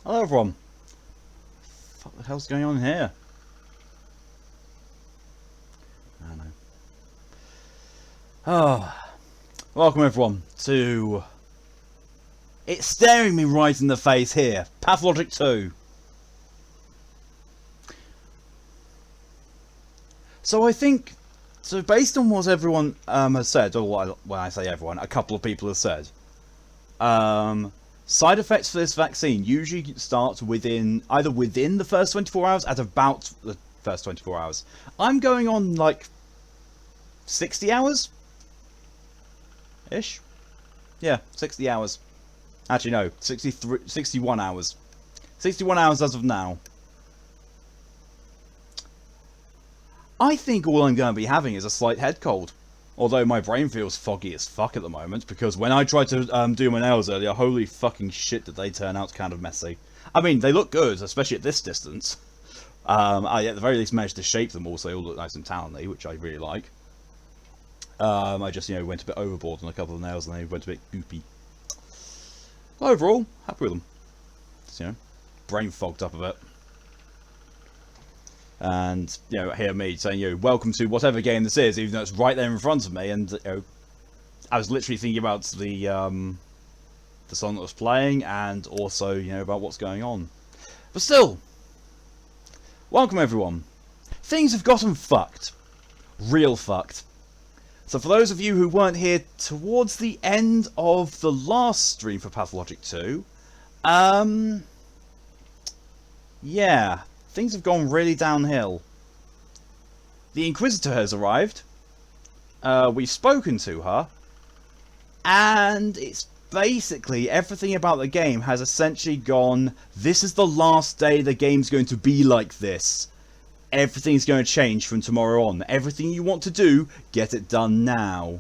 Hello everyone. What the hell's going on here? I don't know. Welcome everyone to... It's staring me right in the face here. Pathologic 2. So I think... So based on what everyone has said, or when I say everyone, a couple of people have said, side effects for this vaccine usually start either within the first 24 hours, at about the first 24 hours. I'm going on like 60 hours? Ish? Yeah, 60 hours. Actually no, 61 hours. 61 hours as of now. I think all I'm going to be having is a slight head cold. Although my brain feels foggy as fuck at the moment, because when I tried to do my nails earlier, holy fucking shit did they turn out kind of messy. I mean, they look good, especially at this distance. I at the very least managed to shape them all so they all look nice and talony, which I really like. I just, went a bit overboard on a couple of nails and they went a bit goopy. Overall, happy with them. Just, brain fogged up a bit. And, hear me saying, welcome to whatever game this is, even though it's right there in front of me. And, I was literally thinking about the song that was playing and also, about what's going on. But still, welcome everyone. Things have gotten fucked. Real fucked. So for those of you who weren't here towards the end of the last stream for Pathologic 2, yeah, things have gone really downhill. The Inquisitor has arrived, we've spoken to her, and it's basically everything about the game has essentially gone, this is the last day the game's going to be like this. Everything's going to change from tomorrow on. Everything you want to do, get it done now.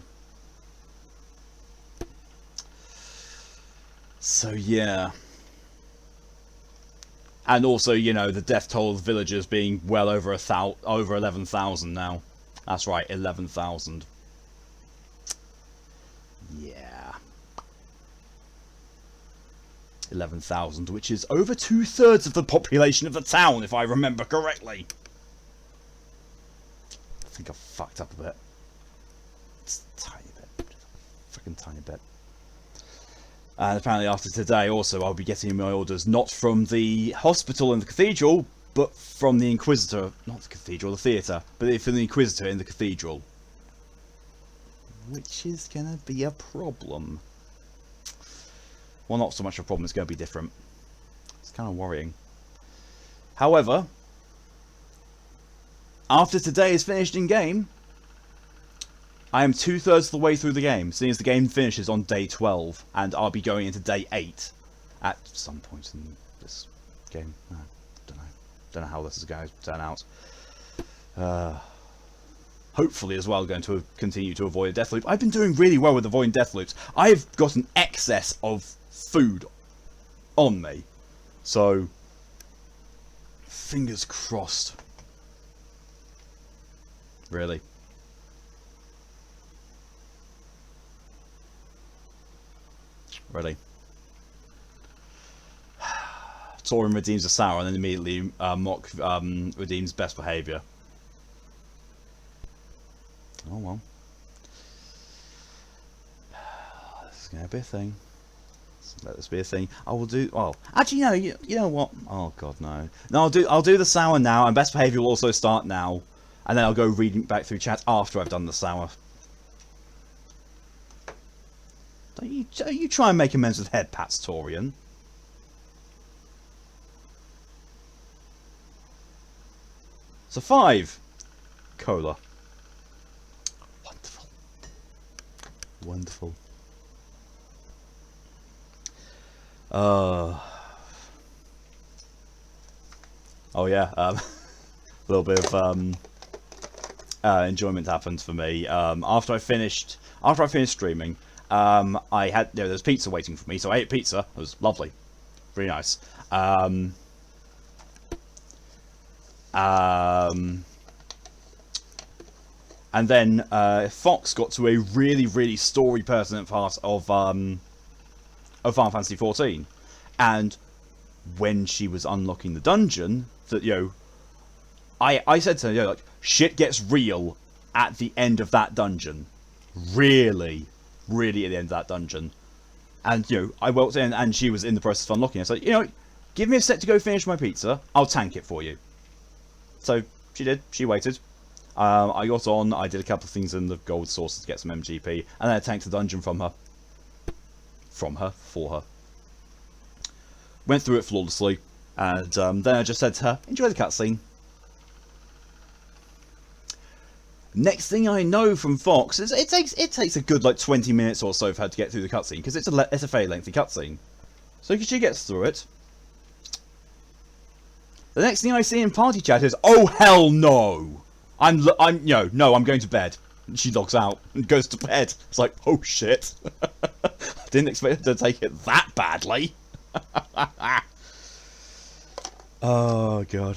So yeah. And also, the death toll of the villagers being well over 11,000 now. That's right, 11,000. Yeah. 11,000, which is over 2/3 of the population of the town, if I remember correctly. I think I fucked up a bit. Just a tiny bit. Freaking tiny bit. And apparently after today also I'll be getting my orders not from the hospital and the cathedral, but from the Inquisitor, not the cathedral, the theatre, but from the Inquisitor in the cathedral. Which is gonna be a problem. Well, not so much a problem, it's gonna be different. It's kind of worrying. However, after today is finished in game, I am 2/3 of the way through the game, seeing as the game finishes on day 12, and I'll be going into day 8 at some point in this game. I don't know how this is going to turn out. Hopefully as well going to continue to avoid a death loop. I've been doing really well with avoiding death loops. I've got an excess of food on me, so fingers crossed. Really. Really. Torin redeems a sour and then immediately Mock redeems best behaviour. Oh well. This is going to be a thing. Let this be a thing. I will do... Well, actually, no, you know what? Oh, God, no. No, I'll do the sour now, and best behaviour will also start now. And then I'll go reading back through chat after I've done the sour. Don't you try and make amends with head pats, Torian. So 5. Cola. Wonderful. Wonderful. Oh yeah, a little bit of enjoyment happened for me. After I finished streaming, I had there was pizza waiting for me, so I ate pizza. It was lovely, really nice. And then Fox got to a really story pertinent part of Final Fantasy XIV, and when she was unlocking the dungeon, that, you know, I said to her, you know, like, shit gets real at the end of that dungeon. Really, really at the end of that dungeon. And, you know, I walked in and she was in the process of unlocking it. So, you know, give me a sec to go finish my pizza. I'll tank it for you. So, she did. She waited. I got on. I did a couple of things in the gold sources to get some MGP. And then I tanked the dungeon from her. For her. Went through it flawlessly. And then I just said to her, enjoy the cutscene. Next thing I know from Fox is it takes a good like 20 minutes or so for her to get through the cutscene, because it's a very lengthy cutscene. So she gets through it. The next thing I see in party chat is, oh hell no, I'm going to bed. And she logs out and goes to bed. It's like, oh shit, I didn't expect her to take it that badly. Oh god.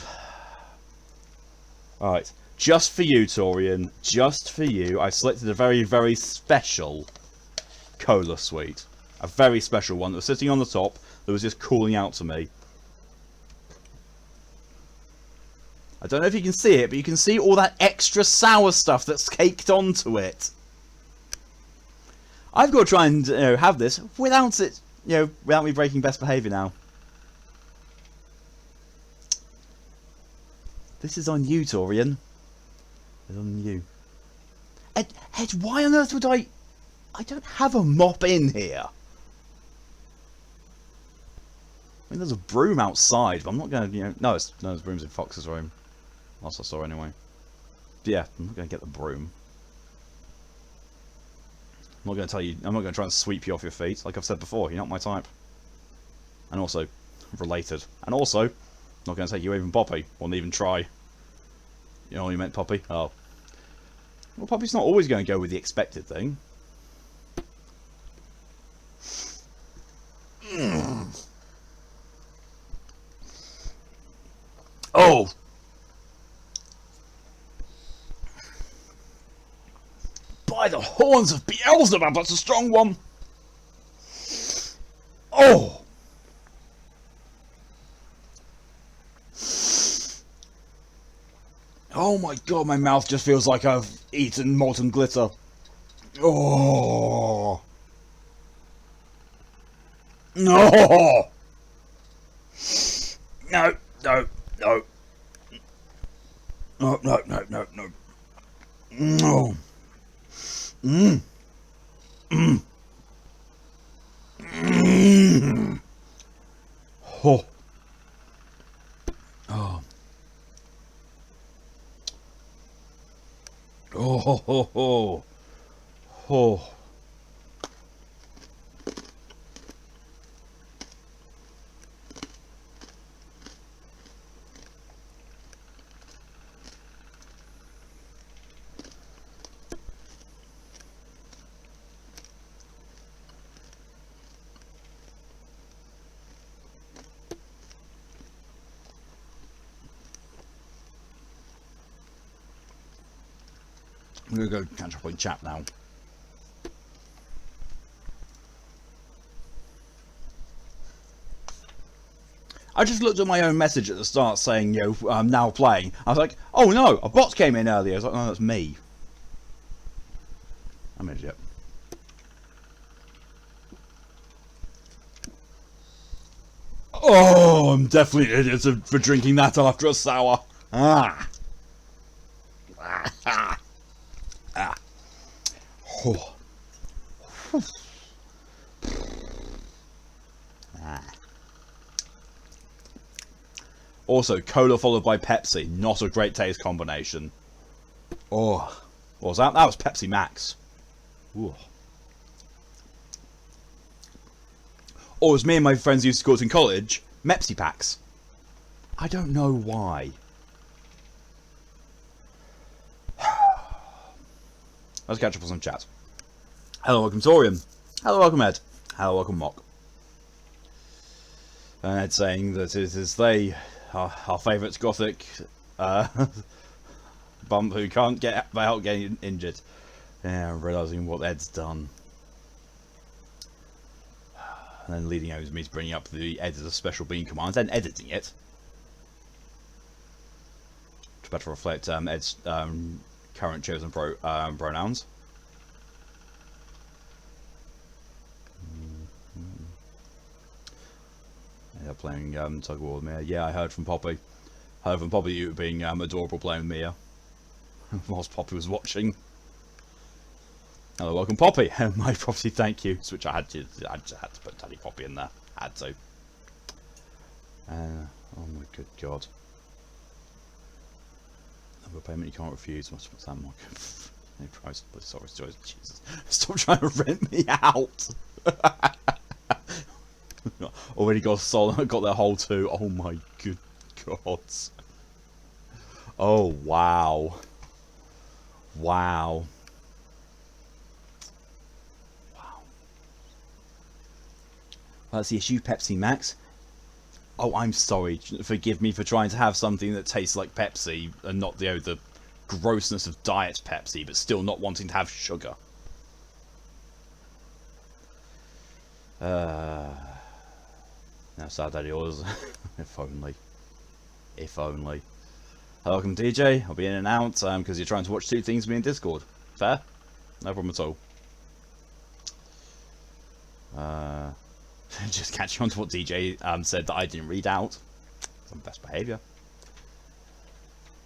All right. Just for you, Torian, just for you, I selected a very, very special cola sweet. A very special one that was sitting on the top that was just calling out to me. I don't know if you can see it, but you can see all that extra sour stuff that's caked onto it. I've got to try and have this without it, without me breaking best behaviour now. This is on you, Torian. It's on you. Ed, why on earth would I don't have a mop in here. I mean, there's a broom outside, but I'm not going to, no, there's brooms in Fox's room. Last I saw anyway. But yeah, I'm not going to get the broom. I'm not going to tell you, I'm not going to try and sweep you off your feet. Like I've said before, you're not my type. And also, related. And also, I'm not going to take you even Poppy. Won't even try. You know, you meant Poppy? Oh. Well, Poppy's not always going to go with the expected thing. Oh! By the horns of Beelzebub, that's a strong one! Oh! Oh my god, my mouth just feels like I've eaten molten glitter. Oh! No! No, no, no. No, no, no, no, no. No. Mmm. Mmm. Mmm. Oh. Oh. Oh, ho, ho, ho. Oh. I'm going to go catch up on chat now. I just looked at my own message at the start saying, I'm now playing. I was like, oh no, a bot came in earlier. I was like, no, that's me. I'm an idiot. Oh, I'm definitely an idiot for drinking that after a sour. Ah. Ah. Ah. Oh. Ah. Also, cola followed by Pepsi. Not a great taste combination. Oh. What was that? That was Pepsi Max. Ooh. Or as me and my friends used to call it in college, Mepsi packs. I don't know why. Let's catch up on some chat. Hello, welcome Torium. Hello, welcome Ed. Hello, welcome Mock. And Ed saying that it is they, our favourite gothic bump who can't get out getting injured. Yeah, I'm realising what Ed's done. And then leading over to me to bringing up the editor special bean command, then editing it to better reflect Ed's current chosen pronouns. Yeah, playing tug of war with Mia. Yeah, I heard from Poppy. Heard from Poppy you being adorable playing with Mia whilst Poppy was watching. Hello, welcome Poppy. My property, thank you. Which I just had to put Daddy Poppy in there. Had to. Oh my good god. Number payment you can't refuse. What's that, Mark? No price. Sorry, Jesus. Stop trying to rent me out. Already got solid. Got their whole 2. Oh my good god. Oh wow. Wow. That's the issue, Pepsi Max. Oh, I'm sorry. Forgive me for trying to have something that tastes like Pepsi and not the grossness of diet Pepsi, but still not wanting to have sugar. Now, sad daddy orders. If only. If only. Welcome, DJ. I'll be in and out because you're trying to watch 2 things with me in Discord. Fair? No problem at all. Just catching on to what DJ said that I didn't read out. Some best behaviour.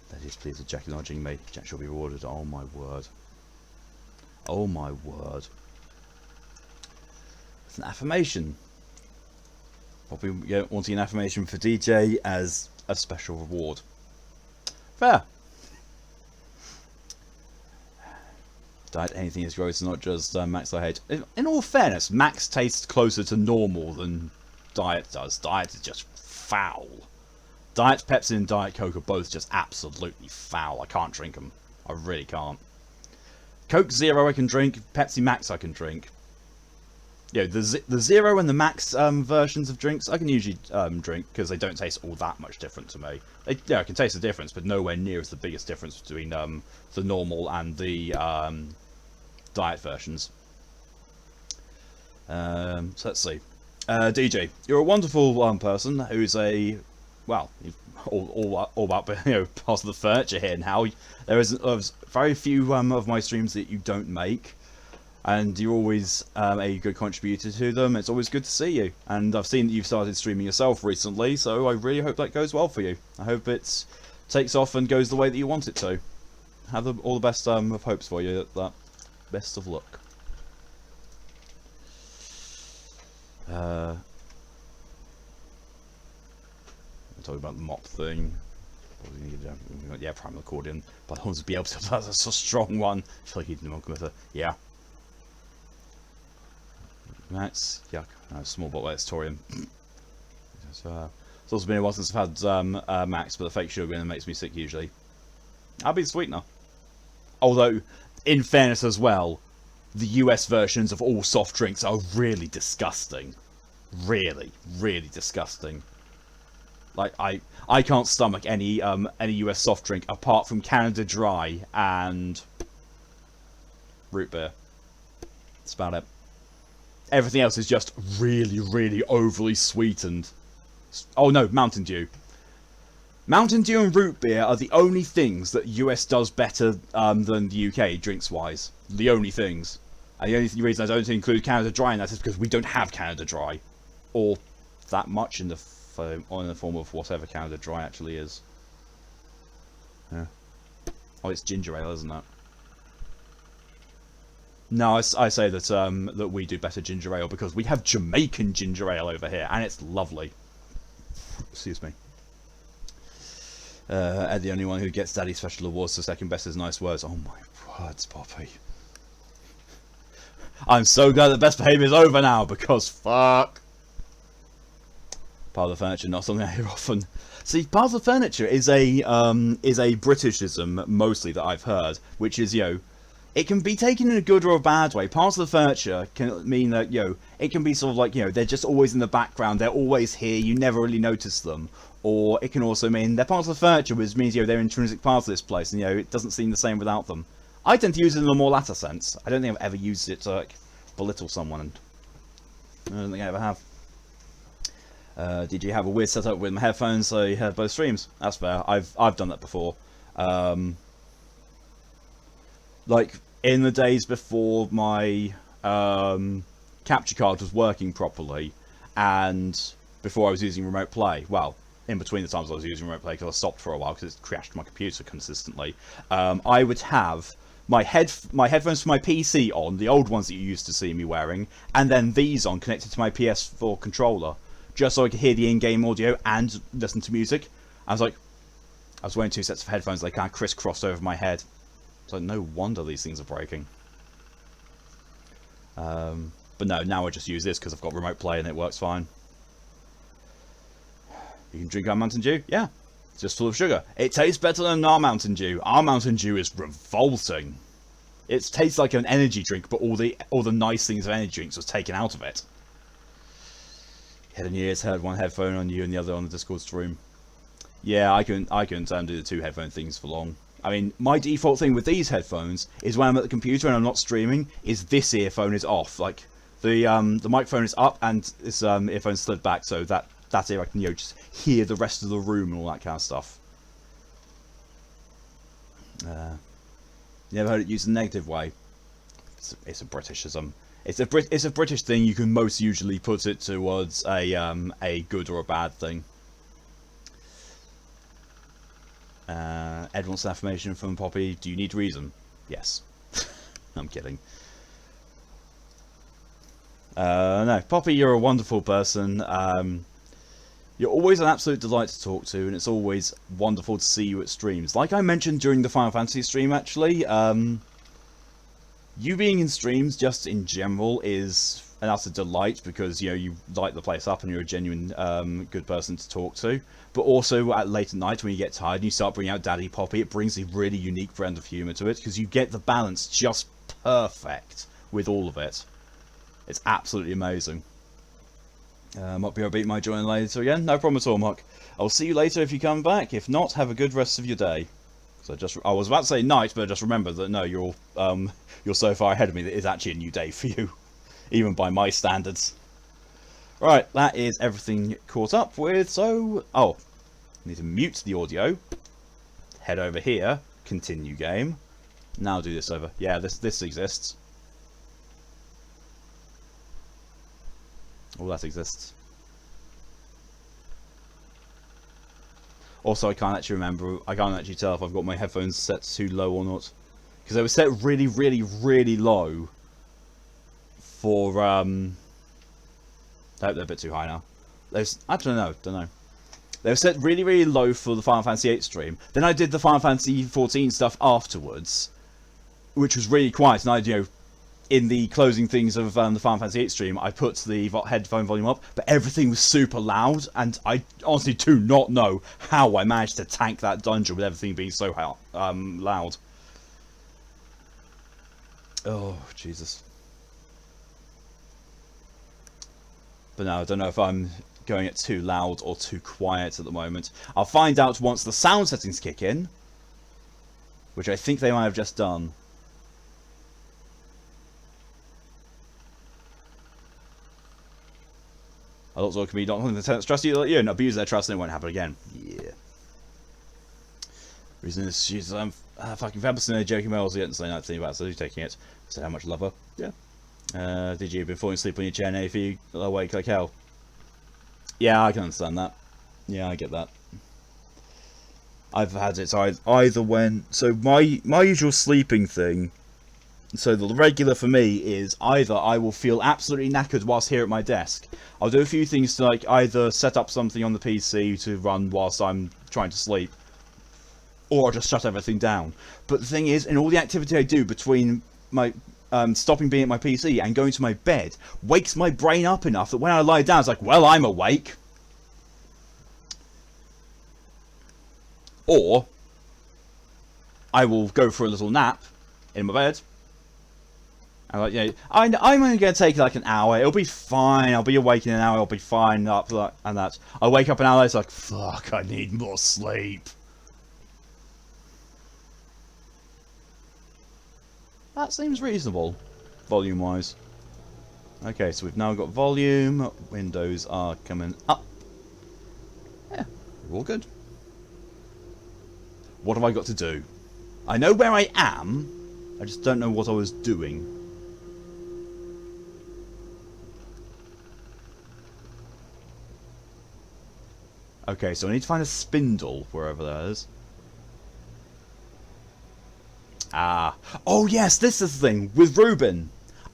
That is pleased with Jack acknowledging me. Jack shall be rewarded. Oh my word. Oh my word. It's an affirmation. Probably wanting an affirmation for DJ as a special reward. Fair. Diet anything is gross, not just Max I hate. In all fairness, Max tastes closer to normal than Diet does. Diet is just foul. Diet Pepsi and Diet Coke are both just absolutely foul. I can't drink them. I really can't. Coke Zero I can drink. Pepsi Max I can drink. Yeah, the Zero and the Max versions of drinks I can usually drink because they don't taste all that much different to me. Yeah, I can taste the difference, but nowhere near as the biggest difference between the normal and the diet versions. So let's see. DJ, you're a wonderful person who's a well, all about part of the furniture here now. There is very few of my streams that you don't make. And you're always a good contributor to them. It's always good to see you. And I've seen that you've started streaming yourself recently, so I really hope that goes well for you. I hope it takes off and goes the way that you want it to. Have all the best of hopes for you at that. Best of luck. I'm talking about the mop thing. Yeah, prime accordion. But I want to be able to. That's a strong one. I feel like he'd knock with it. Yeah. Max, yuck. Small bottle Torium. It's also been a while since I've had Max, but the fake sugar in it makes me sick usually. I'll be the sweetener. Although, in fairness as well, the US versions of all soft drinks are really disgusting. Really, really disgusting. Like I can't stomach any US soft drink apart from Canada Dry and root beer. That's about it. Everything else is just really, really overly sweetened. Oh no, Mountain Dew. Mountain Dew and root beer are the only things that US does better than the UK, drinks-wise. The only things. And the only reason I don't include Canada Dry in that is because we don't have Canada Dry. Or that much in the form of whatever Canada Dry actually is. Yeah. Oh, it's ginger ale, isn't it? No, I say that that we do better ginger ale because we have Jamaican ginger ale over here, and it's lovely. Excuse me. Ed, the only one who gets Daddy special awards for second best is nice words. Oh my words, Poppy. I'm so glad that best behaviour is over now because fuck. Part of the furniture, not something I hear often. See, part of the furniture is a Britishism mostly that I've heard, which is it can be taken in a good or a bad way. Parts of the furniture can mean that, it can be sort of like, they're just always in the background, they're always here, you never really notice them. Or it can also mean they're parts of the furniture, which means, they're intrinsic parts of this place, and, it doesn't seem the same without them. I tend to use it in a more latter sense. I don't think I've ever used it to, belittle someone, and I don't think I ever have. Did you have a weird setup with my headphones so you heard both streams? That's fair. I've done that before. Like in the days before my capture card was working properly, and before I was using remote play. Well, in between the times I was using remote play because I stopped for a while because it crashed my computer consistently. I would have my headphones for my PC on, the old ones that you used to see me wearing, and then these on connected to my PS4 controller, just so I could hear the in-game audio and listen to music. I was wearing two sets of headphones. They kind of crisscrossed over my head. So no wonder these things are breaking. But no, now I just use this because I've got remote play and it works fine. You can drink our Mountain Dew? Yeah. It's just full of sugar. It tastes better than our Mountain Dew. Our Mountain Dew is revolting. It tastes like an energy drink, but all the nice things of energy drinks was taken out of it. Head and ears, had one headphone on you and the other on the Discord stream. Yeah, I couldn't do the two headphone things for long. I mean, my default thing with these headphones is when I'm at the computer and I'm not streaming, is this earphone is off. Like, the microphone is up and this earphone slid back, so that's it. I can, just hear the rest of the room and all that kind of stuff. Never heard it used in a negative way. It's a Britishism. It's a British thing. You can most usually put it towards a good or a bad thing. Ed wants an affirmation from Poppy. Do you need reason? Yes. I'm kidding. No, Poppy, you're a wonderful person. You're always an absolute delight to talk to, and it's always wonderful to see you at streams. Like I mentioned during the Final Fantasy stream, actually, you being in streams just in general is an utter delight because you light the place up and you're a genuine good person to talk to. But also at late at night when you get tired and you start bringing out Daddy Poppy, it brings a really unique brand of humour to it because you get the balance just perfect with all of it. It's absolutely amazing. Mock BRB might join later again. No problem at all, Mock. I'll see you later if you come back. If not, have a good rest of your day. So I was about to say night, but I just remembered that no, you're so far ahead of me that it's actually a new day for you, even by my standards. Right, that is everything caught up with. So, need to mute the audio. Head over here. Continue game. Now do this over. Yeah, this exists. All that exists. Also, I can't actually remember. I can't actually tell if I've got my headphones set too low or not, because they were set really, really, really low. For I hope they're a bit too high now. I don't know. They were set really, really low for the Final Fantasy VIII stream. Then I did the Final Fantasy XIV stuff afterwards, which was really quiet. And I, in the closing things of the Final Fantasy VIII stream, I put the headphone volume up, but everything was super loud, and I honestly do not know how I managed to tank that dungeon with everything being so loud. Oh, Jesus. But no, I don't know if I'm going it too loud or too quiet at the moment. I'll find out once the sound settings kick in, which I think they might have just done. I thought it could be not the tenants trust you and abuse their trust and it won't happen again. Yeah. Reason is she's fucking fabulous and joking about also getting saying that thing about so who's taking it. So how much love her. Yeah. Did you been falling asleep on your chair now if you awake like hell? Yeah, I can understand that. Yeah, I get that. I've had it either when so my usual sleeping thing. So the regular for me is either I will feel absolutely knackered whilst here at my desk. I'll do a few things to either set up something on the PC to run whilst I'm trying to sleep, or I'll just shut everything down. But the thing is, in all the activity I do between my stopping being at my PC and going to my bed, wakes my brain up enough that when I lie down, it's like, well, I'm awake. Or I will go for a little nap in my bed. I'm only going to take like an hour. It'll be fine. I'll be awake in an hour. I'll be fine. And that. I wake up an hour later. It's like, fuck, I need more sleep. That seems reasonable, volume-wise. Okay, so we've now got volume. Windows are coming up. we're all good. What have I got to do? I know where I am, I just don't know what I was doing. Okay, so I need to find a spindle, wherever that is. Ah. Oh yes, this is the thing, with Ruben.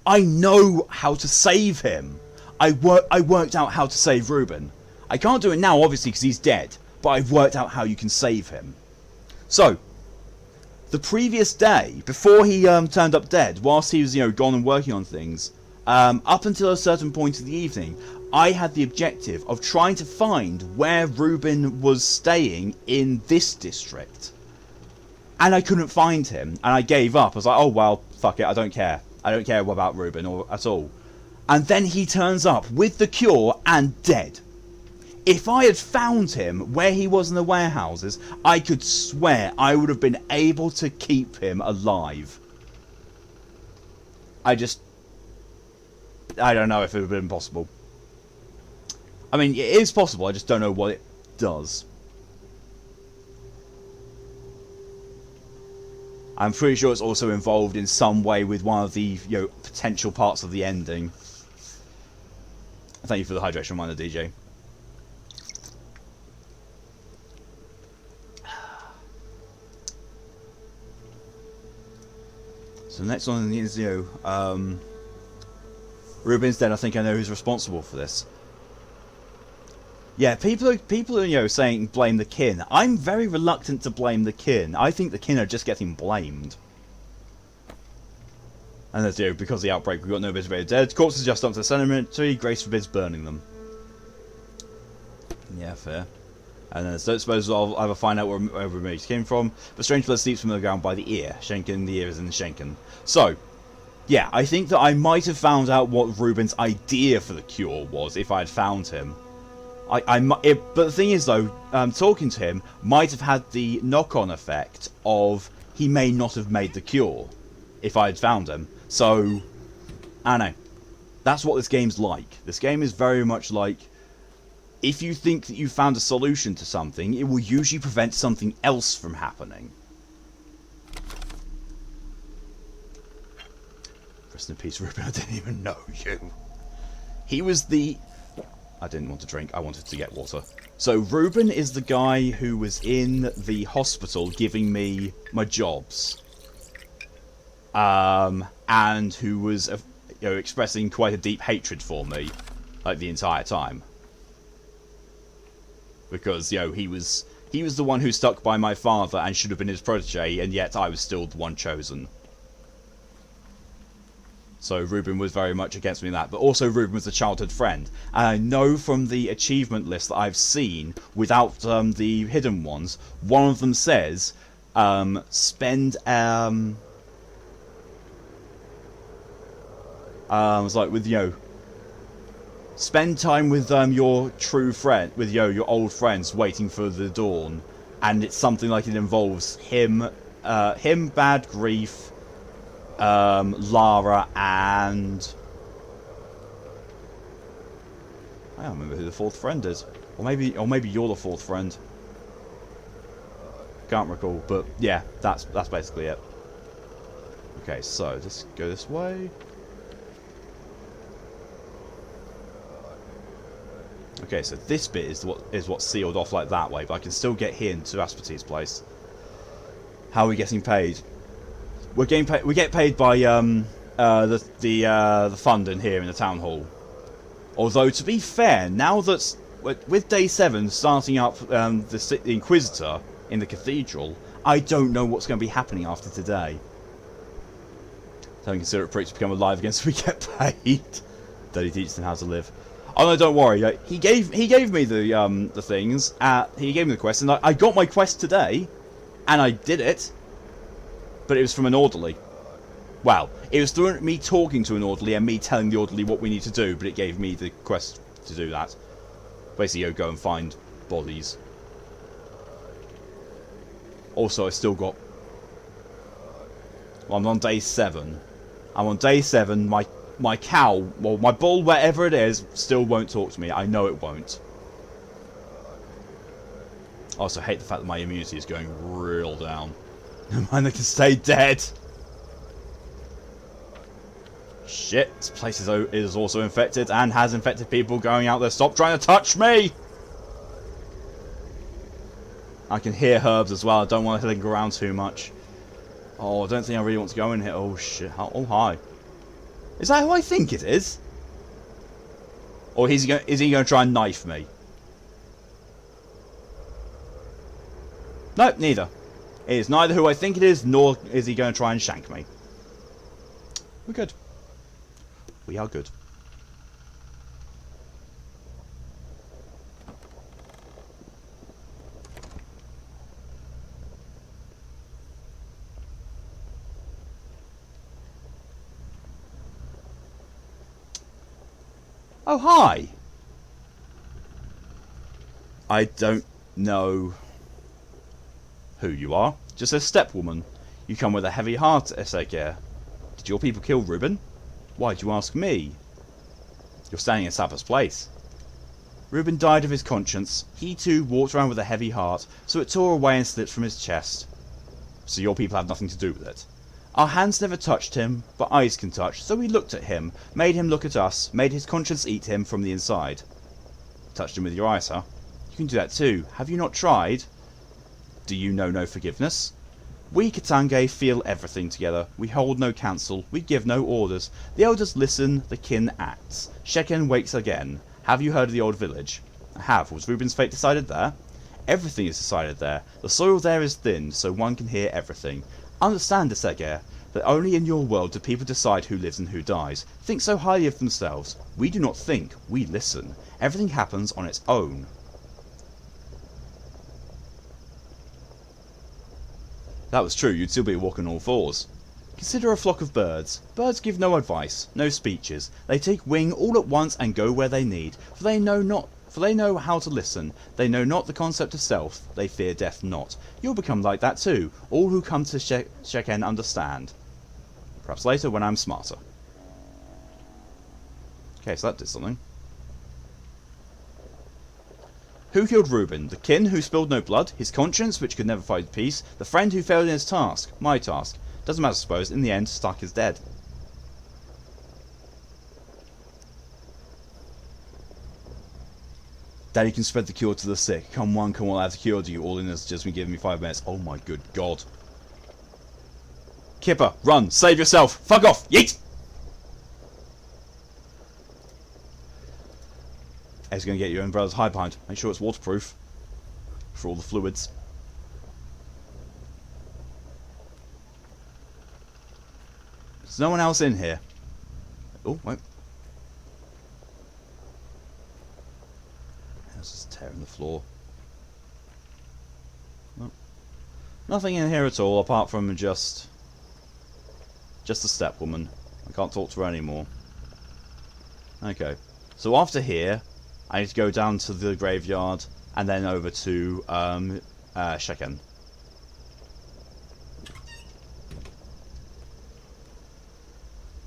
I know how to save him. I worked out how to save Ruben. I can't do it now, obviously, because he's dead. But I've worked out how you can save him. So, the previous day, before he turned up dead, whilst he was, gone and working on things, up until a certain point of the evening, I had the objective of trying to find where Ruben was staying in this district. And I couldn't find him, and I gave up. I was like, oh well, fuck it, I don't care. I don't care about Ruben or at all. And then he turns up with the cure and dead. If I had found him where he was in the warehouses, I could swear I would have been able to keep him alive. I don't know if it would have been possible. I mean, it is possible, I just don't know what it does. I'm pretty sure it's also involved in some way with one of the potential parts of the ending. Thank you for the hydration reminder, DJ. So the next one is Ruben's dead. I think I know who's responsible for this. Yeah, people are saying blame the kin. I'm very reluctant to blame the kin. I think the kin are just getting blamed. And that's because of the outbreak, we've got no bits of dead. Corpses just dumped to the cemetery. Grace forbids burning them. Yeah, fair. And then don't suppose I'll ever find out where Remains came from. But strange blood seeps from the ground by the ear. Schenken, the ear is in the Schenken. So, yeah, I think that I might have found out what Ruben's idea for the cure was if I had found him. But the thing is, though, talking to him might have had the knock-on effect of he may not have made the cure if I had found him. So, I don't know. That's what this game's like. This game is very much like, if you think that you found a solution to something, it will usually prevent something else from happening. Rest in peace, Ruben. I didn't even know you. He was the... I didn't want to drink, I wanted to get water. So Ruben is the guy who was in the hospital giving me my jobs. And who was expressing quite a deep hatred for me, like, the entire time. Because, he was the one who stuck by my father and should have been his protege, and yet I was still the one chosen. So Ruben was very much against me in that. But also Ruben was a childhood friend. And I know from the achievement list that I've seen, without the hidden ones, one of them says, spend, it's like with, spend time with your true friend, with your old friends waiting for the dawn. And it's something like it involves him, Bad Grief, Lara, and I don't remember who the fourth friend is. Or maybe you're the fourth friend. Can't recall, but yeah, that's basically it. Okay, so let's go this way. Okay, so this bit is what's sealed off like that way, but I can still get here into Asperty's place. How are we getting paid? We get paid by the fund in here in the town hall. Although, to be fair, now that with day 7 starting up the Inquisitor in the cathedral, I don't know what's going to be happening after today. So I consider it to become alive again so we get paid. Daddy teaches them how to live. Oh no, don't worry. He gave me the things. He gave me the quest, and I got my quest today, and I did it. But it was from an orderly. Well, it was through me talking to an orderly and me telling the orderly what we need to do, but it gave me the quest to do that. Basically, go and find bodies. Also, I still got... Well, I'm on day 7. I'm on day 7. My cow, well, my bull, wherever it is, still won't talk to me. I know it won't. I also hate the fact that my immunity is going real down. And they can stay dead. Shit, this place is also infected and has infected people going out there. Stop trying to touch me! I can hear herbs as well. I don't want to linger around too much. Oh, I don't think I really want to go in here. Oh shit. Oh, hi. Is that who I think it is? Or is he going to try and knife me? Nope, neither. It is neither who I think it is, nor is he going to try and shank me. We're good. We are good. Oh, hi! I don't know who you are. Just a stepwoman. You come with a heavy heart, Esegir. Did your people kill Reuben? Why do you ask me? You're standing in Saba's place. Reuben died of his conscience. He too walked around with a heavy heart, so it tore away and slipped from his chest. So your people have nothing to do with it. Our hands never touched him, but eyes can touch, so we looked at him, made him look at us, made his conscience eat him from the inside. Touched him with your eyes, huh? You can do that too. Have you not tried? Do you know no forgiveness? We Katange feel everything together. We hold no counsel. We give no orders. The elders listen. The kin acts. Sheken wakes again. Have you heard of the old village? I have. Was Reuben's fate decided there? Everything is decided there. The soil there is thin, so one can hear everything. Understand, Esegir, that only in your world do people decide who lives and who dies. Think so highly of themselves. We do not think. We listen. Everything happens on its own. If that was true, you'd still be walking on all fours. Consider a flock of birds. Birds give no advice, no speeches. They take wing all at once and go where they need, for they know how to listen. They know not the concept of self. They fear death not. You'll become like that too. All who come to Sheken understand. Perhaps later when I'm smarter. Okay, so that did something. Who killed Reuben? The kin who spilled no blood? His conscience, which could never find peace? The friend who failed in his task? My task. Doesn't matter, I suppose. In the end, Stark is dead. Daddy can spread the cure to the sick. Come one, come all, I have the cure to you. All in has just been giving me 5 minutes. Oh my good god. Kipper, run! Save yourself! Fuck off! Yeet! Ed's going to get your own brother's hide behind. Make sure it's waterproof. For all the fluids. There's no one else in here. Oh, wait. It's just tearing the floor. Nope. Nothing in here at all, apart from just a stepwoman. I can't talk to her anymore. Okay. So after here, I need to go down to the graveyard and then over to Sheken.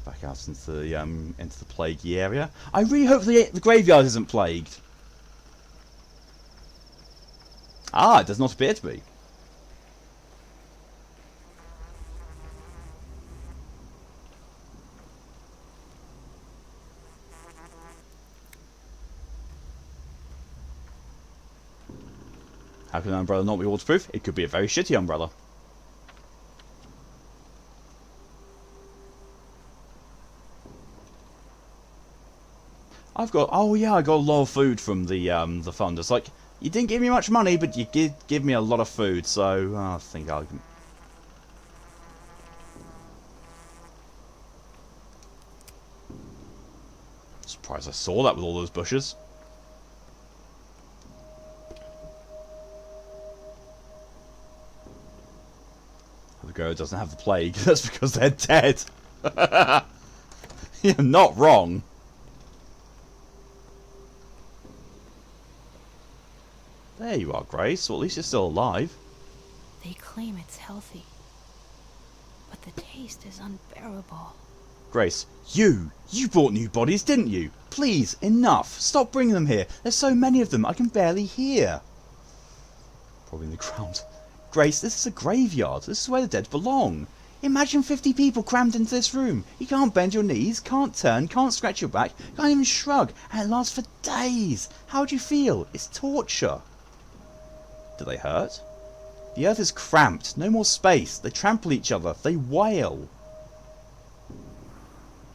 Back out into the plaguey area. I really hope the graveyard isn't plagued. Ah, it does not appear to be. How can an umbrella not be waterproof? It could be a very shitty umbrella. Oh yeah, I got a lot of food from the fund. It's like, you didn't give me much money, but you did give me a lot of food, so I think I can. Surprised I saw that with all those bushes. The girl doesn't have the plague. That's because they're dead. You're not wrong. There you are, Grace. Well, at least you're still alive. They claim it's healthy, but the taste is unbearable. Grace, you brought new bodies, didn't you? Please, enough. Stop bringing them here. There's so many of them, I can barely hear. Probably in the ground. Grace, this is a graveyard. This is where the dead belong. Imagine 50 people crammed into this room. You can't bend your knees, can't turn, can't scratch your back, can't even shrug, and it lasts for days. How do you feel? It's torture. Do they hurt? The earth is cramped. No more space. They trample each other. They wail.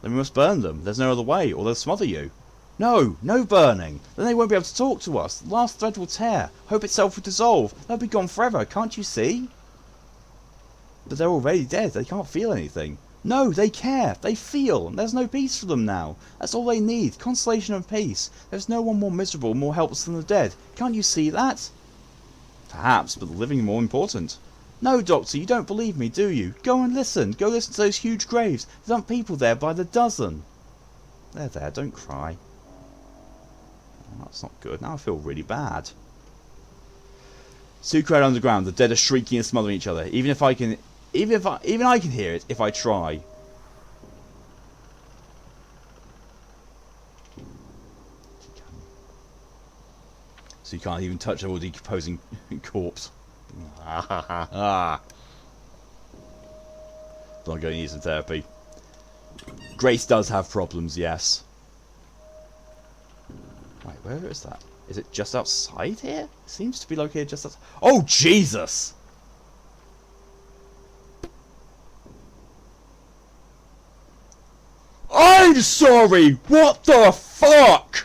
Then we must burn them. There's no other way, or they'll smother you. No, no burning. Then they won't be able to talk to us. The last thread will tear. Hope itself will dissolve. They'll be gone forever. Can't you see? But they're already dead. They can't feel anything. No, they care. They feel. There's no peace for them now. That's all they need. Consolation and peace. There's no one more miserable, more helpless than the dead. Can't you see that? Perhaps, but the living are more important. No, Doctor, you don't believe me, do you? Go and listen. Go listen to those huge graves. There aren't people there by the dozen. There, don't cry. Oh, that's not good. Now I feel really bad. Sue cried underground. The dead are shrieking and smothering each other. Even I can hear it if I try. So you can't even touch a all decomposing corpse. But I'm going to need some therapy. Grace does have problems, yes. Wait, where is that? Is it just outside here? It seems to be located just outside. Oh, Jesus! I'm sorry! What the fuck?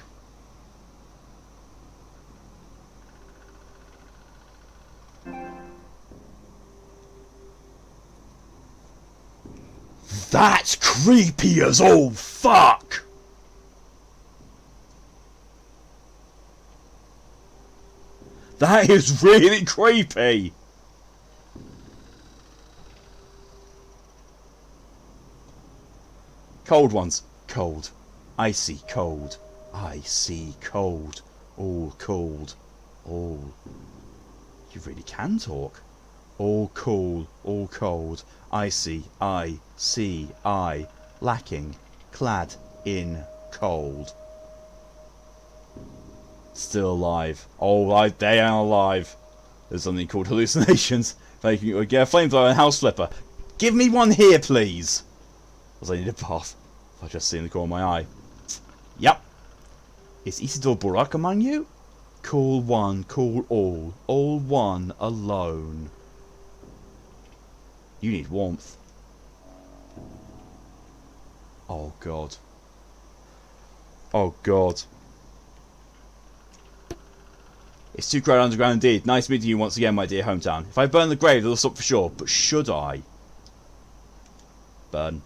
That's creepy as all fuck! That is really creepy! Cold ones. Cold. Icy cold. Icy cold. All cold. All. You really can talk. All cool. All cold. Icy. I. See. I. Lacking. Clad. In. Cold. Still alive. Oh, they are alive. There's something called hallucinations. Making you get a flamethrower and house flipper. Give me one here, please. Because I need a bath. If I just see in the corner of my eye. Yep. Is Isidore Burak among you? Call one, call all. All one, alone. You need warmth. Oh, God. Oh, God. It's too crowded underground indeed. Nice meeting you once again, my dear hometown. If I burn the grave, it'll stop for sure. But should I? Burn.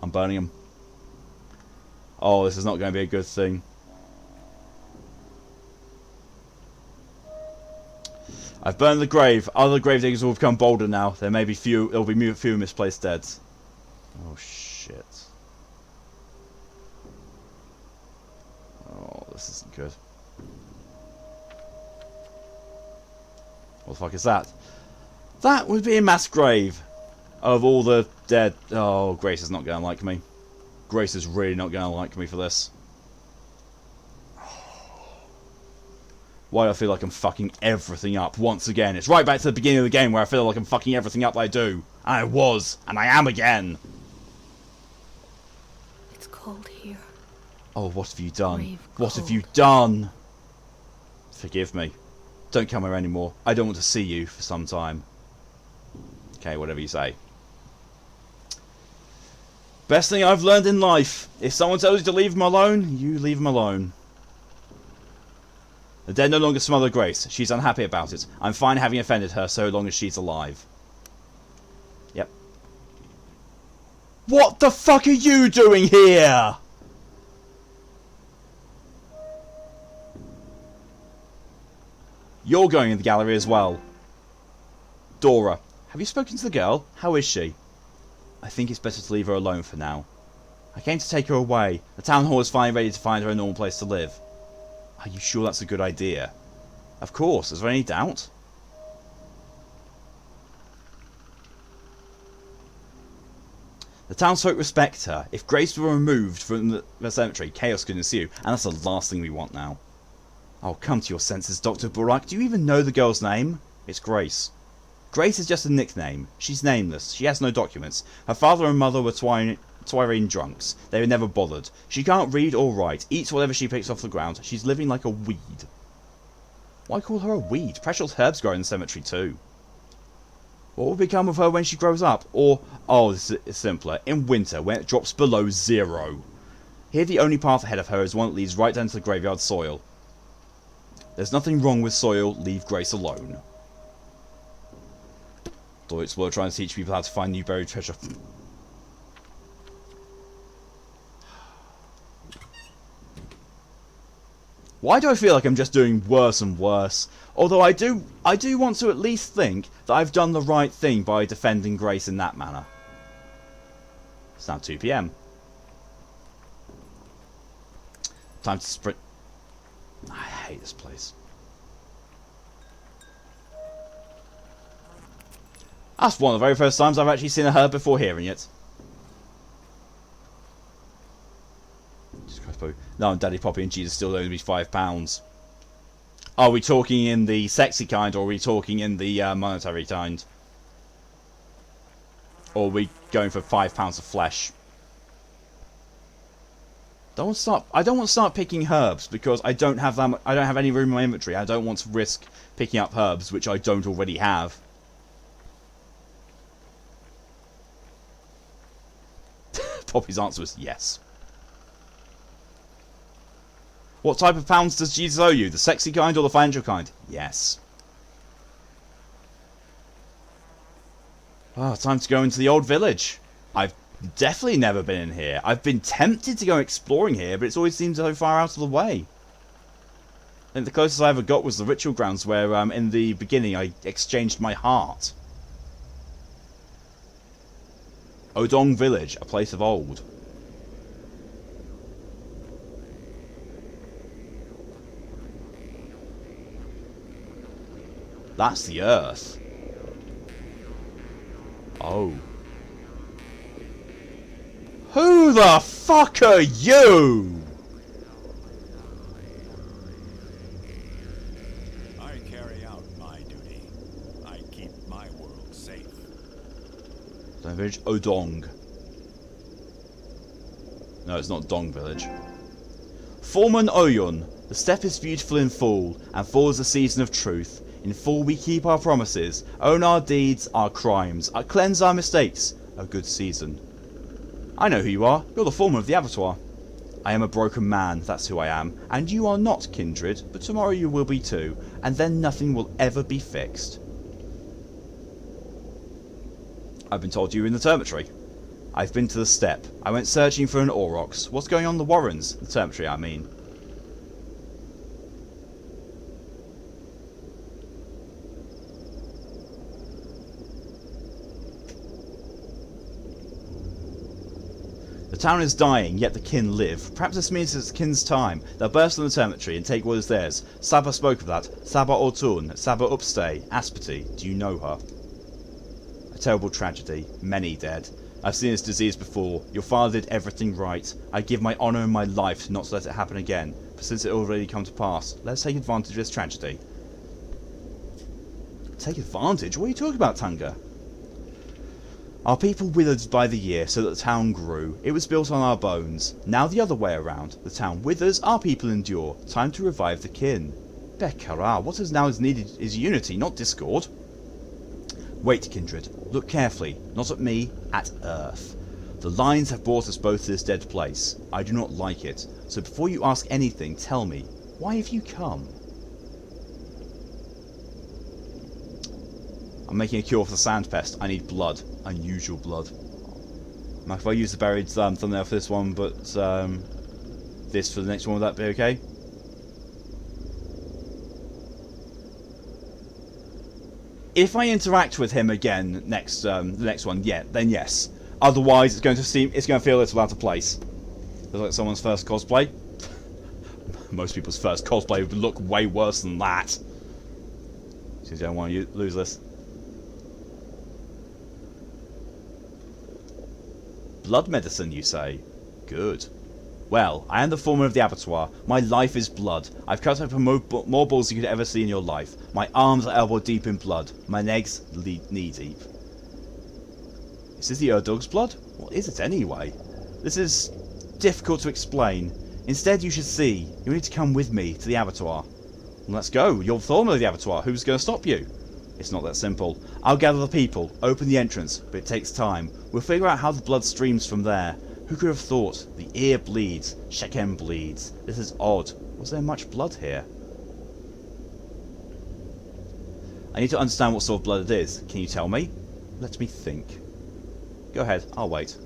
I'm burning them. Oh, this is not going to be a good thing. I've burned the grave. Other grave diggers will become bolder now. There may be few. There will be few misplaced deads. Oh shit. Oh, this isn't good. What the fuck is that? That would be a mass grave of all the dead. Oh, Grace is not going to like me. Grace is really not going to like me for this. Why do I feel like I'm fucking everything up once again? It's right back to the beginning of the game where I feel like I'm fucking everything up that I do. And I was. And I am again. It's cold here. Oh, what have you done? Brave What have cold. you done? Forgive me. Don't come here anymore. I don't want to see you for some time. Okay, whatever you say. Best thing I've learned in life. If someone tells you to leave them alone, you leave them alone. The dead no longer smother Grace. She's unhappy about it. I'm fine having offended her so long as she's alive. Yep. What the fuck are you doing here? You're going in the gallery as well. Dora, have you spoken to the girl? How is she? I think it's better to leave her alone for now. I came to take her away. The town hall is finally ready to find her a normal place to live. Are you sure that's a good idea? Of course. Is there any doubt? The townsfolk respect her. If Grace were removed from the cemetery, chaos could ensue, and that's the last thing we want now. Oh, come to your senses, Dr. Burak. Do you even know the girl's name? It's Grace. Grace is just a nickname. She's nameless. She has no documents. Her father and mother were Tyrene drunks. They were never bothered. She can't read or write. Eats whatever she picks off the ground. She's living like a weed. Why call her a weed? Precious herbs grow in the cemetery too. What will become of her when she grows up? Or, oh, this is simpler. In winter, when it drops below 0. Here the only path ahead of her is one that leads right down to the graveyard soil. There's nothing wrong with soil. Leave Grace alone. Thought it's worth trying to teach people how to find new buried treasure. Why do I feel like I'm just doing worse and worse? Although I do want to at least think that I've done the right thing by defending Grace in that manner. It's now 2 PM. Time to sprint. I hate this place. That's one of the very first times I've actually seen a herb before hearing it. No, Daddy Poppy and Jesus still owe me £5. Are we talking in the sexy kind, or are we talking in the monetary kind? Or are we going for £5 of flesh? I don't want to start picking herbs because I don't have any room in my inventory. I don't want to risk picking up herbs which I don't already have. Poppy's answer was yes. What type of pounds does Jesus owe you? The sexy kind or the financial kind? Yes. Ah, time to go into the old village. I've definitely never been in here. I've been tempted to go exploring here, but it's always seemed so far out of the way. I think the closest I ever got was the ritual grounds where in the beginning I exchanged my heart. Odong Village, a place of old. That's the earth. Oh. Who the fuck are you? I carry out my duty. I keep my world safe. Village Odong. No, it's not Dong Village. Foreman Oyun. The steppe is beautiful in fall, and fall is the season of truth. In fall we keep our promises, own our deeds, our crimes, cleanse our mistakes. A good season. I know who you are. You're the foreman of the abattoir. I am a broken man, that's who I am. And you are not, kindred, but tomorrow you will be too, and then nothing will ever be fixed. I've been told you were in the termitory. I've been to the steppe. I went searching for an aurochs. What's going on in the warrens? The termitory, I mean. The town is dying, yet the kin live. Perhaps this means it's the kin's time. They'll burst on the termitory and take what is theirs. Saba spoke of that. Saba Ortun, Saba Upstay, Aspity. Do you know her? A terrible tragedy. Many dead. I've seen this disease before. Your father did everything right. I give my honour and my life not to let it happen again. But since it already come to pass, let's take advantage of this tragedy. Take advantage? What are you talking about, Tanga? Our people withered by the year so that the town grew. It was built on our bones. Now the other way around. The town withers, our people endure. Time to revive the kin. Bekara, what is now needed is unity, not discord. Wait, kindred. Look carefully. Not at me, at Earth. The lines have brought us both to this dead place. I do not like it. So before you ask anything, tell me, why have you come? I'm making a cure for the sand pest. I need blood. Unusual blood. Mind if I use the buried thumbnail for this one, but this for the next one, would that be okay? If I interact with him again next, the next one, yeah, then yes. Otherwise, it's going to feel a little out of place. Looks like someone's first cosplay. Most people's first cosplay would look way worse than that. Since you don't want to lose this. Blood medicine, you say? Good. Well, I am the foreman of the abattoir. My life is blood. I've cut open more balls than you could ever see in your life. My arms are elbow deep in blood. My legs knee deep. Is this the Urdug's blood? What is it anyway? This is difficult to explain. Instead, you should see. You need to come with me to the abattoir. Well, let's go. You're the foreman of the abattoir. Who's going to stop you? It's not that simple. I'll gather the people, open the entrance, but it takes time. We'll figure out how the blood streams from there. Who could have thought? The ear bleeds. Shechem bleeds. This is odd. Was there much blood here? I need to understand what sort of blood it is. Can you tell me? Let me think. Go ahead. I'll wait.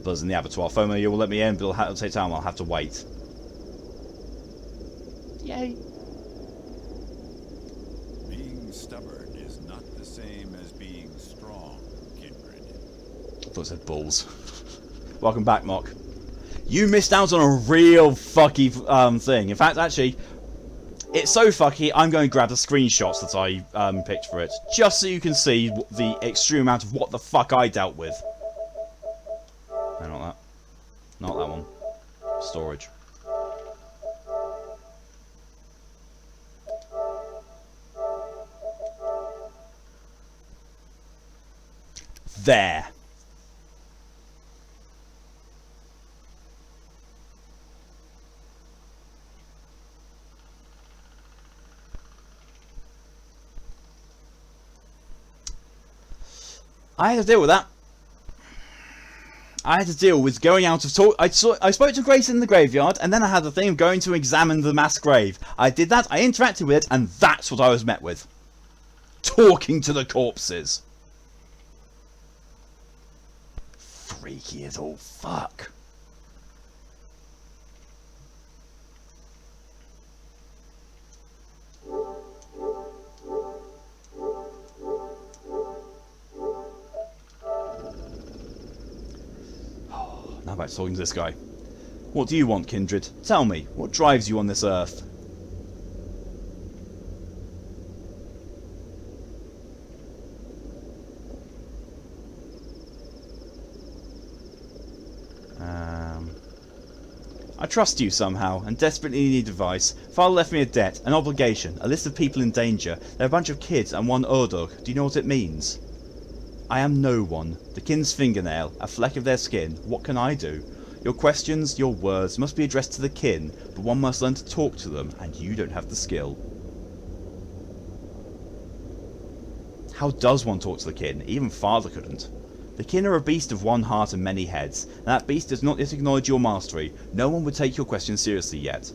Blood's in the abattoir. Foreman, you will let me in, but it'll take time. I'll have to wait. Yay. Being stubborn is not the same as being strong, Kindred. I thought it said balls. Welcome back, Mock. You missed out on a real fucky thing. In fact, actually, it's so fucky, I'm going to grab the screenshots that I picked for it, just so you can see the extreme amount of what the fuck I dealt with. No, not that. Not that one. Storage. There. I had to deal with that. I had to deal with going out of talk. I spoke to Grace in the graveyard, and then I had the thing of going to examine the mass grave. I did that, I interacted with it, and that's what I was met with. Talking to the corpses. Freaky as all fuck. Now back to talking to this guy. What do you want, Kindred? Tell me, what drives you on this earth? I trust you somehow, and desperately need advice. Father left me a debt, an obligation, a list of people in danger. There are a bunch of kids and one Urdug. Do you know what it means? I am no one. The kin's fingernail, a fleck of their skin. What can I do? Your questions, your words, must be addressed to the kin, but one must learn to talk to them, and you don't have the skill. How does one talk to the kin? Even Father couldn't. The kin are a beast of one heart and many heads, and that beast does not yet acknowledge your mastery. No one would take your question seriously yet.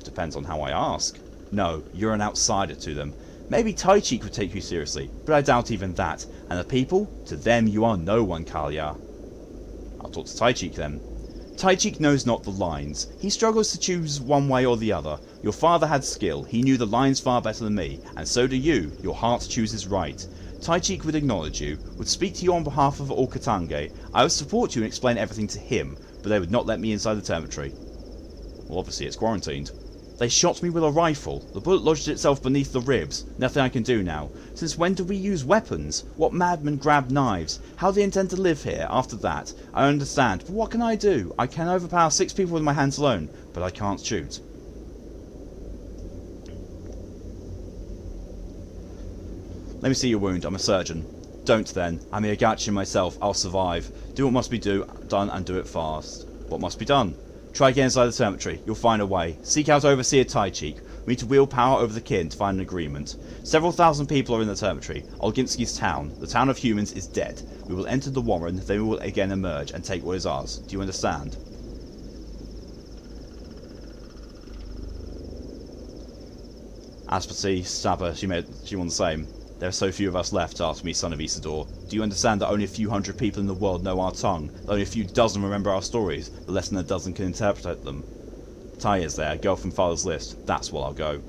Depends on how I ask. No, you're an outsider to them. Maybe Taichi would take you seriously, but I doubt even that. And the people? To them you are no one, Kalia. I'll talk to Taichi then. Taichi knows not the lines. He struggles to choose one way or the other. Your father had skill. He knew the lines far better than me. And so do you. Your heart chooses right. Taichi would acknowledge you, would speak to you on behalf of all Katange. I would support you and explain everything to him, but they would not let me inside the territory. Well, obviously it's quarantined. They shot me with a rifle. The bullet lodged itself beneath the ribs. Nothing I can do now. Since when do we use weapons? What madmen grab knives? How do they intend to live here after that? I understand, but what can I do? I can overpower 6 people with my hands alone, but I can't shoot. Let me see your wound. I'm a surgeon. Don't then. I'm a Yagachi myself. I'll survive. Do what must be done and do it fast. What must be done? Try again inside the cemetery. You'll find a way. Seek out Overseer Taichi. We need to wield power over the kin to find an agreement. Several thousand people are in the cemetery. Olginski's town. The town of humans is dead. We will enter the warren, then we will again emerge and take what is ours. Do you understand? Aspati, Saba, she want the same. There are so few of us left, asked me, son of Isidore. Do you understand that only a few hundred people in the world know our tongue? That only a few dozen remember our stories? That less than a dozen can interpret them? Tai is there, girl from father's list. That's what I'll go.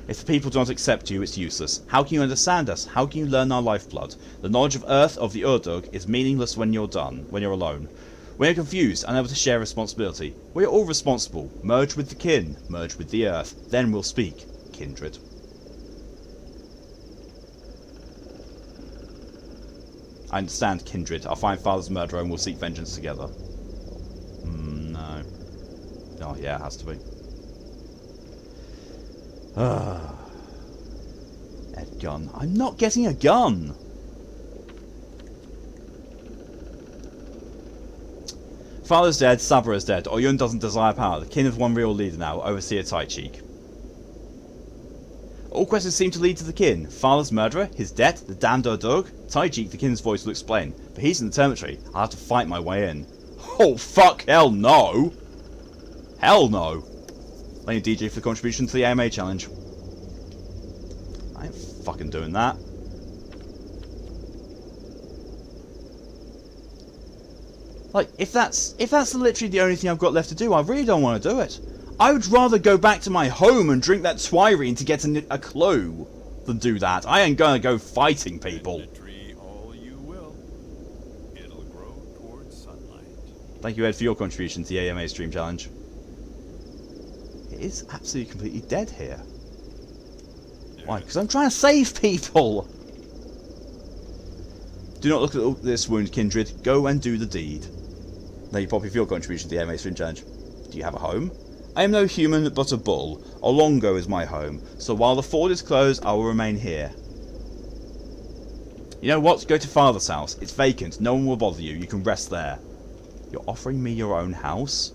If the people do not accept you, it's useless. How can you understand us? How can you learn our lifeblood? The knowledge of Earth, of the Urdug, is meaningless when you're done, when you're alone. When you're confused, unable to share responsibility. We're all responsible. Merge with the kin, merge with the Earth. Then we'll speak, kindred. I understand, kindred. I'll find Father's murderer and we'll seek vengeance together. No. Oh, yeah, it has to be. Ed gun. I'm not getting a gun! Father's dead, Sabra is dead. Oyun doesn't desire power. The kin of one real leader now, Overseer Taichik. All questions seem to lead to the kin. Father's murderer, his death, the damned Urdug. Taichik, the kin's voice will explain. But he's in the territory. I'll have to fight my way in. Oh, fuck, hell no! Hell no! Thank you, DJ, for the contribution to the AMA challenge. I ain't fucking doing that. Like, if that's literally the only thing I've got left to do, I really don't want to do it. I would rather go back to my home and drink that Twirine to get a clue than do that. I ain't gonna go fighting people. All you will. It'll grow towards sunlight. Thank you, Ed, for your contribution to the AMA stream challenge. It is absolutely completely dead here. Why? Because I'm trying to save people! Do not look at this wound, kindred. Go and do the deed. Thank you, Poppy, for your contribution to the AMA stream challenge. Do you have a home? I am no human, but a bull. Olongo is my home, so while the ford is closed, I will remain here. You know what? Go to Father's house. It's vacant. No one will bother you. You can rest there. You're offering me your own house?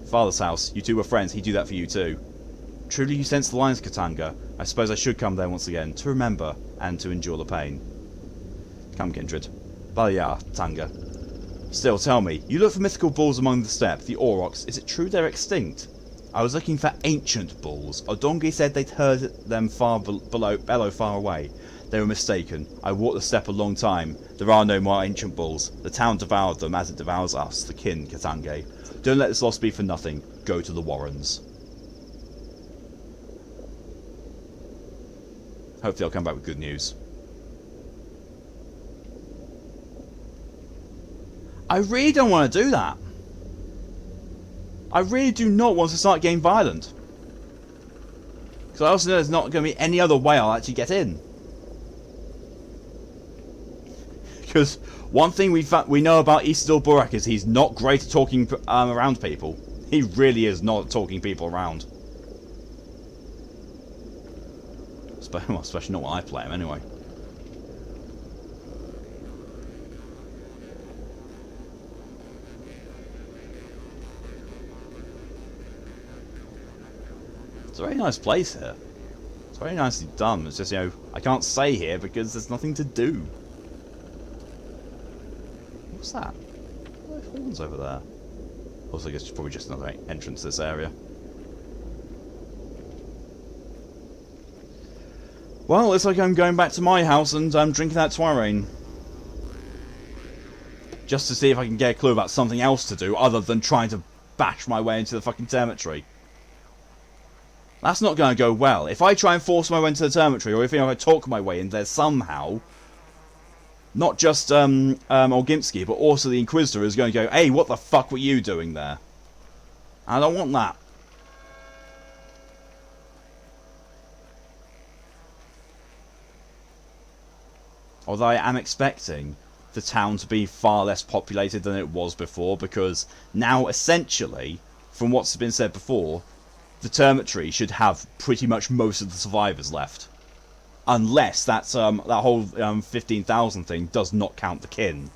Father's house. You two were friends. He'd do that for you too. Truly you sense the lines, Katanga. I suppose I should come there once again, to remember, and to endure the pain. Come, kindred. Balya, Tanga. Still, tell me, you look for mythical bulls among the steppe, the aurochs. Is it true they're extinct? I was looking for ancient bulls. Odongi said they'd heard them bellow far away. They were mistaken. I walked the steppe a long time. There are no more ancient bulls. The town devoured them as it devours us, the kin, Katange. Don't let this loss be for nothing. Go to the Warrens. Hopefully I'll come back with good news. I really don't want to do that. I really do not want to start getting violent. Because I also know there's not going to be any other way I'll actually get in. Because one thing we know about Isidore Burak is he's not great at talking around people. He really is not talking people around. Especially not when I play him anyway. It's a very nice place here. It's very nicely done. It's just, you know, I can't stay here because there's nothing to do. What's that? What are those horns over there? Also, I guess it's probably just another entrance to this area. Well, looks like I'm going back to my house and I'm drinking that Twirine. Just to see if I can get a clue about something else to do other than trying to bash my way into the fucking territory. That's not going to go well. If I try and force my way into the territory, or if I talk my way in there somehow, not just Olgimpsky, but also the Inquisitor is going to go, hey, what the fuck were you doing there? I don't want that. Although I am expecting the town to be far less populated than it was before, because now, essentially, from what's been said before, the territory should have pretty much most of the survivors left. Unless that's, that whole 15,000 thing does not count the kin.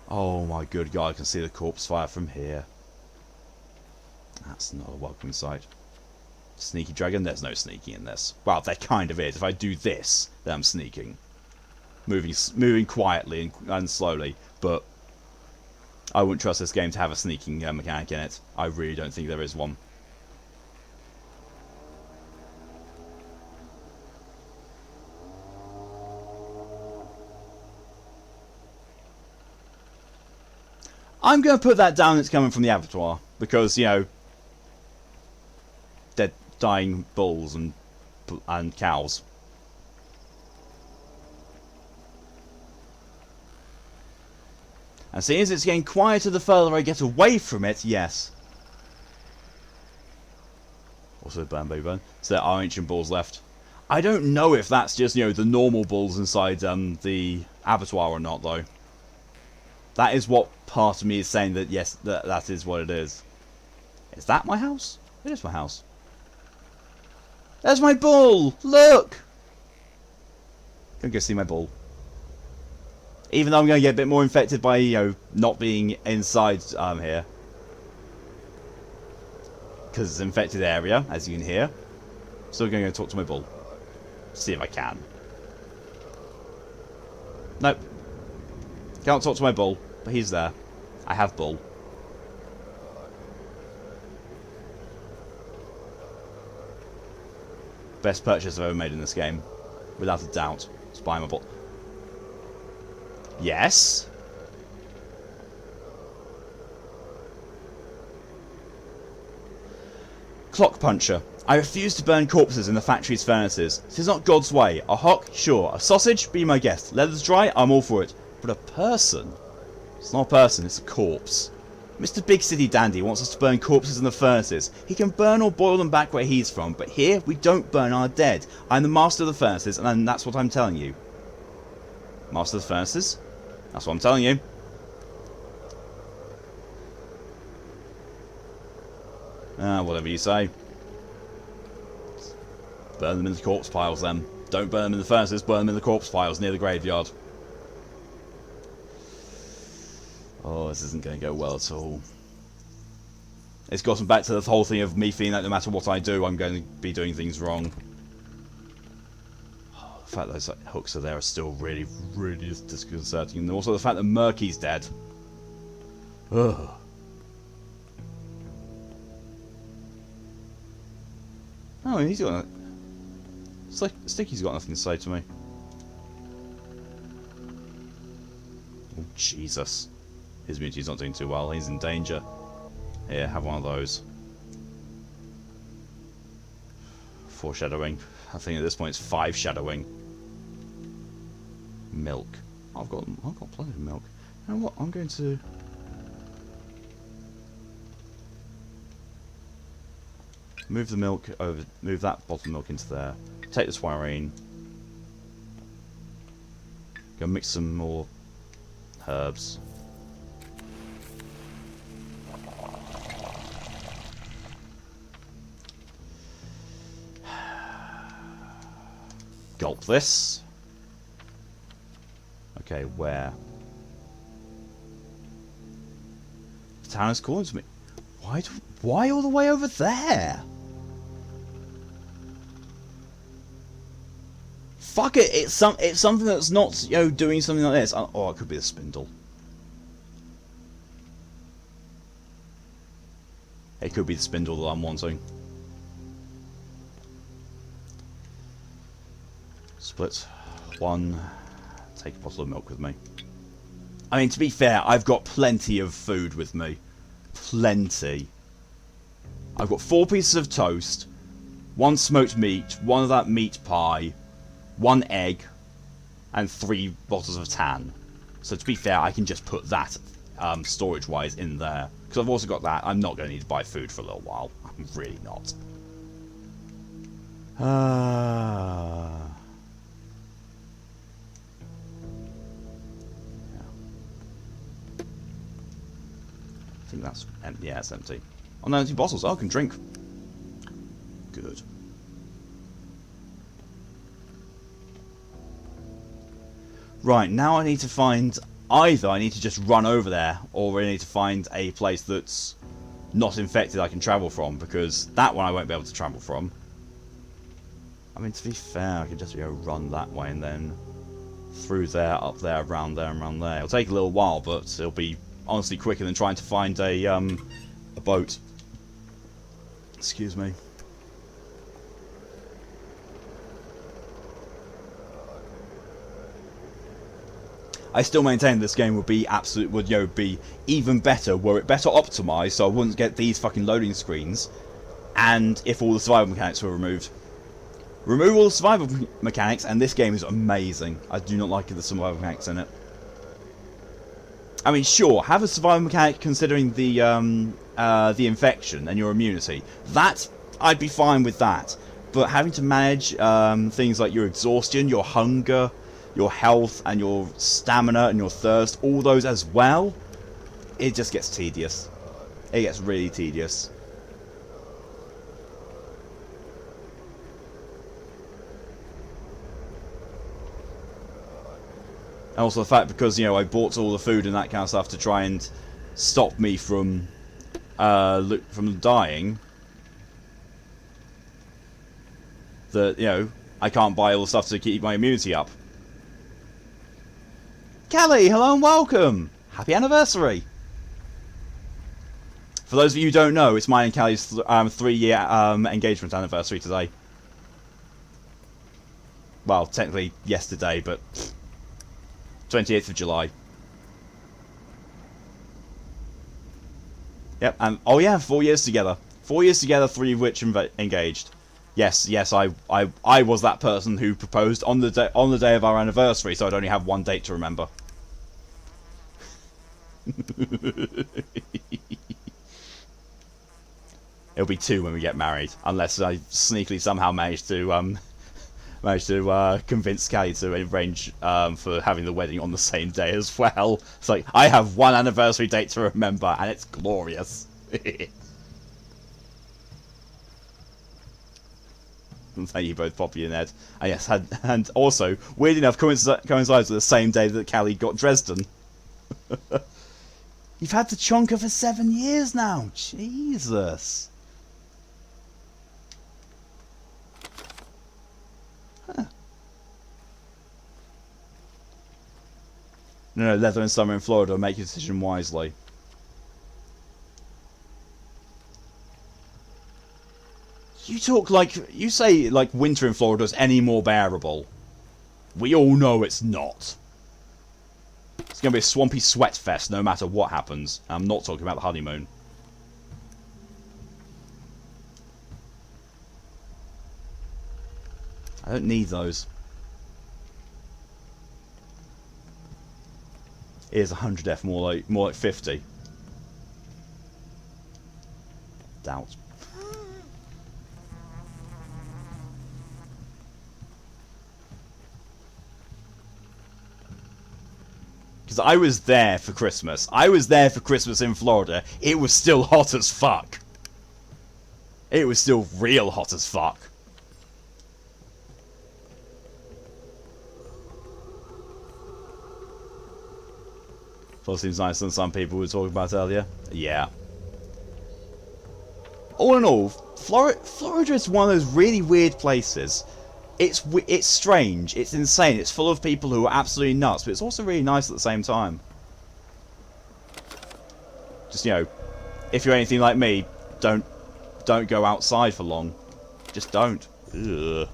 Oh my good God, I can see the corpse fire from here. That's not a welcoming sight. Sneaky dragon? There's no sneaking in this. Well, there kind of is. If I do this, then I'm sneaking. Moving quietly and slowly, but I wouldn't trust this game to have a sneaking mechanic in it. I really don't think there is one. I'm going to put that down, it's coming from the abattoir, because, you know, dead, dying bulls and cows. And seeing as it's getting quieter the further I get away from it, yes. Also bamboo burn. So there are ancient bulls left. I don't know if that's just, you know, the normal bulls inside the abattoir or not, though. That is what part of me is saying that, yes, that is what it is. Is that my house? It is my house. There's my bull! Look! Go see my bull. Even though I'm going to get a bit more infected by, you know, not being inside here. Because it's an infected area, as you can hear. Still going to go talk to my bull. See if I can. Nope. Can't talk to my bull, but he's there. I have bull. Best purchase I've ever made in this game. Without a doubt. Just buy my bull. Yes? Clock puncher. I refuse to burn corpses in the factory's furnaces. It is not God's way. A hock? Sure. A sausage? Be my guest. Leather's dry? I'm all for it. But a person? It's not a person, it's a corpse. Mr. Big City Dandy wants us to burn corpses in the furnaces. He can burn or boil them back where he's from, but here we don't burn our dead. I'm the master of the furnaces, and that's what I'm telling you. Master of the furnaces? That's what I'm telling you. Whatever you say. Burn them in the corpse piles then. Don't burn them in the furnaces, burn them in the corpse piles near the graveyard. Oh, this isn't going to go well at all. It's gotten back to the whole thing of me feeling that no matter what I do, I'm going to be doing things wrong. Oh, the fact that those hooks are there are still really, really disconcerting. And also the fact that Murky's dead. Ugh. Oh, he's got... It's like Sticky's got nothing to say to me. Oh, Jesus. His immunity's not doing too well. He's in danger. Here, have one of those. Foreshadowing. I think at this point it's 5 shadowing. Milk. I've got plenty of milk. You know what? I'm going to... move the milk over. Move that bottle of milk into there. Take the swarine. Go mix some more herbs. Gulp this. Okay, where? The town is calling to me. Why all the way over there? Fuck it! It's something that's not, you know, doing something like this. Oh, it could be a spindle. It could be the spindle that I'm wanting. Split one. Take a bottle of milk with me. I mean, to be fair, I've got plenty of food with me. Plenty. I've got 4 pieces of toast, 1 smoked meat, 1 of that meat pie, 1 egg, and 3 bottles of tan. So to be fair, I can just put that storage-wise in there. Because I've also got that. I'm not going to need to buy food for a little while. I'm really not. I think that's empty. Yeah, it's empty. Oh no, empty bottles. Oh, I can drink. Good. Right, now I need to find... either I need to just run over there, or I need to find a place that's not infected I can travel from, because that one I won't be able to travel from. I mean, to be fair, I could just go run that way and then through there, up there, around there, and around there. It'll take a little while, but it'll be honestly quicker than trying to find a boat. Excuse me. I still maintain this game would be be even better were it better optimized, so I wouldn't get these fucking loading screens, and if all the survival mechanics were removed. Remove all the survival mechanics, and this game is amazing. I do not like the survival mechanics in it. I mean, sure, have a survival mechanic considering the infection and your immunity. That, I'd be fine with that. but having to manage things like your exhaustion, your hunger, your health, and your stamina and your thirst, all those as well, it just gets tedious. It gets really tedious. And also the fact, because, you know, I bought all the food and that kind of stuff to try and stop me from dying, that, you know, I can't buy all the stuff to keep my immunity up. Callie, hello and welcome! Happy anniversary! For those of you who don't know, it's mine and Callie's 3-year engagement anniversary today. Well, technically yesterday, but 28th of July. Yep, and oh yeah, 4 years together. 4 years together, 3 of which engaged. Yes, I was that person who proposed on the day of our anniversary, so I'd only have one date to remember. It'll be 2 when we get married, unless I sneakily somehow manage to convince Callie to arrange for having the wedding on the same day as well. It's like, I have 1 anniversary date to remember, and it's glorious. Thank you both, Poppy and Ed. And yes, and also, weird enough, coincides with the same day that Callie got Dresden. You've had the chonker for 7 years now. Jesus. Huh. No, leather in summer in Florida. Make your decision wisely. You say like winter in Florida is any more bearable. We all know it's not. It's going to be a swampy sweat fest no matter what happens. I'm not talking about the honeymoon. I don't need those. Here's 100F, more like 50. Doubt. Because I was there for Christmas. I was there for Christmas in Florida. It was still hot as fuck. It was still real hot as fuck. Well, seems nicer than some people were talking about earlier. Yeah. All in all, Florida is one of those really weird places. It's strange, it's insane, it's full of people who are absolutely nuts, but it's also really nice at the same time. Just, you know, if you're anything like me, don't go outside for long. Just don't. Ugh.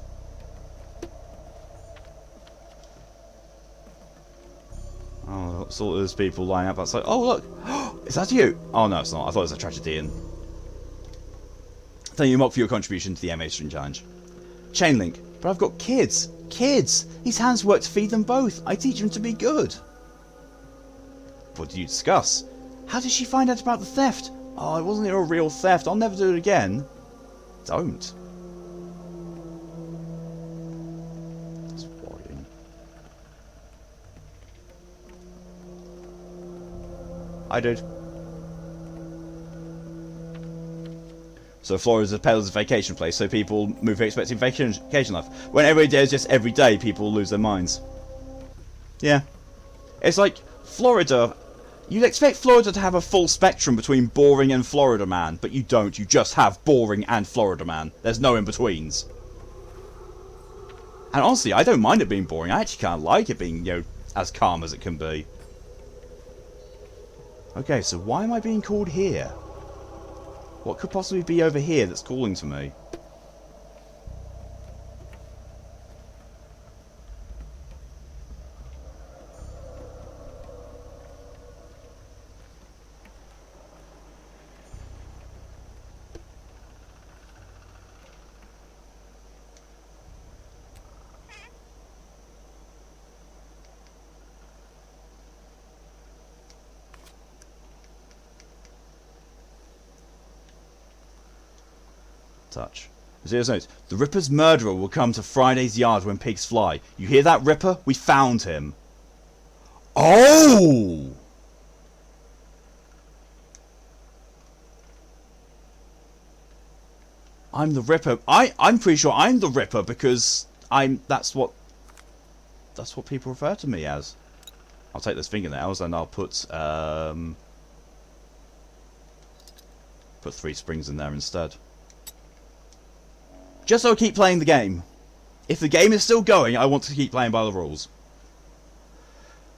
Oh, I saw those people lining up outside. Oh, look! Is that you? Oh, no, it's not. I thought it was a tragedian. Thank you, Mock, for your contribution to the MA Stream Challenge. Chainlink. But I've got kids. Kids! These hands work to feed them both. I teach them to be good. What did you discuss? How did she find out about the theft? Oh, it wasn't a real theft. I'll never do it again. Don't. That's worrying. I did. So Florida's a peddler's vacation place, so people move here expecting vacation life. When every day is just every day, people lose their minds. Yeah. It's like Florida. You'd expect Florida to have a full spectrum between boring and Florida man, but you don't. You just have boring and Florida man. There's no in-betweens. And honestly, I don't mind it being boring. I actually kind of like it being, you know, as calm as it can be. Okay, so why am I being called here? What could possibly be over here that's calling to me? Touch. Serious note. The Ripper's murderer will come to Friday's yard when pigs fly. You hear that, Ripper? We found him. Oh! I'm the Ripper. I'm pretty sure I'm the Ripper because that's what people refer to me as. I'll take those fingernails and I'll put 3 springs in there instead. Just so I keep playing the game. If the game is still going, I want to keep playing by the rules.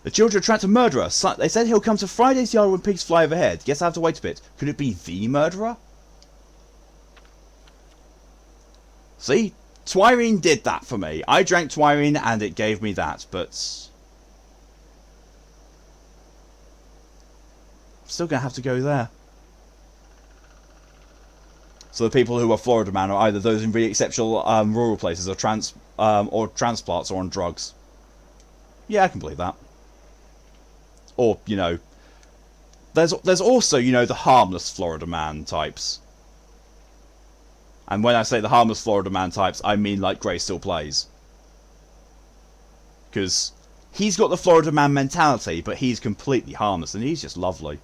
The children tracked a murderer. They said he'll come to Friday's yard when pigs fly overhead. Guess I have to wait a bit. Could it be the murderer? See? Twirine did that for me. I drank Twirine and it gave me that, but... I'm still going to have to go there. So the people who are Florida Man are either those in really exceptional rural places or transplants or on drugs. Yeah, I can believe that. Or, you know, there's also, you know, the harmless Florida Man types. And when I say the harmless Florida Man types, I mean like Gray Still Plays. Because he's got the Florida Man mentality, but he's completely harmless and he's just lovely.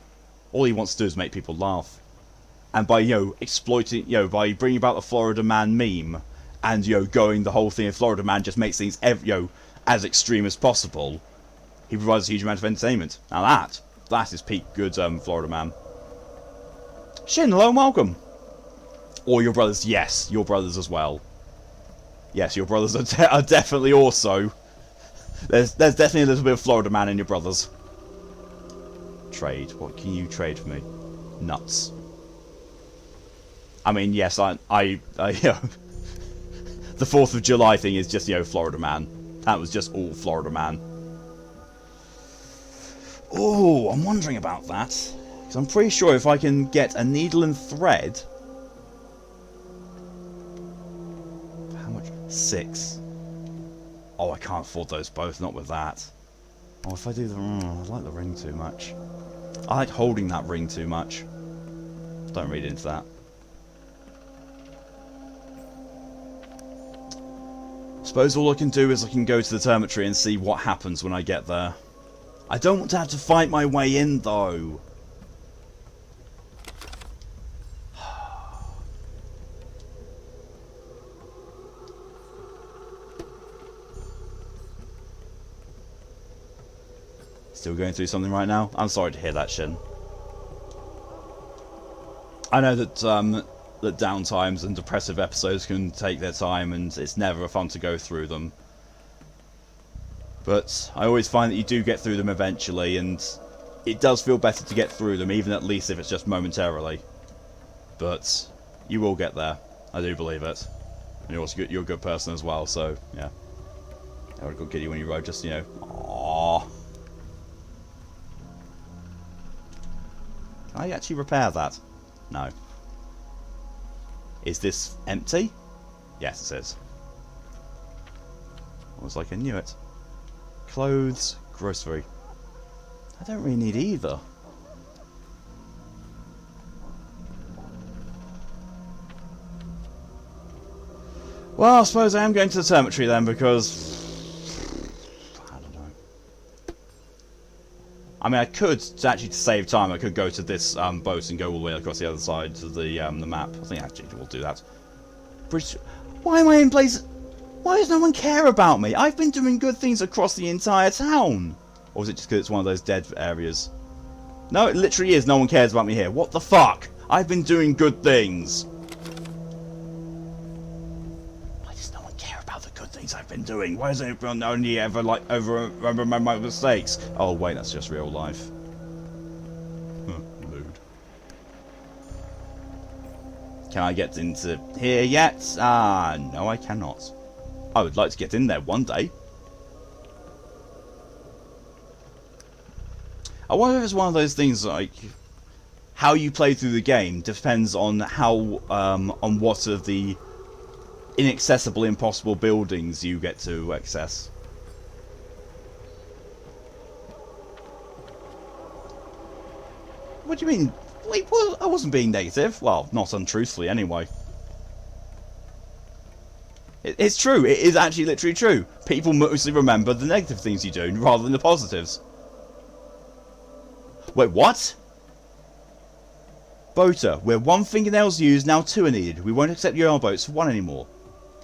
All he wants to do is make people laugh. And by, you know, exploiting, you know, by bringing about the Florida Man meme and, you know, going the whole thing of Florida Man just makes things, you know, as extreme as possible, he provides a huge amount of entertainment. Now that is peak good Florida Man. Shin, hello and welcome. Or your brothers, yes, your brothers as well. Yes, your brothers are definitely also. There's definitely a little bit of Florida Man in your brothers. Trade. What can you trade for me? Nuts. I mean, yes, I you know, the 4th of July thing is just, you know, Florida Man. That was just all Florida Man. Oh, I'm wondering about that. Because I'm pretty sure if I can get a needle and thread... How much? 6. Oh, I can't afford those both, not with that. Oh, if I do the... I like the ring too much. I like holding that ring too much. Don't read into that. Suppose all I can do is I can go to the termitory and see what happens when I get there. I don't want to have to fight my way in, though. Still going through something right now? I'm sorry to hear that, Shin. I know that that downtimes and depressive episodes can take their time and it's never fun to go through them. But I always find that you do get through them eventually, and it does feel better to get through them, even at least if it's just momentarily. But you will get there. I do believe it. And you're also good, you're a good person as well, so yeah. I would go get you when you rode, just, you know. Aww. Can I actually repair that? No. Is this empty? Yes, it is. Almost like I knew it. Clothes, grocery. I don't really need either. Well, I suppose I am going to the termitory then, because... I don't know. I mean, I could, actually to save time, I could go to this boat and go all the way across the other side to the map. I think actually we'll do that. British... Why am I in place... Why does no one care about me? I've been doing good things across the entire town. Or is it just because it's one of those dead areas? No, it literally is. No one cares about me here. What the fuck? I've been doing good things. Why does no one care about the good things I've been doing? Why does everyone only ever like remember my mistakes? Oh wait, that's just real life. Mood. Can I get into here yet? No, I cannot. I would like to get in there one day. I wonder if it's one of those things like how you play through the game depends on how on what of the inaccessible, impossible buildings you get to access. What do you mean? Wait, well, I wasn't being negative. Well, not untruthfully anyway. It's true. It is actually literally true. People mostly remember the negative things you do rather than the positives. Wait, what? Boater, where one fingernail's used, now two are needed. We won't accept your boats for one anymore.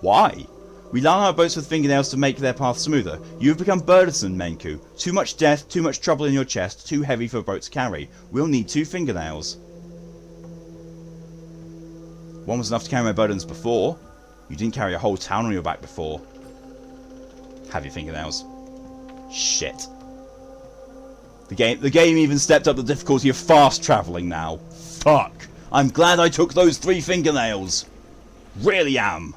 Why? We line our boats with fingernails to make their path smoother. You have become burdensome, Menku. Too much death, too much trouble in your chest, too heavy for a boat to carry. We'll need two fingernails. One was enough to carry my burdens before. You didn't carry a whole town on your back before. Have your fingernails. Shit. The game even stepped up the difficulty of fast travelling now. Fuck. I'm glad I took those 3 fingernails. Really am.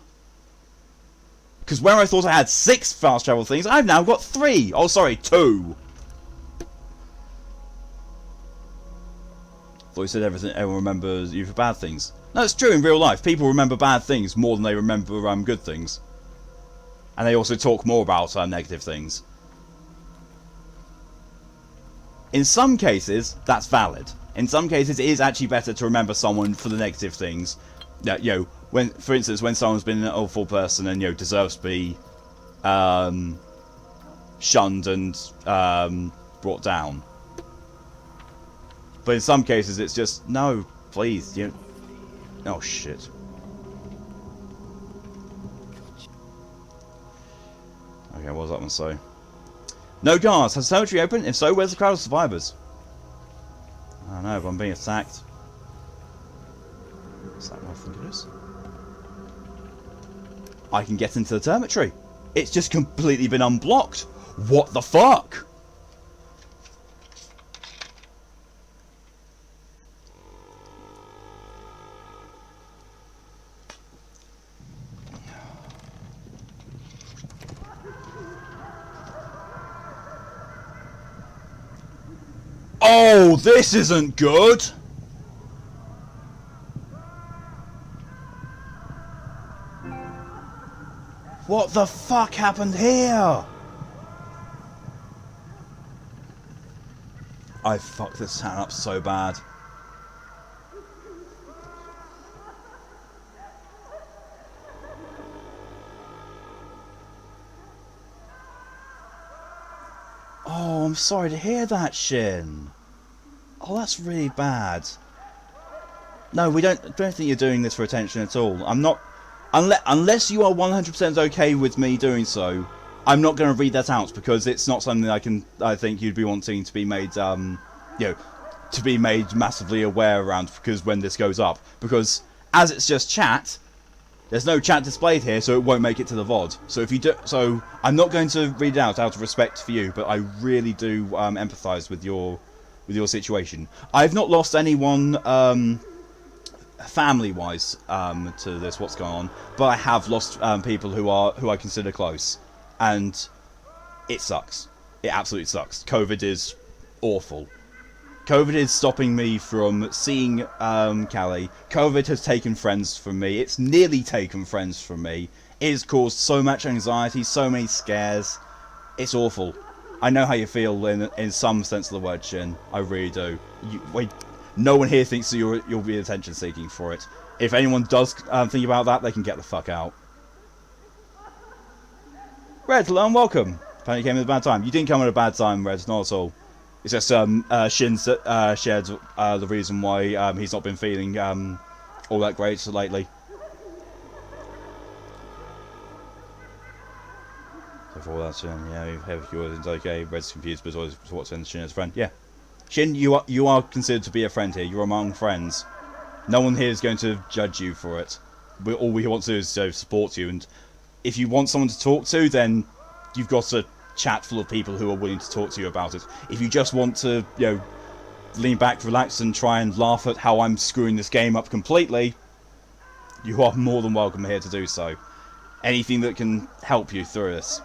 Because where I thought I had 6 fast travel things, I've now got 3. Oh, sorry, 2. Thought you said everyone remembers you for bad things. No, it's true in real life. People remember bad things more than they remember good things. And they also talk more about negative things. In some cases, that's valid. In some cases, it is actually better to remember someone for the negative things. You know, when, for instance, when someone's been an awful person and, you know, deserves to be shunned and brought down. But in some cases, it's just, no, please, you know. Oh, shit. Okay, what does that one say? No guards. Has the cemetery open? If so, where's the crowd of survivors? I don't know, but I'm being attacked. Is that what I think it is? I can get into the cemetery. It's just completely been unblocked. What the fuck? Oh, this isn't good! What the fuck happened here? I fucked this town up so bad. Oh, I'm sorry to hear that, Shin. Oh, that's really bad. No, we don't think you're doing this for attention at all. I'm not... Unless you are 100% okay with me doing so, I'm not going to read that out because it's not something I think you'd be wanting to be made, you know, to be made massively aware around because when this goes up. Because as it's just chat, there's no chat displayed here, so it won't make it to the VOD. So if you do, so I'm not going to read it out of respect for you, but I really do empathise with your situation. I've not lost anyone family-wise to this, what's going on, but I have lost people who I consider close, and it sucks. It absolutely sucks. COVID is awful. COVID is stopping me from seeing Callie. COVID has taken friends from me. It's nearly taken friends from me. It has caused so much anxiety, so many scares. It's awful. I know how you feel in some sense of the word, Shin. I really do. No one here thinks that you'll be attention seeking for it. If anyone does think about that, they can get the fuck out. Red, hello and welcome. Apparently you came at a bad time. You didn't come at a bad time, Red, not at all. It's just Shin's shared the reason why he's not been feeling all that great lately. So for all that, yeah, if yours is okay. Red's confused, but always what's in Shin as a friend. Yeah, Shin, you are considered to be a friend here. You're among friends. No one here is going to judge you for it. All we want to do is support you, and if you want someone to talk to, then you've got a chat full of people who are willing to talk to you about it. If you just want to, you know, lean back, relax, and try and laugh at how I'm screwing this game up completely, you are more than welcome here to do so. Anything that can help you through this.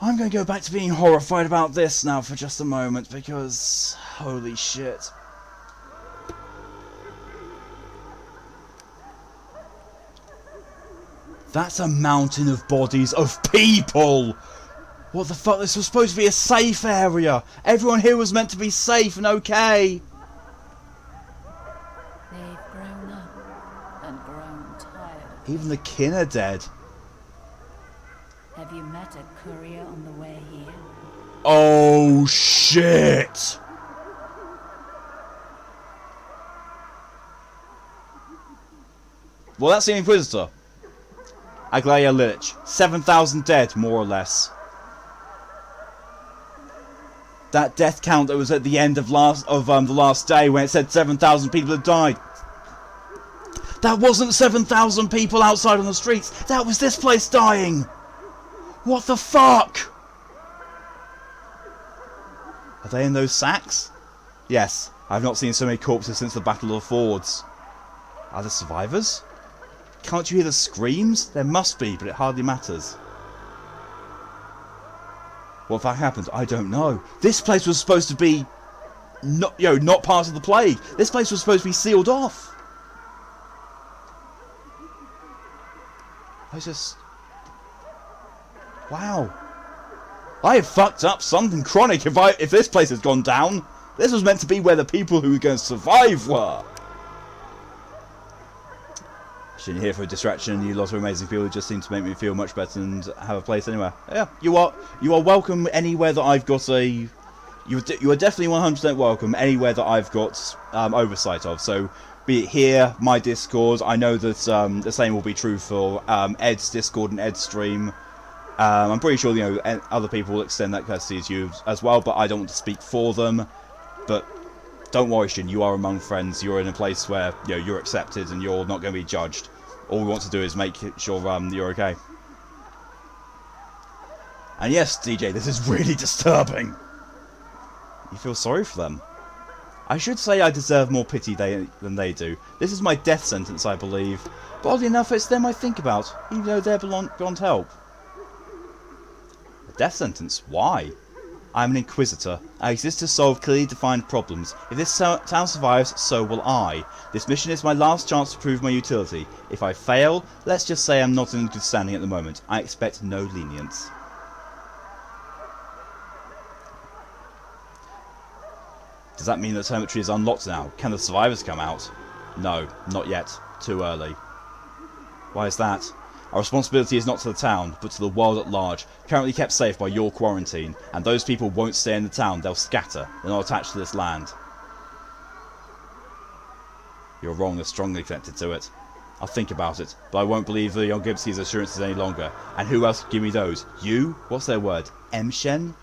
I'm going to go back to being horrified about this now for just a moment, because holy shit. That's a mountain of bodies of people! What the fuck? This was supposed to be a safe area! Everyone here was meant to be safe and okay! They've grown up. and grown tired. Even the kin are dead. Have you met a courier on the way here? Oh shit! Well, that's the Inquisitor. Aglaya Lich. 7,000 dead, more or less. That death count that was at the end of the last day when it said 7,000 people had died. That wasn't 7,000 people outside on the streets. That was this place dying. What the fuck? Are they in those sacks? Yes. I've not seen so many corpses since the Battle of the Fords. Are there survivors? Can't you hear the screams? There must be, but it hardly matters. What that happened? I don't know. This place was supposed to be not part of the plague. This place was supposed to be sealed off. Wow. I have fucked up something chronic if this place has gone down. This was meant to be where the people who were going to survive were. Shouldn't here for a distraction. You lot of amazing people who just seem to make me feel much better and have a place anywhere. Yeah, you are welcome anywhere that I've got a. You are definitely 100% welcome anywhere that I've got oversight of. So be it here, my Discord. I know that the same will be true for Ed's Discord and Ed's stream. I'm pretty sure other people will extend that courtesy to you as well, but I don't want to speak for them. But don't worry, Shin, you are among friends. You're in a place where you're accepted and you're not going to be judged. All we want to do is make sure you're okay. And yes, DJ, this is really disturbing. You feel sorry for them. I should say I deserve more pity than they do. This is my death sentence, I believe. But oddly enough, it's them I think about, even though they're beyond help. A death sentence? Why? I'm an Inquisitor. I exist to solve clearly defined problems. If this town survives, so will I. This mission is my last chance to prove my utility. If I fail, let's just say I'm not in good standing at the moment. I expect no lenience. Does that mean the Termitory is unlocked now? Can the survivors come out? No, not yet. Too early. Why is that? Our responsibility is not to the town, but to the world at large, currently kept safe by your quarantine, and those people won't stay in the town, they'll scatter, they're not attached to this land. You're wrong, they're strongly connected to it. I'll think about it, but I won't believe the Yongibsi's assurances any longer. And who else could give me those? You? What's their word? Emshen?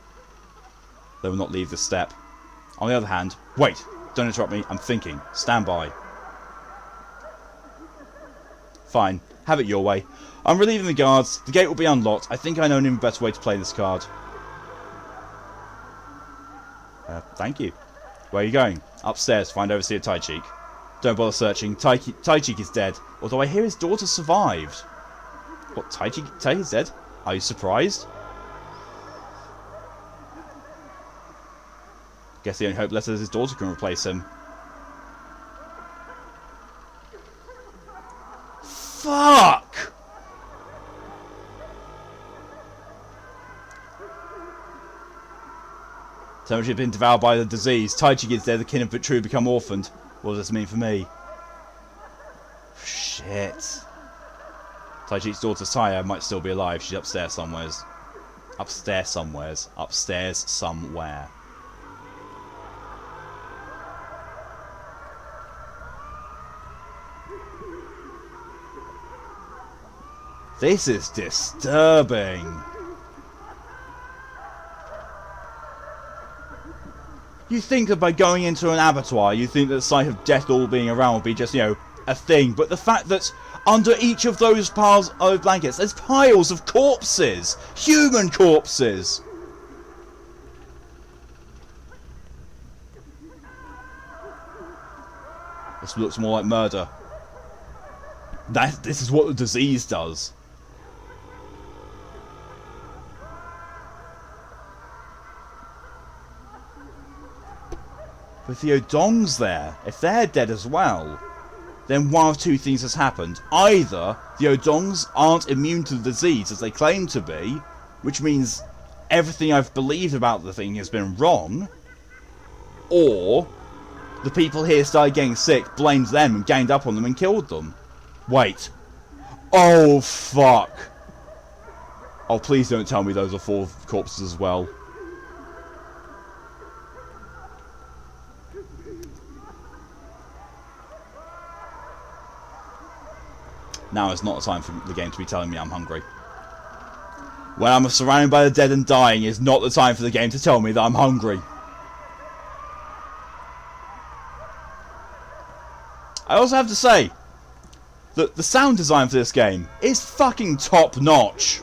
They will not leave this step. On the other hand, wait! Don't interrupt me, I'm thinking. Stand by. Fine, have it your way. I'm relieving the guards, the gate will be unlocked. I think I know an even better way to play this card. Thank you. Where are you going? Upstairs, find Overseer Taichik. Don't bother searching, Taichik is dead. Although I hear his daughter survived. What, Taichik is dead? Are you surprised? Guess the only hope left is his daughter can replace him. Fuck! Termitory had been devoured by the disease. Taichik is dead, the kin of Vitru become orphaned. What does this mean for me? Shit. Taichik's daughter Saya might still be alive. She's upstairs somewheres. Upstairs somewheres. Upstairs somewhere. This is disturbing. You think that by going into an abattoir, you think that the sight of death all being around would be just, a thing. But the fact that under each of those piles of blankets, there's piles of corpses. Human corpses. This looks more like murder. This is what the disease does. With the Odongs there, if they're dead as well, then one of two things has happened. Either the Odongs aren't immune to the disease as they claim to be, which means everything I've believed about the thing has been wrong, or the people here started getting sick, blamed them, and ganged up on them and killed them. Wait. Oh, fuck. Oh, please don't tell me those are 4 corpses as well. Now is not the time for the game to be telling me I'm hungry. When I'm surrounded by the dead and dying is not the time for the game to tell me that I'm hungry. I also have to say that the sound design for this game is fucking top notch.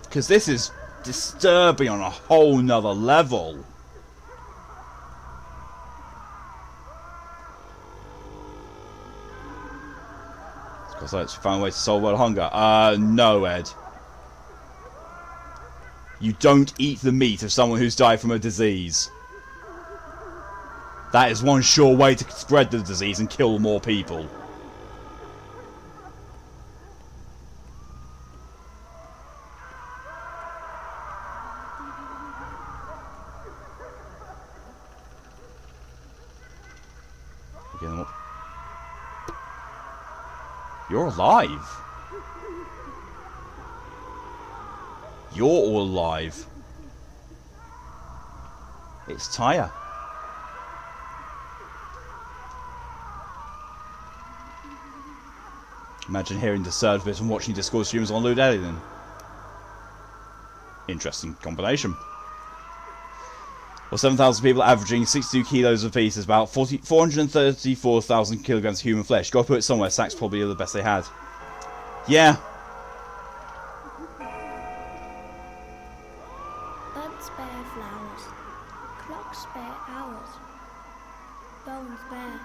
Because this is disturbing on a whole nother level. Because let's find a way to solve world hunger. No, Ed. You don't eat the meat of someone who's died from a disease. That is one sure way to spread the disease and kill more people. Get them up. You're alive. You're all alive. It's Tyre. Imagine hearing the third bit and watching Discord streams on Loot Alien. Interesting combination. Well, 7,000 people averaging 62 kilos apiece is about 434,000 kilograms of human flesh. Gotta put it somewhere. Sacks probably are the best they had. Yeah. Birds bear flowers. Clocks bear hours. Bones bear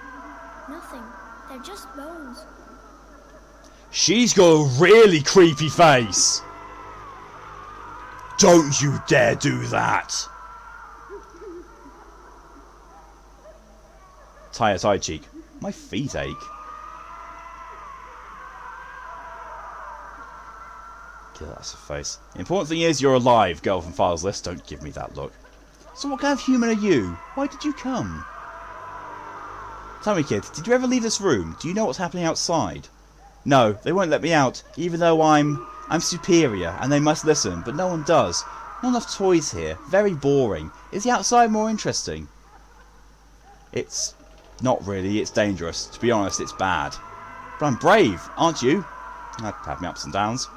nothing. They're just bones. She's got a really creepy face. Don't you dare do that. Tie a side cheek. My feet ache. Yeah, that's a face. The important thing is you're alive, girl from Files List. Don't give me that look. So what kind of human are you? Why did you come? Tell me, kid, did you ever leave this room? Do you know what's happening outside? No, they won't let me out, even though I'm superior and they must listen, but no one does. Not enough toys here. Very boring. Is the outside more interesting? It's not really. It's dangerous. To be honest, it's bad. But I'm brave, aren't you? I'd have me ups and downs.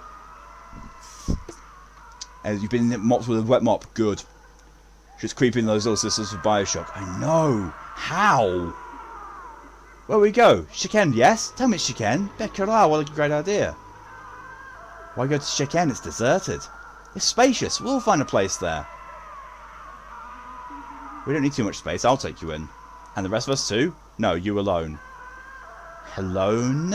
And you've been mopped with a wet mop. Good. She's creeping those little sisters with Bioshock. I know. How? Where we go? Cheyenne, yes? Tell me it's Cheyenne. Becquerel, what a great idea. Why go to Cheyenne? It's deserted. It's spacious. We'll find a place there. We don't need too much space. I'll take you in. And the rest of us too? No, you alone. Alone?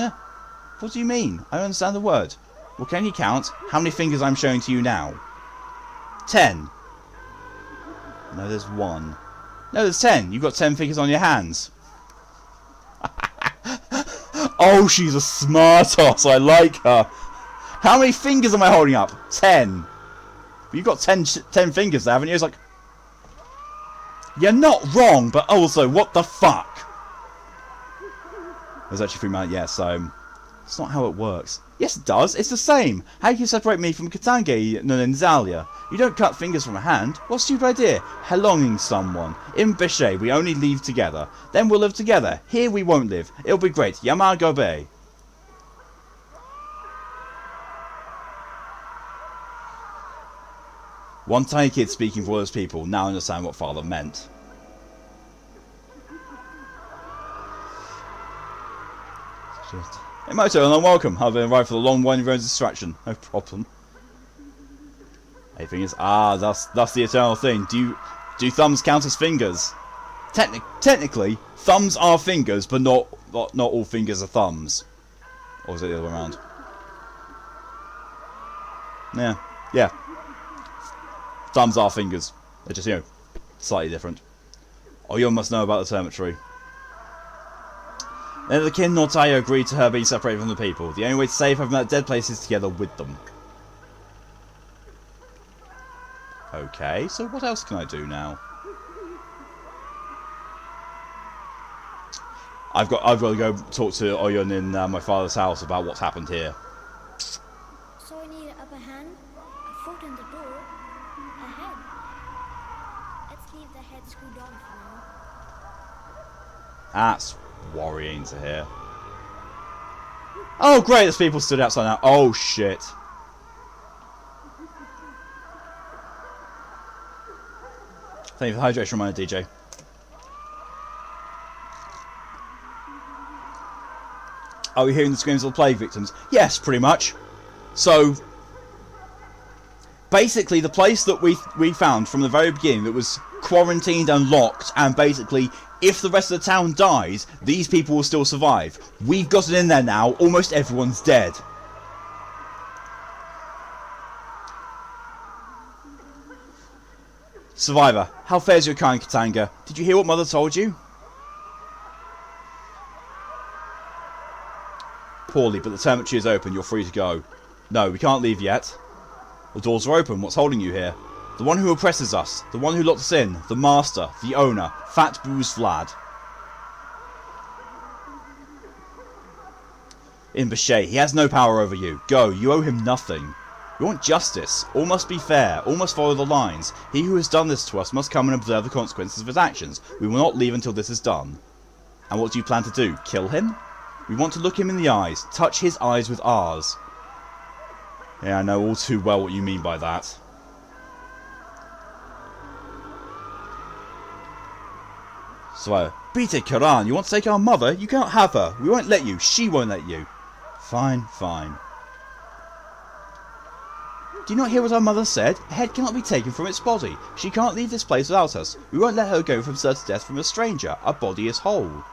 What do you mean? I don't understand the word. Well, can you count how many fingers I'm showing to you now? 10. No, there's 1. No, there's 10. You've got 10 fingers on your hands. Oh, she's a smart ass. I like her. How many fingers am I holding up? 10. But you've got 10 fingers there, haven't you? It's like... You're not wrong, but also, what the fuck? There's actually 3 man. Yeah, so... It's not how it works. Yes, it does. It's the same. How can you separate me from Katange and Zalia? You don't cut fingers from a hand. What a stupid idea. Belonging someone. In Bichet, we only leave together. Then we'll live together. Here we won't live. It'll be great. Yamagobe. One tiny kid speaking for all those people. Now I understand what father meant. Shit. Hey Moto, and welcome. I've been arrived for the long winding road distraction. No problem. Hey fingers. Ah, that's the eternal thing. Do thumbs count as fingers? Technically, thumbs are fingers, but not all fingers are thumbs. Or is it the other way around? Yeah. Thumbs are fingers. They're just, slightly different. Oh, you must know about the Termitory. Neither the kin nor Tayo agreed to her being separated from the people. The only way to save her from that dead place is together with them. Okay, so what else can I do now? I've got to go talk to Oyun in my father's house about what's happened here. So I need an upper hand, a foot in the door, a head. Let's leave the head screwed on for now. That's worrying to hear. Oh great, there's people stood outside now. Oh shit. Thank you for the hydration reminder, DJ. Are we hearing the screams of the plague victims? Yes, pretty much. So, basically the place that we found from the very beginning that was quarantined and locked, and basically if the rest of the town dies, these people will still survive. We've got it in there now, almost everyone's dead. Survivor, how fares your kind, Katanga? Did you hear what Mother told you? Poorly, but the cemetery is open, you're free to go. No, we can't leave yet. The doors are open, what's holding you here? The one who oppresses us, the one who locked us in, the master, the owner, Fat Booze Vlad. In Bechet, he has no power over you. Go, you owe him nothing. We want justice. All must be fair. All must follow the lines. He who has done this to us must come and observe the consequences of his actions. We will not leave until this is done. And what do you plan to do? Kill him? We want to look him in the eyes. Touch his eyes with ours. Yeah, I know all too well what you mean by that. So, beat it, Karan. You want to take our mother? You can't have her. We won't let you. She won't let you. Fine, fine. Do you not hear what our mother said? A head cannot be taken from its body. She can't leave this place without us. We won't let her go from certain death from a stranger. Our body is whole.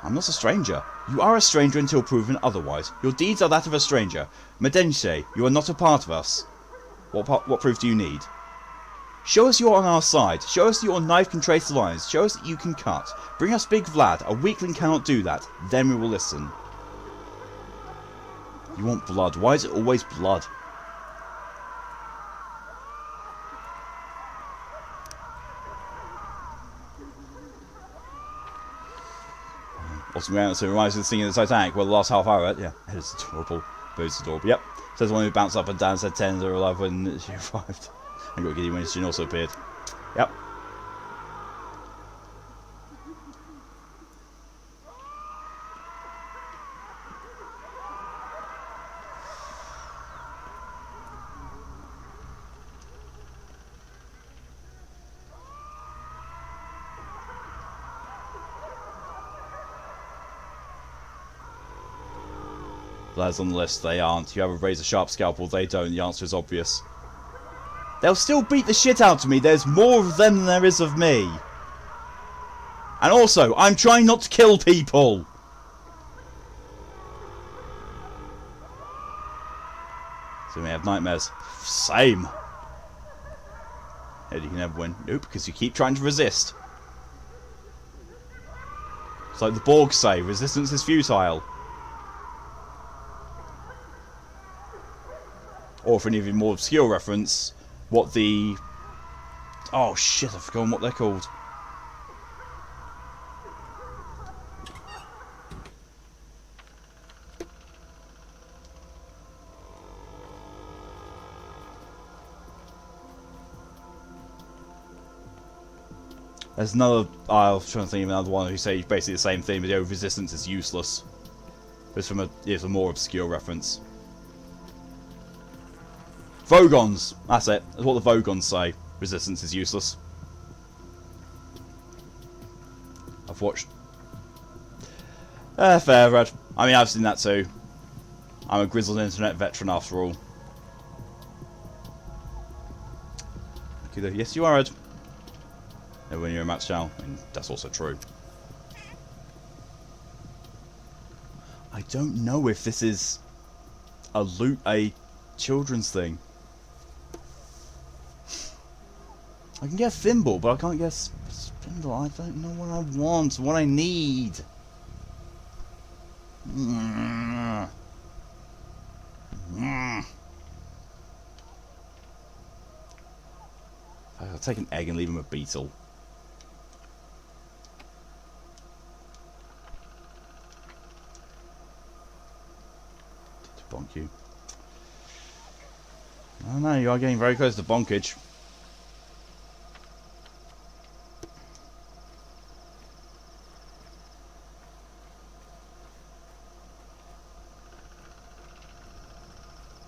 I'm not a stranger. You are a stranger until proven otherwise. Your deeds are that of a stranger. Medense, you are not a part of us. What proof do you need? Show us you're on our side. Show us that your knife can trace the lines. Show us that you can cut. Bring us Big Vlad. A weakling cannot do that. Then we will listen. You want blood. Why is it always blood? Awesome answer reminds me of the scene in the Titanic where the last half hour, yeah, it is adorable. But it's adorable. Yep. Says the one who bounced up and down, said 10 or 11 when she arrived. And got giddy when she also appeared. Yep. Lads on the list, they aren't. You have a razor sharp scalpel, they don't. The answer is obvious. They'll still beat the shit out of me. There's more of them than there is of me. And also, I'm trying not to kill people. So we have nightmares. Same. Hey, you can never win. Nope, because you keep trying to resist. It's like the Borg say, resistance is futile. Or for an even more obscure reference, what the... Oh shit, I've forgotten what they're called. There's another... I was trying to think of another one who say basically the same thing, but resistance is useless. It's from it's a more obscure reference. Vogons! That's it. That's what the Vogons say. Resistance is useless. I've watched... fair, Red. I mean, I've seen that too. I'm a grizzled internet veteran after all. Okay, yes, you are, Red. And when you're a Matt Chow, and that's also true. I don't know if this is a children's thing. I can get a thimble, but I can't get a spindle. I don't know what I want, what I need. I'll take an egg and leave him a beetle. Bonk you. Oh no, you are getting very close to bonkage.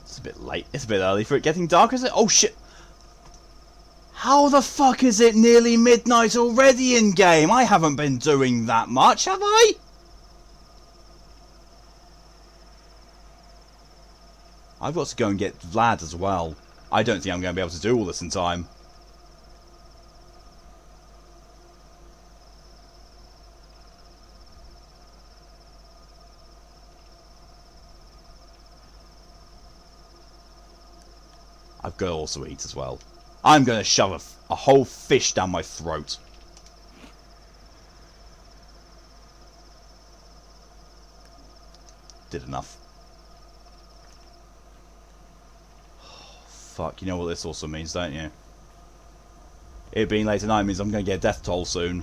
It's a bit late. It's a bit early for it getting dark, is it? Oh shit! How the fuck is it nearly midnight already in game? I haven't been doing that much, have I? I've got to go and get Vlad as well. I don't think I'm going to be able to do all this in time. I've got to also eat as well. I'm going to shove a whole fish down my throat. Did enough. Fuck, you know what this also means, don't you? It being late at night means I'm going to get a death toll soon.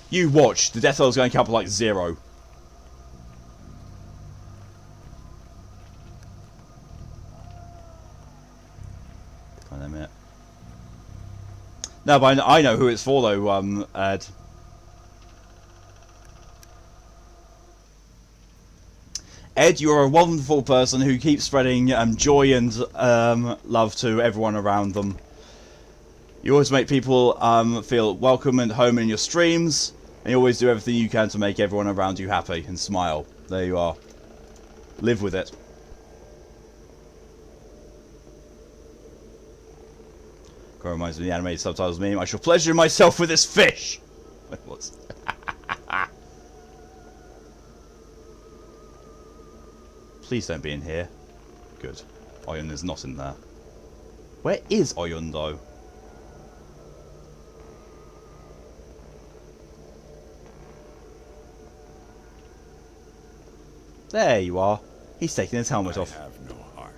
You watch, the death toll is going to come up like 0. Wait a minute. No, but I know who it's for though, Ed. Ed, you're a wonderful person who keeps spreading joy and love to everyone around them. You always make people feel welcome and home in your streams, and you always do everything you can to make everyone around you happy and smile. There you are. Live with it. God reminds me of the animated subtitles meme. I shall pleasure myself with this fish! What's... Please don't be in here. Good. Oyun is not in there. Where is Oyun though? There you are. He's taking his helmet off. I have no heart.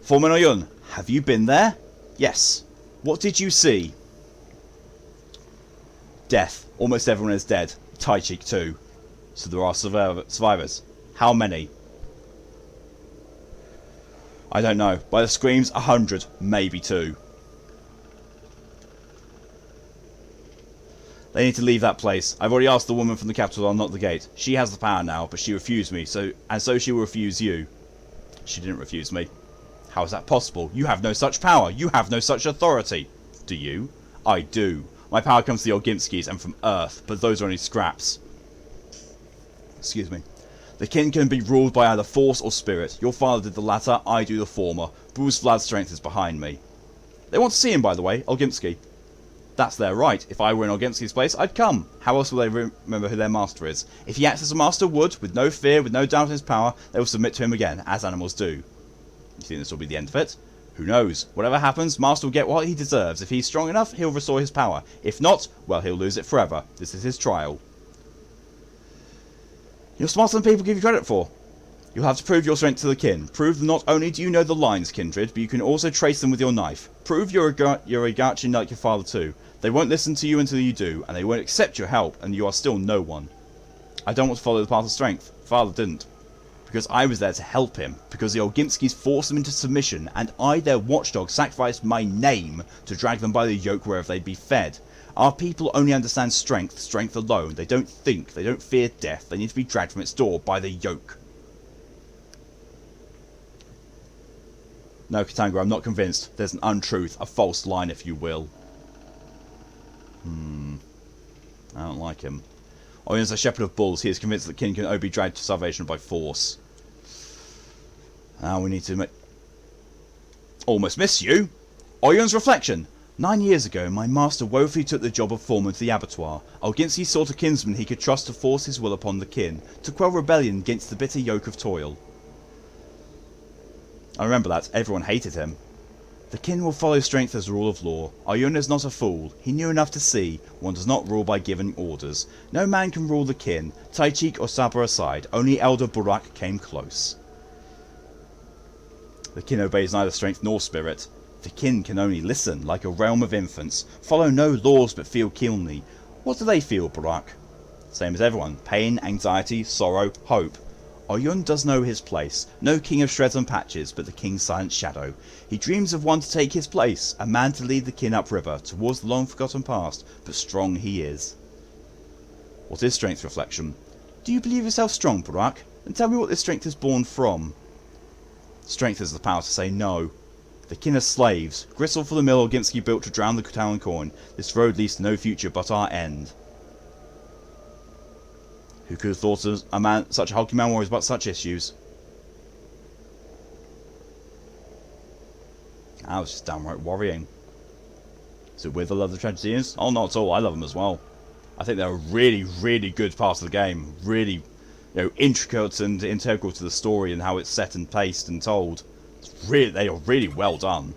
Foreman Oyun, have you been there? Yes. What did you see? Death. Almost everyone is dead. Taichik too. So there are survivors. How many? I don't know. By the screams, 100, maybe 2. They need to leave that place. I've already asked the woman from the capital to unlock the gate. She has the power now, but she refused me, so she will refuse you. She didn't refuse me. How is that possible? You have no such power. You have no such authority. Do you? I do. My power comes from the Olgimskis and from Earth, but those are only scraps. Excuse me. The kin can be ruled by either force or spirit. Your father did the latter, I do the former. Bruce Vlad's strength is behind me. They want to see him, by the way, Olgimski. That's their right. If I were in Olgimski's place, I'd come. How else will they remember who their master is? If he acts as a master would, with no fear, with no doubt in his power, they will submit to him again, as animals do. You think this will be the end of it? Who knows? Whatever happens, Master will get what he deserves. If he's strong enough, he'll restore his power. If not, well, he'll lose it forever. This is his trial. You're smarter than people give you credit for. You'll have to prove your strength to the kin. Prove that not only do you know the lines, kindred, but you can also trace them with your knife. Prove you're a Gachin like your father too. They won't listen to you until you do, and they won't accept your help, and you are still no one. I don't want to follow the path of strength. Father didn't. Because I was there to help him. Because the Olgimskis forced them into submission, and I, their watchdog, sacrificed my name to drag them by the yoke wherever they'd be fed. Our people only understand strength, strength alone. They don't think, they don't fear death. They need to be dragged from its door by the yoke. No, Katanga, I'm not convinced. There's an untruth, a false line, if you will. I don't like him. Oyun's a shepherd of bulls. He is convinced that kin can only be dragged to salvation by force. Now we need to make... Almost miss you! Oyun's reflection. 9 years ago, my master woefully took the job of foreman to the abattoir. Olginsky sought a kinsman he could trust to force his will upon the kin, to quell rebellion against the bitter yoke of toil. I remember that. Everyone hated him. The kin will follow strength as rule of law. Oyun is not a fool. He knew enough to see one does not rule by giving orders. No man can rule the kin. Taichik or Sabra aside, only Elder Burak came close. The kin obeys neither strength nor spirit. The kin can only listen, like a realm of infants, follow no laws but feel keenly. What do they feel, Burak? Same as everyone. Pain, anxiety, sorrow, hope. Oyun does know his place. No king of shreds and patches, but the king's silent shadow. He dreams of one to take his place, a man to lead the kin upriver, towards the long-forgotten past, but strong he is. What is strength, reflection? Do you believe yourself strong, Burak? And tell me what this strength is born from. Strength is the power to say no. The kin are slaves, gristle for the mill Ogimski built to drown the town corn. This road leads to no future but our end. Who could have thought of a man, such a hulking man worries about such issues? That was just downright worrying. Is it with I love the tragedians? Oh, not at all. I love them as well. I think they're a really, really good part of the game. Really, intricate and integral to the story and how it's set and paced and told. It's really, they are really well done.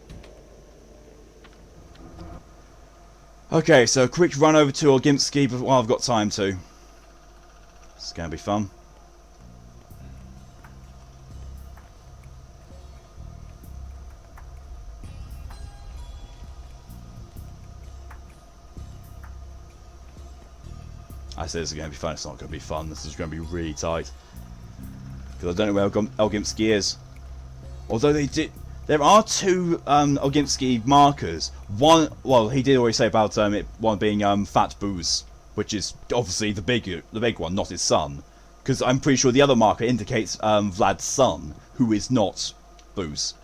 Okay, so a quick run over to Ogimski while I've got time to. It's going to be fun. I say this is going to be fun. It's not going to be fun. This is going to be really tight. Because I don't know where Ogimski is. Although they did... There are two Ogimski markers. One... Well, he did already say about it, one being Fat Booze. Which is obviously the big one, not his son. Because I'm pretty sure the other marker indicates Vlad's son, who is not Booze.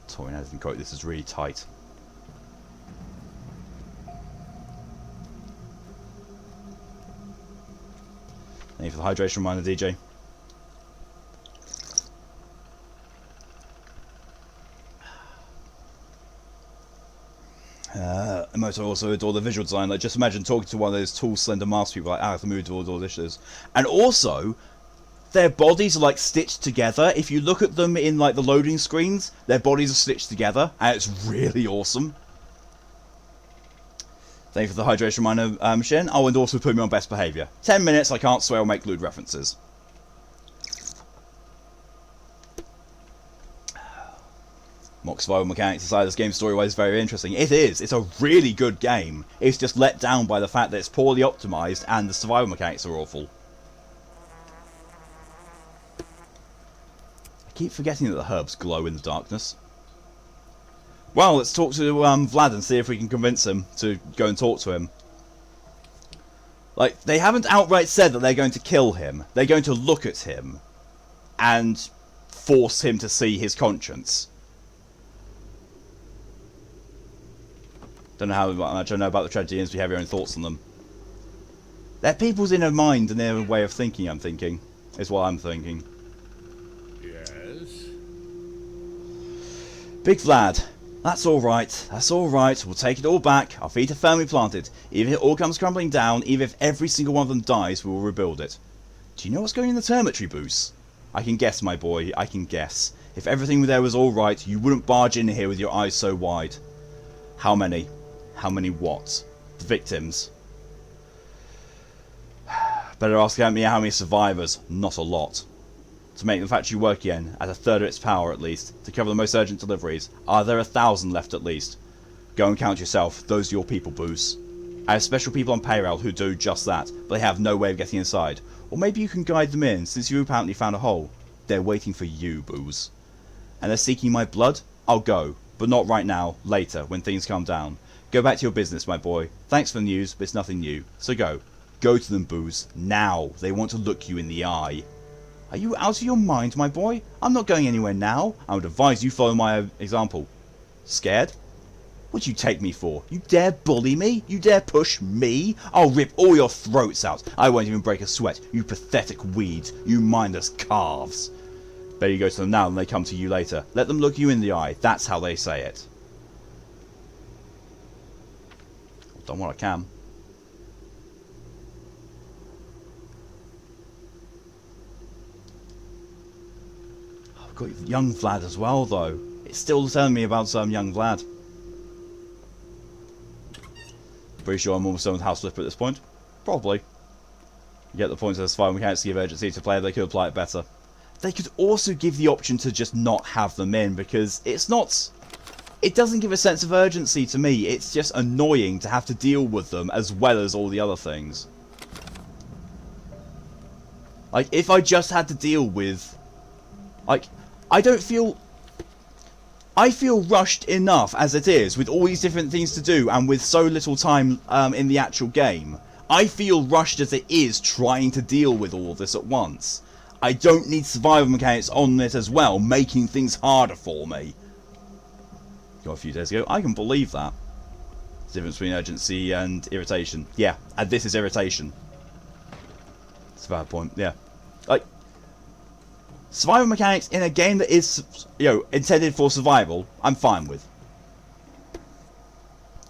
Torin has been quote, this is really tight. Thank you for the hydration reminder, DJ. Emoto also adore the visual design. Like, just imagine talking to one of those tall, slender master people like Alex Mood or all this. And also, their bodies are like stitched together. If you look at them in like the loading screens, their bodies are stitched together, and it's really awesome. Thank you for the hydration reminder, Shin. Oh, and also put me on best behaviour. 10 minutes, I can't swear or make lewd references. Mock survival mechanics aside, this game story-wise is very interesting. It is. It's a really good game. It's just let down by the fact that it's poorly optimised and the survival mechanics are awful. I keep forgetting that the herbs glow in the darkness. Well, let's talk to Vlad and see if we can convince him to go and talk to him. Like, they haven't outright said that they're going to kill him. They're going to look at him and force him to see his conscience. Don't know how much I know about the tragedians, we have your own thoughts on them. They're people's inner mind and their way of thinking, I'm thinking. Is what I'm thinking. Yes? Big Vlad. That's alright. That's alright. We'll take it all back. Our feet are firmly planted. Even if it all comes crumbling down, even if every single one of them dies, we will rebuild it. Do you know what's going in the termitory, Boos? I can guess, my boy. I can guess. If everything there was alright, you wouldn't barge in here with your eyes so wide. How many? How many what? The victims. Better ask me how many survivors. Not a lot. To make the factory work again, at a third of its power at least, to cover the most urgent deliveries, are there 1,000 left at least? Go and count yourself. Those are your people, Boos. I have special people on payroll who do just that, but they have no way of getting inside. Or maybe you can guide them in, since you apparently found a hole. They're waiting for you, Boos. And they're seeking my blood? I'll go, but not right now, later, when things calm down. Go back to your business, my boy. Thanks for the news, but it's nothing new. So go. Go to them, Boos. Now. They want to look you in the eye. Are you out of your mind, my boy? I'm not going anywhere now. I would advise you follow my example. Scared? What do you take me for? You dare bully me? You dare push me? I'll rip all your throats out. I won't even break a sweat. You pathetic weeds. You mindless calves. Better you go to them now than they come to you later. Let them look you in the eye. That's how they say it. I've done what I can. I've got young Vlad as well, though. It's still telling me about some young Vlad. Pretty sure I'm almost done with House Flipper at this point. Probably. You get the point of this file. We can't give urgency to player. They could apply it better. They could also give the option to just not have them in, because it's not... it doesn't give a sense of urgency to me. It's just annoying to have to deal with them as well as all the other things. Like, if I just had to deal with... Like, I feel rushed enough as it is, with all these different things to do, and with so little time in the actual game. I feel rushed as it is trying to deal with all of this at once. I don't need survival mechanics on it as well, making things harder for me. Got a few days ago. I can believe that. The difference between urgency and irritation. Yeah, and this is irritation. It's a bad point, yeah. Like, survival mechanics in a game that is, intended for survival, I'm fine with.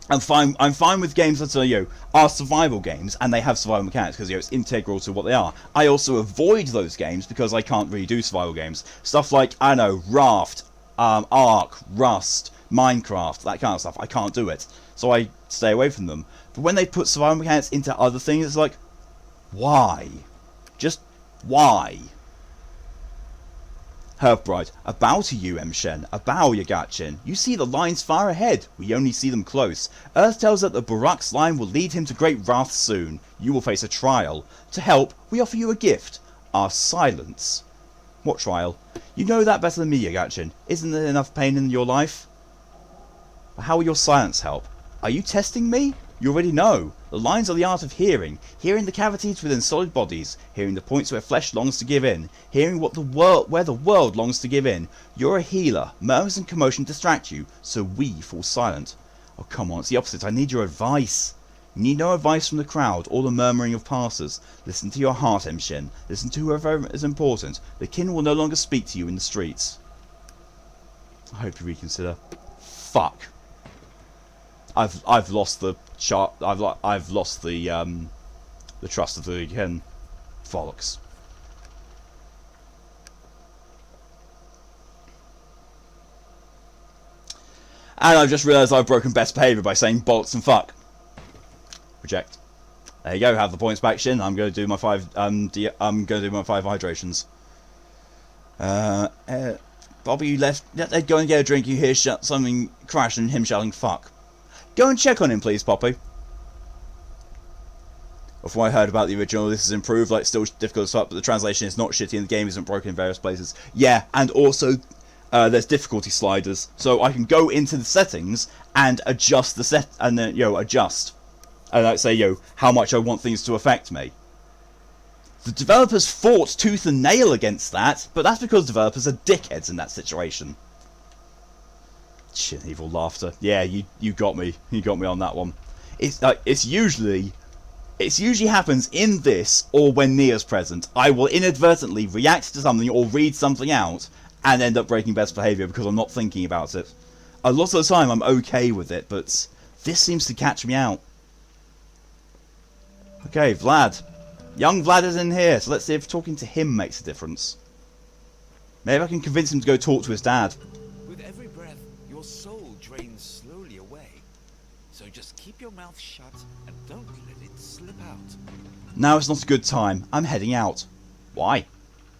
I'm fine with games that are, are survival games, and they have survival mechanics, because, it's integral to what they are. I also avoid those games, because I can't really do survival games. Stuff like, I don't know, Raft, Ark, Rust, Minecraft, that kind of stuff. I can't do it. So I stay away from them. But when they put survival mechanics into other things, it's like, why? Just, why? Herbbride, a bow to you, Shen. A bow, Yagachin. You see the lines far ahead. We only see them close. Earth tells that the Barak's line will lead him to great wrath soon. You will face a trial. To help, we offer you a gift. Our silence. What trial? You know that better than me, Yagachin. Isn't there enough pain in your life? How will your silence help? Are you testing me? You already know. The lines are the art of hearing. Hearing the cavities within solid bodies. Hearing the points where flesh longs to give in. Hearing where the world longs to give in. You're a healer. Murmurs and commotion distract you, so we fall silent. Oh, come on, it's the opposite. I need your advice. You need no advice from the crowd or the murmuring of passers. Listen to your heart, Shen. Listen to whoever is important. The kin will no longer speak to you in the streets. I hope you reconsider. Fuck. I've lost the I've lost the trust of the kin. Frolics. And I've just realised I've broken best behaviour by saying bollocks and fuck. Reject. There you go. Have the points back, Shin. I'm going to do my 5. I'm going to do my 5 hydrations. Bobby, you left. Let go and get a drink. You hear something crash and him shouting fuck. Go and check on him, please, Poppy. From what I heard about the original, this is improved. Like, still difficult as fuck, but the translation is not shitty and the game isn't broken in various places. Yeah, and also there's difficulty sliders, so I can go into the settings and adjust the set, and then adjust, and like say how much I want things to affect me. The developers fought tooth and nail against that, but that's because developers are dickheads in that situation. Shit, evil laughter. Yeah, you got me. You got me on that one. It's like it usually happens in this or when Nia's present. I will inadvertently react to something or read something out and end up breaking best behaviour because I'm not thinking about it. A lot of the time I'm okay with it, but this seems to catch me out. Okay, Vlad. Young Vlad is in here, so let's see if talking to him makes a difference. Maybe I can convince him to go talk to his dad. With every breath, your soul drains slowly away. So just keep your mouth shut and don't let it slip out. Now is not a good time. I'm heading out. Why?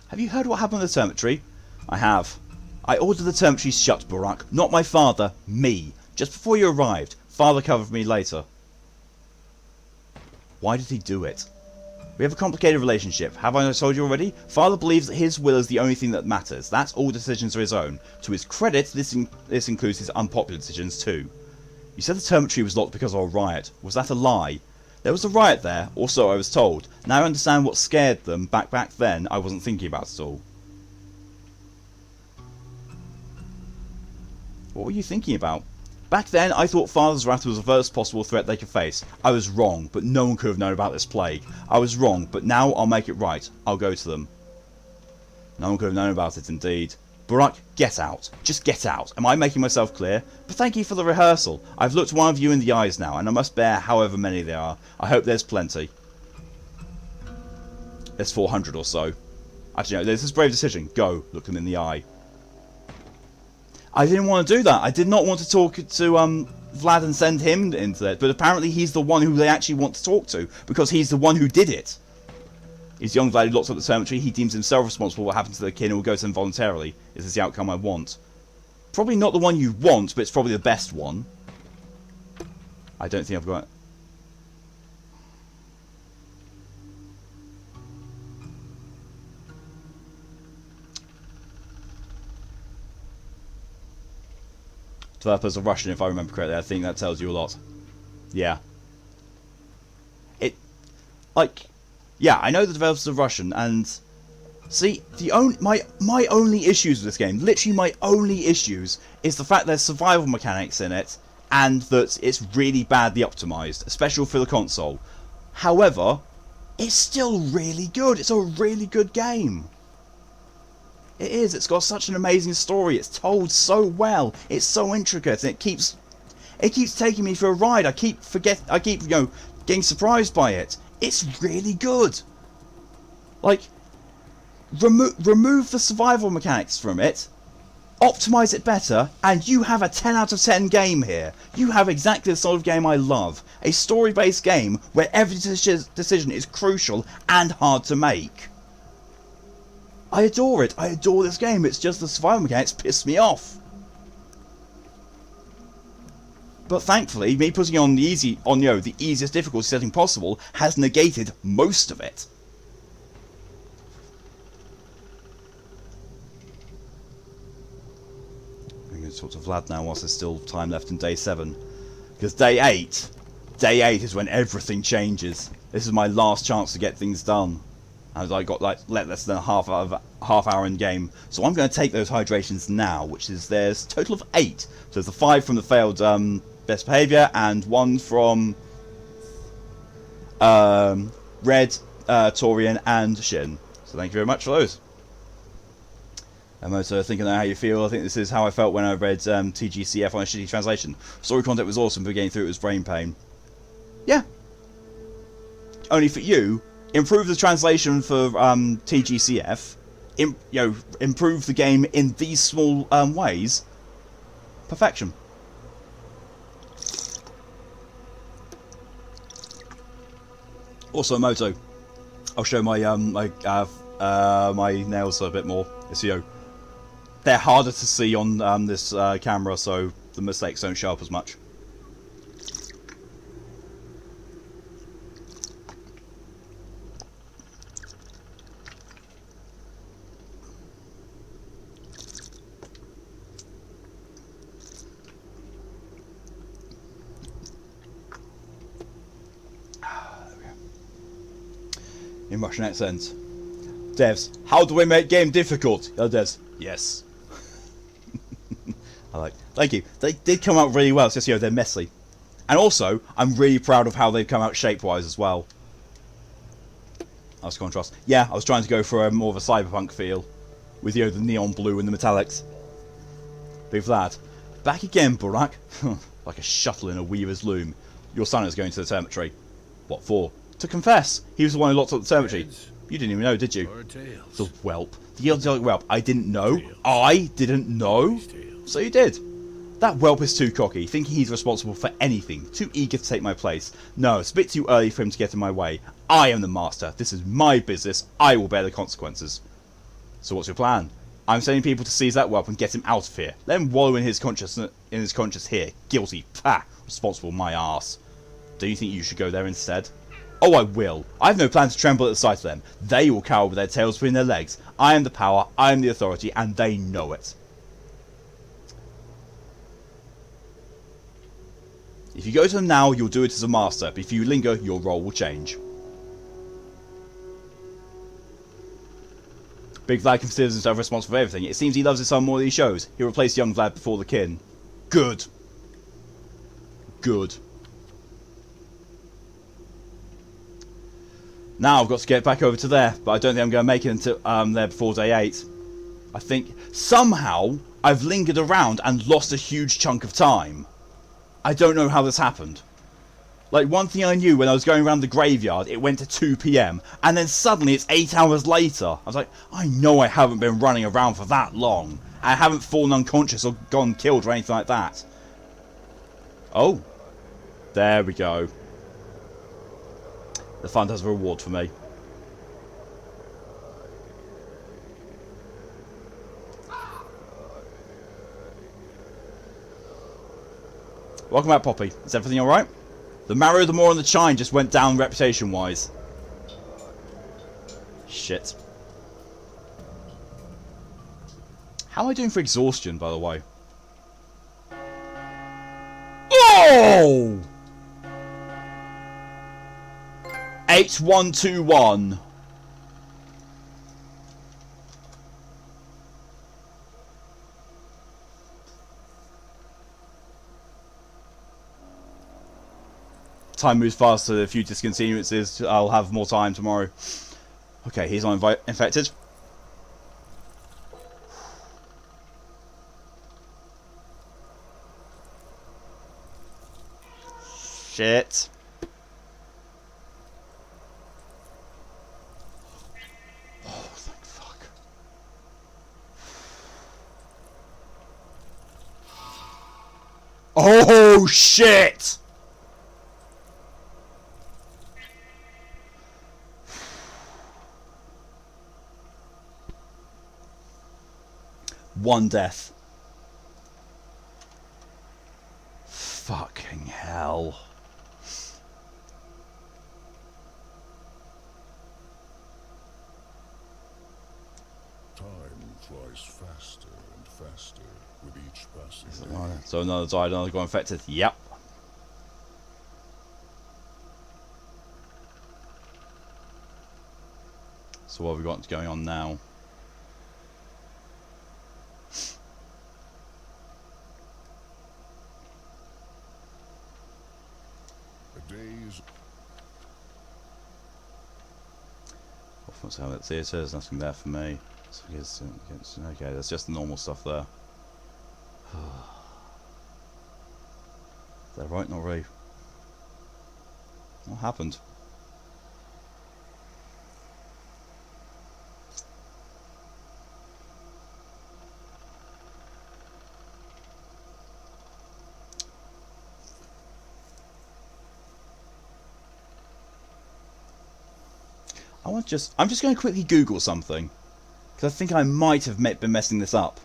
Have you heard what happened with the termitory? I have. I ordered the termitory shut, Barak. Not my father, me. Just before you arrived. Father covered me later. Why did he do it? We have a complicated relationship. Have I not told you already? Father believes that his will is the only thing that matters. That's all decisions are his own. To his credit, this includes his unpopular decisions too. You said the termitory was locked because of a riot. Was that a lie? There was a riot there, or so I was told. Now I understand what scared them. Back then, I wasn't thinking about it all. What were you thinking about? Back then, I thought Father's wrath was the worst possible threat they could face. I was wrong, but no one could have known about this plague. I was wrong, but now I'll make it right. I'll go to them. No one could have known about it, indeed. Barak, get out. Just get out. Am I making myself clear? But thank you for the rehearsal. I've looked one of you in the eyes now, and I must bear however many there are. I hope there's plenty. There's 400 or so. Actually, no, there's this brave decision. Go, look them in the eye. I didn't want to do that. I did not want to talk to Vlad and send him into it, but apparently he's the one who they actually want to talk to, because he's the one who did it. He's young Vlad who locks up the cemetery. He deems himself responsible for what happened to the kin and will go to them voluntarily. Is this the outcome I want? Probably not the one you want, but it's probably the best one. I don't think I've got... Developers are Russian, if I remember correctly. I think that tells you a lot. Yeah. Yeah, I know the developers are Russian, and... See, my only issues with this game, literally my only issues, is the fact there's survival mechanics in it, and that it's really badly optimised, especially for the console. However, it's still really good. It's a really good game. It is. It's got such an amazing story. It's told so well. It's so intricate, and it keeps taking me for a ride. I keep getting surprised by it. It's really good. Like, remove the survival mechanics from it, optimize it better, and you have a 10 out of 10 game here. You have exactly the sort of game I love. A story-based game where every decision is crucial and hard to make. I adore it. I adore this game. It's just the survival mechanics piss me off. But thankfully, me putting it on the easiest difficulty setting possible has negated most of it. I'm going to talk to Vlad now whilst there's still time left in day 7. Because day 8 is when everything changes. This is my last chance to get things done. And I got less than a half hour in game. So I'm going to take those hydrations now, which is there's a total of 8. So there's the 5 from the failed best behaviour, and 1 from Red, Torian, and Shin. So thank you very much for those. I'm also thinking of how you feel. I think this is how I felt when I read TGCF on a shitty translation. Story content was awesome, but getting through it was brain pain. Yeah. Only for you, improve the translation for TGCF. Improve the game in these small ways. Perfection. Also, Moto. I'll show my my nails a bit more. They're harder to see on this camera, so the mistakes don't show up as much. In Russian accent. Devs, how do we make game difficult? Devs, yes. Thank you. They did come out really well. It's just, they're messy. And also, I'm really proud of how they've come out shape-wise as well. That's contrast. Yeah, I was trying to go for more of a cyberpunk feel. With, the neon blue and the metallics. Big Vlad. Back again, Burak. Like a shuttle in a weaver's loom. Your son is going to the cemetery. What for? To confess. He was the one who locked up the cemetery. You didn't even know, did you? The whelp. The idiotic whelp. I didn't know. I didn't know. So you did. That whelp is too cocky, thinking he's responsible for anything. Too eager to take my place. No, it's a bit too early for him to get in my way. I am the master. This is my business. I will bear the consequences. So what's your plan? I'm sending people to seize that whelp and get him out of here. Let him wallow in his conscience here. Guilty. Pah. Responsible my arse. Do you think you should go there instead? Oh, I will. I have no plan to tremble at the sight of them. They will cower with their tails between their legs. I am the power, I am the authority, and they know it. If you go to them now, you'll do it as a master, but if you linger, your role will change. Big Vlad considers himself responsible for everything. It seems he loves his son more than he shows. He'll replace young Vlad before the kin. Good. Good. Now I've got to get back over to there, but I don't think I'm going to make it until there before day 8. I think somehow I've lingered around and lost a huge chunk of time. I don't know how this happened. Like, one thing I knew when I was going around the graveyard, it went to 2 PM, and then suddenly it's 8 hours later. I was like, I know I haven't been running around for that long. I haven't fallen unconscious or gone killed or anything like that. Oh. There we go. The fund has a reward for me. Welcome back, Poppy. Is everything alright? The marrow, the more, and the chine just went down reputation-wise. Shit. How am I doing for exhaustion, by the way? Oh! 8121. Time moves faster, a few discontinuances. I'll have more time tomorrow. Okay, he's not infected. Shit. Oh, thank fuck. Oh, shit! One death. Fucking hell. Time flies faster and faster with each passing day. So another died, another got infected. Yep. So what have we got going on now? A day's What's how at theatre? There's nothing there for me. So okay, there's just the normal stuff there. Is that right? Not right. What happened? I'm just going to quickly Google something, because I think I might have been messing this up.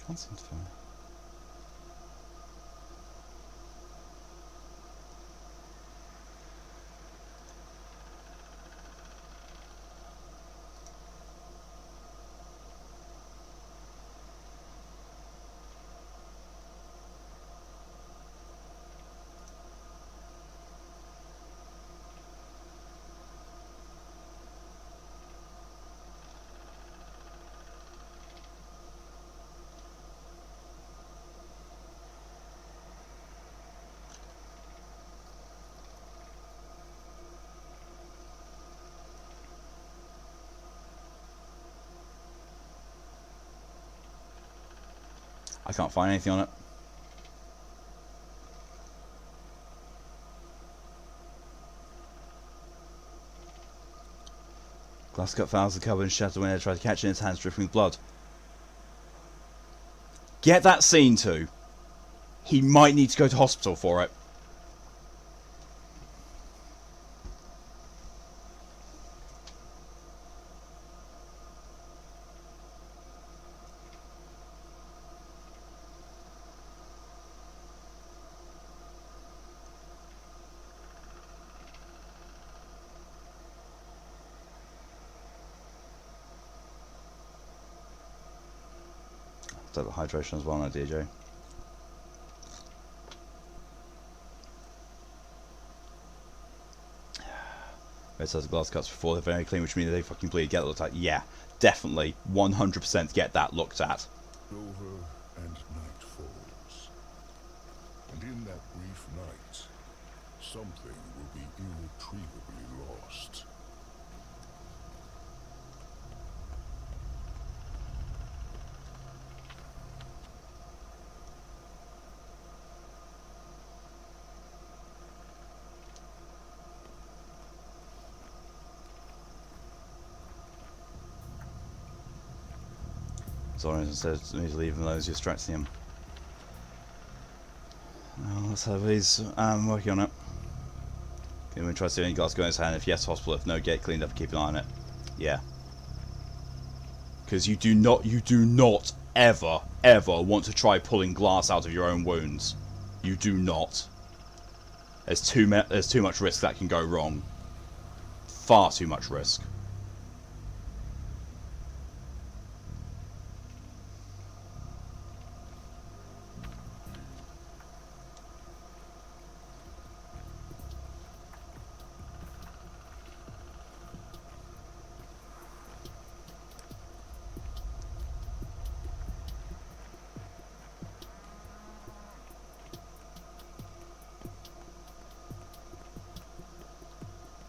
Can't seem to find. I can't find anything on it. Glass cup fouls the cover and shatters when they try to catch it in his hands dripping with blood. Get that scene too. He might need to go to hospital for it. Take the hydration as well, no DJ. It says the glass cuts before they're very clean, which means they fucking bleed. Get it looked at. Yeah, definitely, 100% get that looked at. over and night falls. And in that brief night, something will be irretrievably lost. Sorry, instead of me leaving those distracting him. Well, let's have these. Working on it. Can we try to see any glass go in his hand? If yes, hospital. If no, get cleaned up and keep an eye on it. Yeah. Because you do not ever want to try pulling glass out of your own wounds. You do not. There's too much risk that can go wrong. Far too much risk.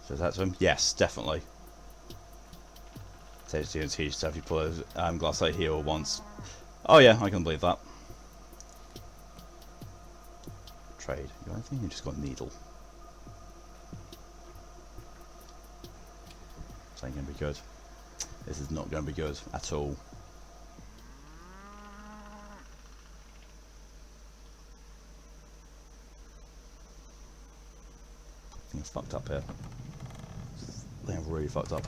So that's him? Yes, definitely. Takes you to teach stuff. You pull a glass out here once. Oh yeah, I can believe that. Trade. You got anything? You just got a needle. This ain't gonna be good. This is not gonna be good at all. I think I fucked up here. I think I've really fucked up.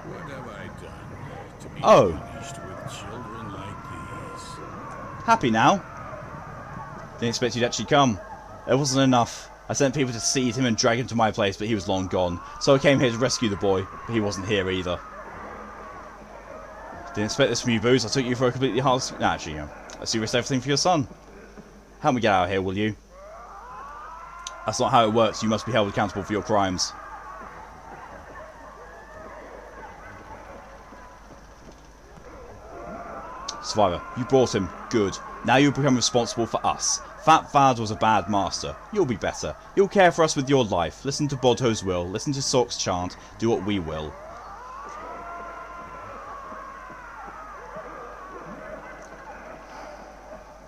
What have I done to be Oh. punished with children like these? Happy now? Didn't expect you'd actually come. It wasn't enough. I sent people to seize him and drag him to my place, but he was long gone. So I came here to rescue the boy, but he wasn't here either. Didn't expect this from you, Booze. I took you for a completely heartless... Nah, actually, no. I see you risked everything for your son. Help me get out of here, will you? That's not how it works. You must be held accountable for your crimes. Survivor, you brought him. Good. Now you'll become responsible for us. Fat Vad was a bad master. You'll be better. You'll care for us with your life. Listen to Bodho's will. Listen to Sork's chant. Do what we will.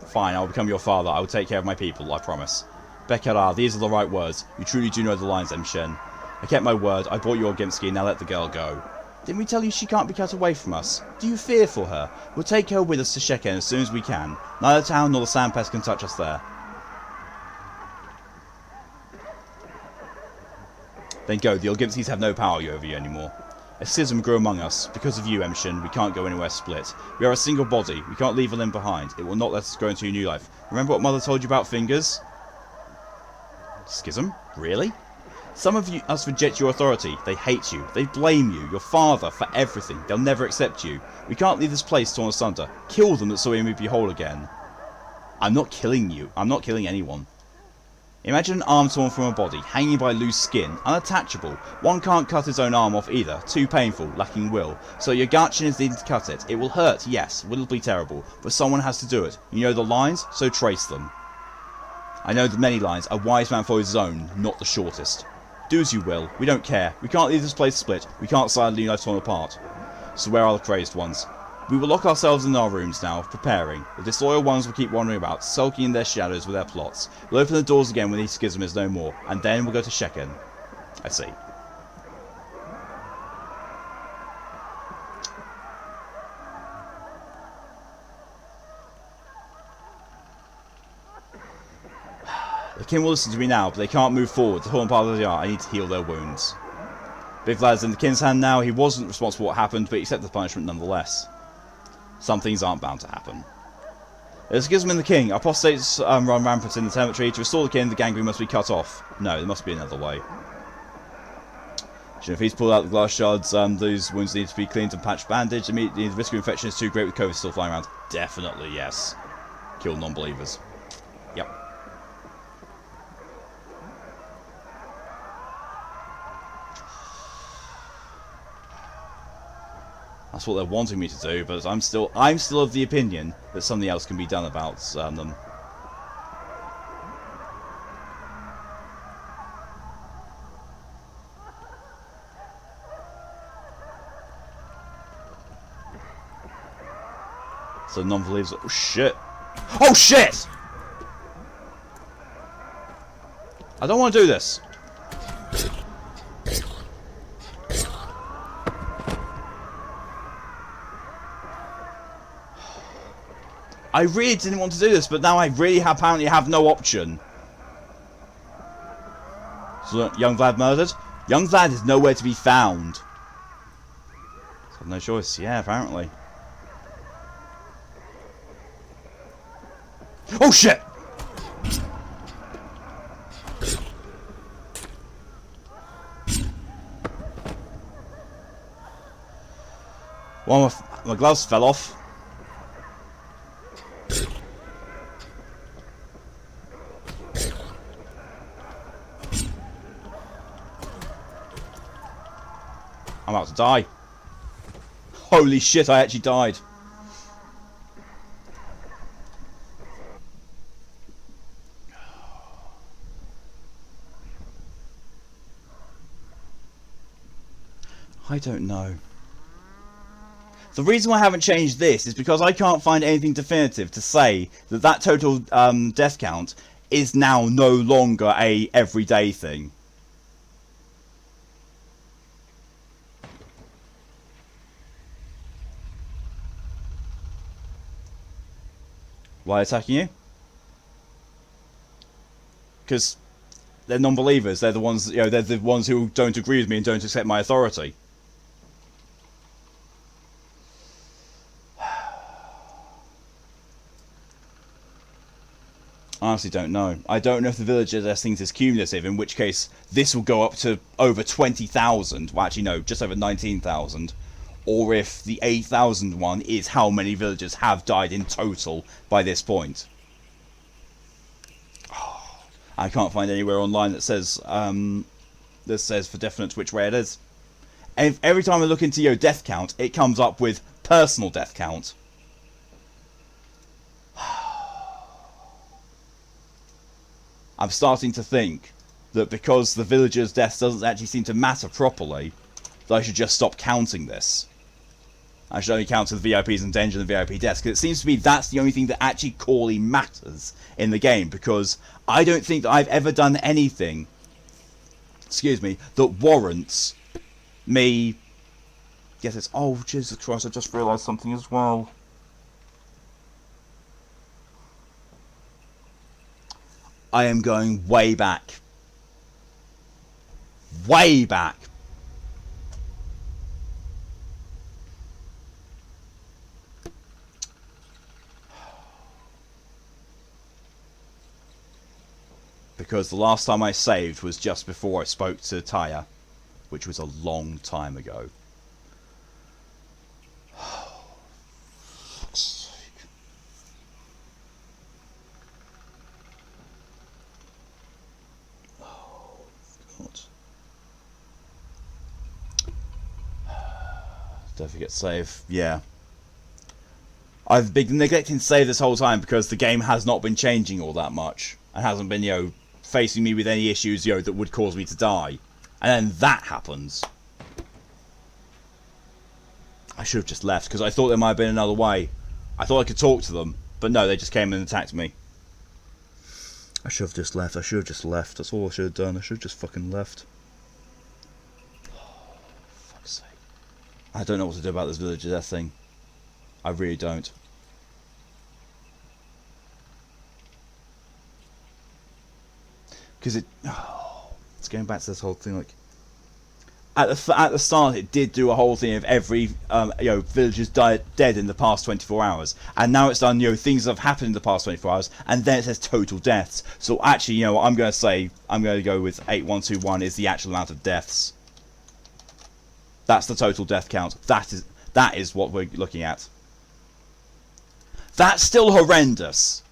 Fine, I will become your father. I will take care of my people, I promise. Bekara, these are the right words. You truly do know the lines, Emshen. I kept my word. I bought your Gimski. Now let the girl go. Didn't we tell you she can't be cut away from us? Do you fear for her? We'll take her with us to Sheken as soon as we can. Neither town nor the Sandpest can touch us there. Then go. The Olgimskis have no power over you anymore. A schism grew among us. Because of you, Emshin, we can't go anywhere split. We are a single body. We can't leave a limb behind. It will not let us go into a new life. Remember what Mother told you about fingers? Schism? Really? Some of us reject your authority. They hate you. They blame you, your father, for everything. They'll never accept you. We can't leave this place torn asunder. Kill them that so we may be whole again. I'm not killing you. I'm not killing anyone. Imagine an arm torn from a body, hanging by loose skin, unattachable. One can't cut his own arm off either. Too painful, lacking will. So your Gachin is needed to cut it. It will hurt, yes. Will be terrible. But someone has to do it. You know the lines, so trace them. I know the many lines. A wise man follows his own, not the shortest. Do as you will. We don't care. We can't leave this place split. We can't silently unite torn apart. So where are the crazed ones? We will lock ourselves in our rooms now, preparing. The disloyal ones will keep wandering about, sulking in their shadows with their plots. We'll open the doors again when the schism is no more, and then we'll go to Sheken. I see. The king will listen to me now, but they can't move forward. The whole part of the art, I need to heal their wounds. Big lad's in the king's hand now. He wasn't responsible for what happened, but he accepted the punishment nonetheless. Some things aren't bound to happen. There's a schism in the king. Apostates run rampant in the cemetery. To restore the king, the gangrene must be cut off. No, there must be another way. If he's pulled out the glass shards, those wounds need to be cleaned and patched bandaged. Immediately, the risk of infection is too great with COVID still flying around. Definitely, yes. kill non-believers. Yep. That's what they're wanting me to do, but I'm still of the opinion that something else can be done about them. So non-believers. Oh shit! Oh shit! I don't want to do this. I really didn't want to do this, but now I really apparently have no option. So, young Vlad murdered? Young Vlad is nowhere to be found. So I have no choice. Yeah, apparently. Oh shit! One of my gloves fell off. I'm about to die. Holy shit, I actually died. I don't know. The reason why I haven't changed this is because I can't find anything definitive to say that that total death count is now no longer a everyday thing. Why attacking you? Because they're non-believers. They're the ones, you know, they're the ones who don't agree with me and don't accept my authority. I honestly don't know. I don't know if the villager death thing is cumulative, in which case this will go up to over 20,000. Well, actually, no, just over 19,000. Or if the 8,000 one is how many villagers have died in total by this point. Oh, I can't find anywhere online that says for definite which way it is. And every time I look into your death count, it comes up with personal death count. I'm starting to think that because the villagers' deaths doesn't actually seem to matter properly, that I should just stop counting this. I should only count the VIPs in danger and the VIP deaths, because it seems to me that's the only thing that actually clearly matters in the game, because I don't think that I've ever done anything, excuse me, that warrants me... Yes, it's... Oh, Jesus Christ, I just realised something as well. I am going way back. Way back. Because the last time I saved was just before I spoke to Taya, which was a long time ago. Don't forget save. Yeah. I've been neglecting save this whole time because the game has not been changing all that much. And hasn't been, you know, facing me with any issues, you know, that would cause me to die. And then that happens. I should have just left because I thought there might have been another way. I thought I could talk to them. But no, they just came and attacked me. I should have just left. I should have just left. That's all I should have done. I should have just fucking left. I don't know what to do about this villager death thing. I really don't. Because it's going back to this whole thing. Like at the start, it did do a whole thing of every you know, villagers died dead in the past 24 hours, and now it's done, you know, things that have happened in the past 24 hours, and then it says total deaths. So actually, you know, what I'm going to say, I'm going to go with 8121 is the actual amount of deaths. That's the total death count. That is what we're looking at. That's still horrendous.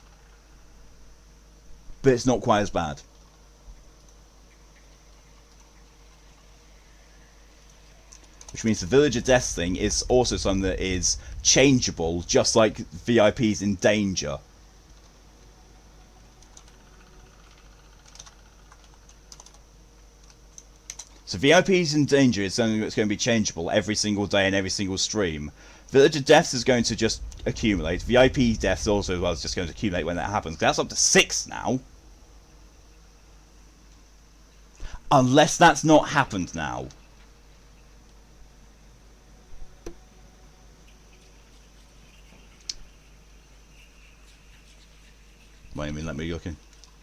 but it's not quite as bad. Which means the Village of Death thing is also something that is changeable, just like VIPs in Danger. So VIPs in Danger is something that's going to be changeable every single day and every single stream. Village of Deaths is going to just accumulate. VIP Deaths also as well is just going to accumulate when that happens. That's up to 6 now. Unless that's not happened now. Wait a minute, let me look in.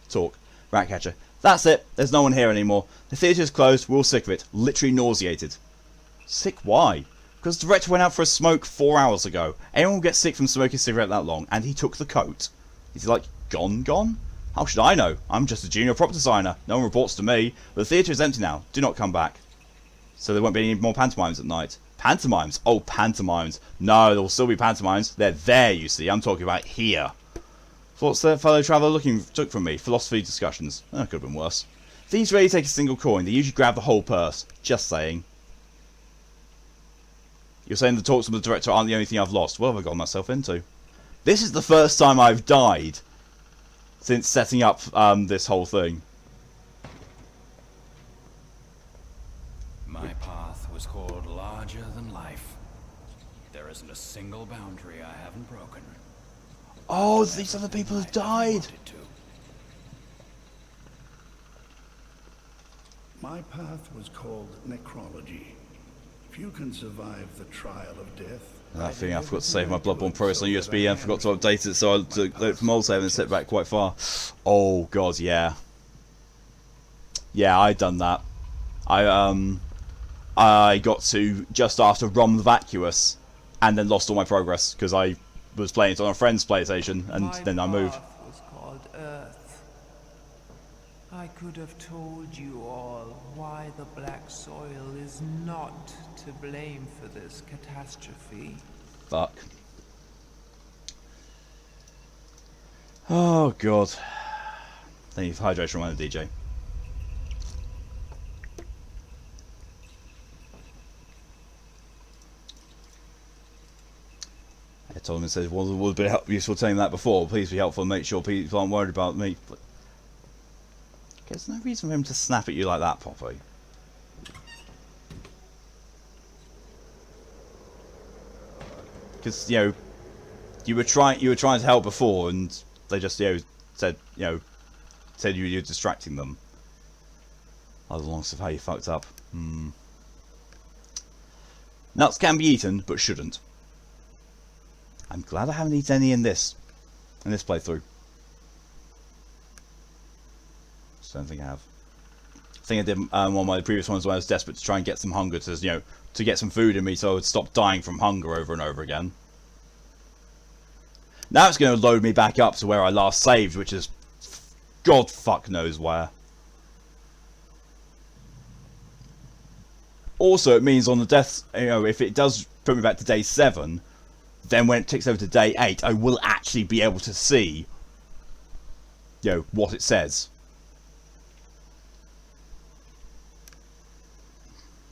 Talk. Ratcatcher. That's it. There's no one here anymore. The theatre's closed. We're all sick of it. Literally nauseated. Sick? Why? Because the director went out for a smoke 4 hours ago. Anyone will get sick from smoking a cigarette that long, and he took the coat. Is he like, gone? How should I know? I'm just a junior prop designer. No one reports to me. But the theatre is empty now. Do not come back. So there won't be any more pantomimes at night. Pantomimes? Oh, pantomimes. No, there will still be pantomimes. They're there, you see. I'm talking about here. What's the fellow traveller took from me? Philosophy discussions. Oh, could have been worse. These rarely take a single coin. They usually grab the whole purse. Just saying. You're saying the talks with the director aren't the only thing I've lost. What have I got myself into? This is the first time I've died since setting up this whole thing. My path was called larger than life. There isn't a single boundary I haven't broken. Oh, these other people have died. My path was called necrology. If you can survive the trial of death... I think I forgot to save my Bloodborne Progress on USB and forgot to update it, so I took it from old save and set back quite far. Oh god, yeah. Yeah, I'd done that. I got to just after Rom the Vacuous and then lost all my progress because I was playing it on a friend's PlayStation and then I moved. My path was called Earth. I could have told you all why the black soil is not to blame for this catastrophe. Fuck. Oh god. Thank you for hydration reminder, DJ. I told him and said, well, it would be useful telling that before. Please be helpful and make sure people aren't worried about me. But there's no reason for him to snap at you like that, Poppy. Because, you know, you were trying to help before and they just, said you were distracting them. Other long stuff how you fucked up. Nuts can be eaten, but shouldn't. I'm glad I haven't eaten any in this playthrough. So I don't think I have. I think I did one of my previous ones when I was desperate to try and get some hunger to get some food in me so I would stop dying from hunger over and over again. Now it's going to load me back up to where I last saved, which is God fuck knows where. Also, it means on the death, if it does put me back to day 7, then when it ticks over to day 8, I will actually be able to see, what it says.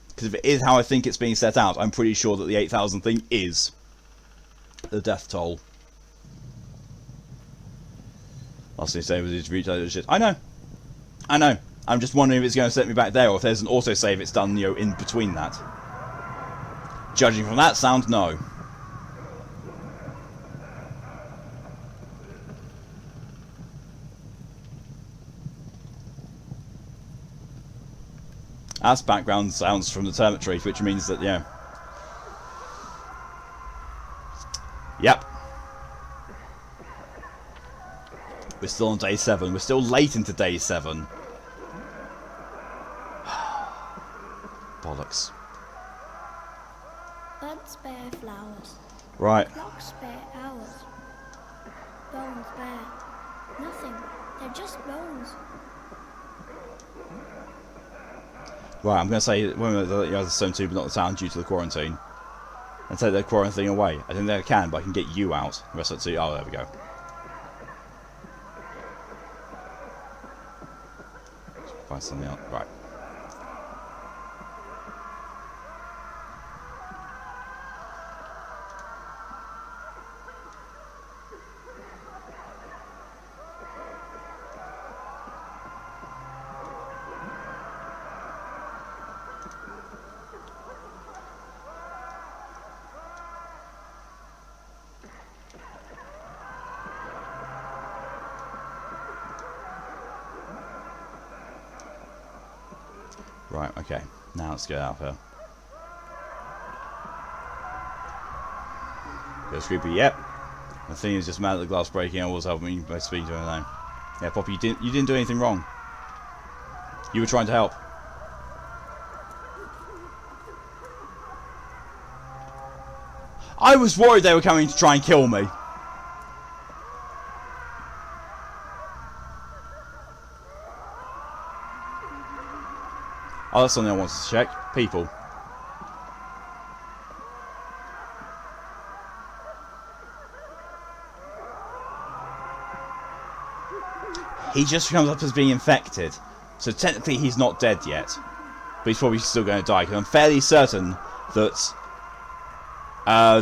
Because if it is how I think it's being set out, I'm pretty sure that the 8,000 thing is the death toll. Last thing to say was to reach out shit. I know. I'm just wondering if it's going to set me back there, or if there's an autosave it's done, in between that. Judging from that sound, no. That's background sounds from the Termitory, which means that, Yep. We're still on day 7. We're still late into day 7. Bollocks. Buds bear flowers. Right. Clocks bear hours. Bones bear nothing. They're just bones. Right, I'm going to say, the Zone 2 but not the town due to the quarantine. And take the quarantine away. I think that I can, but I can get you out. The rest of the 2, oh, there we go. Try something else. Right. Right, okay. Now let's get out of here. Goes creepy, yep. The thing is just mad at the glass breaking. I was helping me by speaking to her now. Yeah, Poppy, you didn't do anything wrong. You were trying to help. I was worried they were coming to try and kill me. Oh, that's something I wanted to check. People. He just comes up as being infected. So technically he's not dead yet. But he's probably still going to die. Because I'm fairly certain that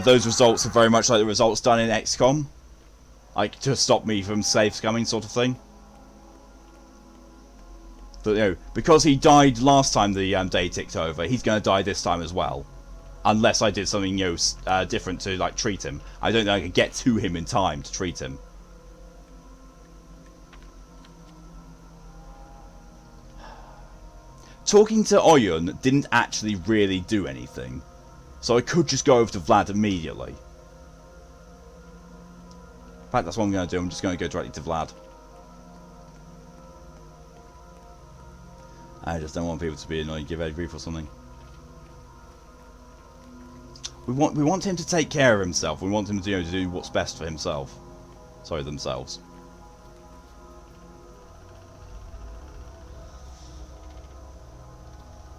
those results are very much like the results done in XCOM. Like, to stop me from safe scumming sort of thing. But, you know, because he died last time the day ticked over, he's going to die this time as well. Unless I did something, you know, different to, like, treat him. I don't think I could get to him in time to treat him. Talking to Oyun didn't actually really do anything. So I could just go over to Vlad immediately. In fact, that's what I'm going to do. I'm just going to go directly to Vlad. I just don't want people to be annoying, give Eddie grief or something. We want him to take care of himself. We want him to, you know, to do what's best for himself. Sorry, themselves.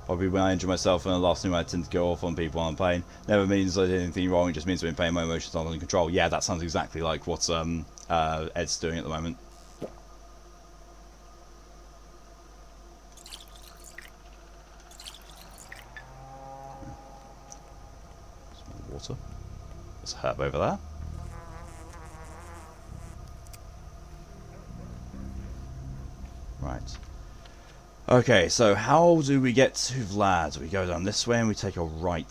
Probably when I injure myself and the last thing I tend to go off on people I'm playing. Never means I did anything wrong, it just means I've been playing my emotions under control. Yeah, that sounds exactly like what Ed's doing at the moment. Water. There's a herb over there. Right. Okay, so how do we get to Vlad? We go down this way and we take a right.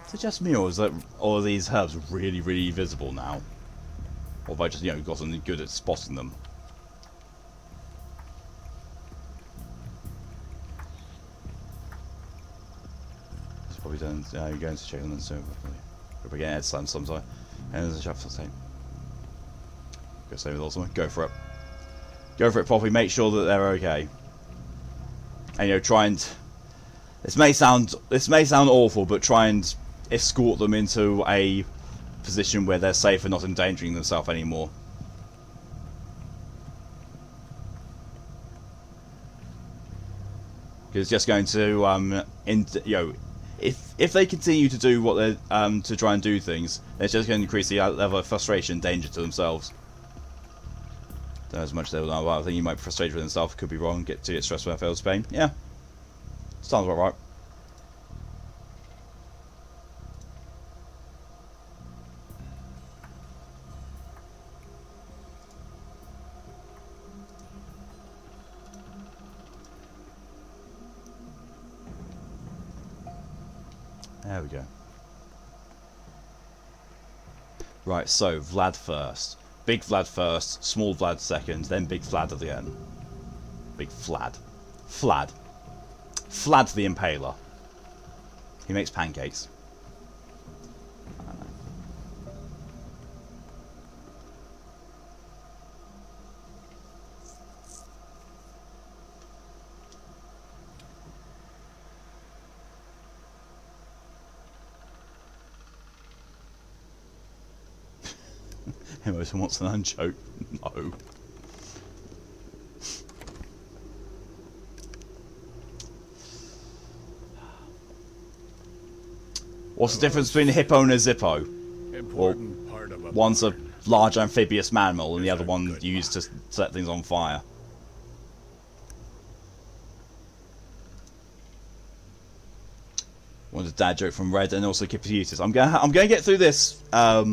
Is it just me, or is that all of these herbs really, really visible now? Or have I just, you know, gotten good at spotting them? Probably done. You're going to check them and so we're getting head slammed sometime. And there's a chapter tape. Go save with someone. Go for it. Go for it, Poppy. Make sure that they're okay. And you know, try and. This may sound awful, but try and escort them into a position where they're safe and not endangering themselves anymore. Because it's just going to you know. If they continue to do what they're to try and do things, it's just going to increase the level of frustration and danger to themselves. Don't know as much as they will know about. I think you might be frustrated with himself. Could be wrong. Get stressed when I feel pain. Yeah, sounds about right. There we go. Right, so Vlad first. Big Vlad first, small Vlad second, then Big Vlad at the end. Big Vlad. Vlad. Vlad the Impaler. He makes pancakes. Emerson wants an unchoke. No. What's the difference between a hippo and a zippo? Important part of a One's a barn. large amphibious mammal, and the other one used to set things on fire. One's a dad joke from Red, and also Kipputis. I'm gonna get through this. There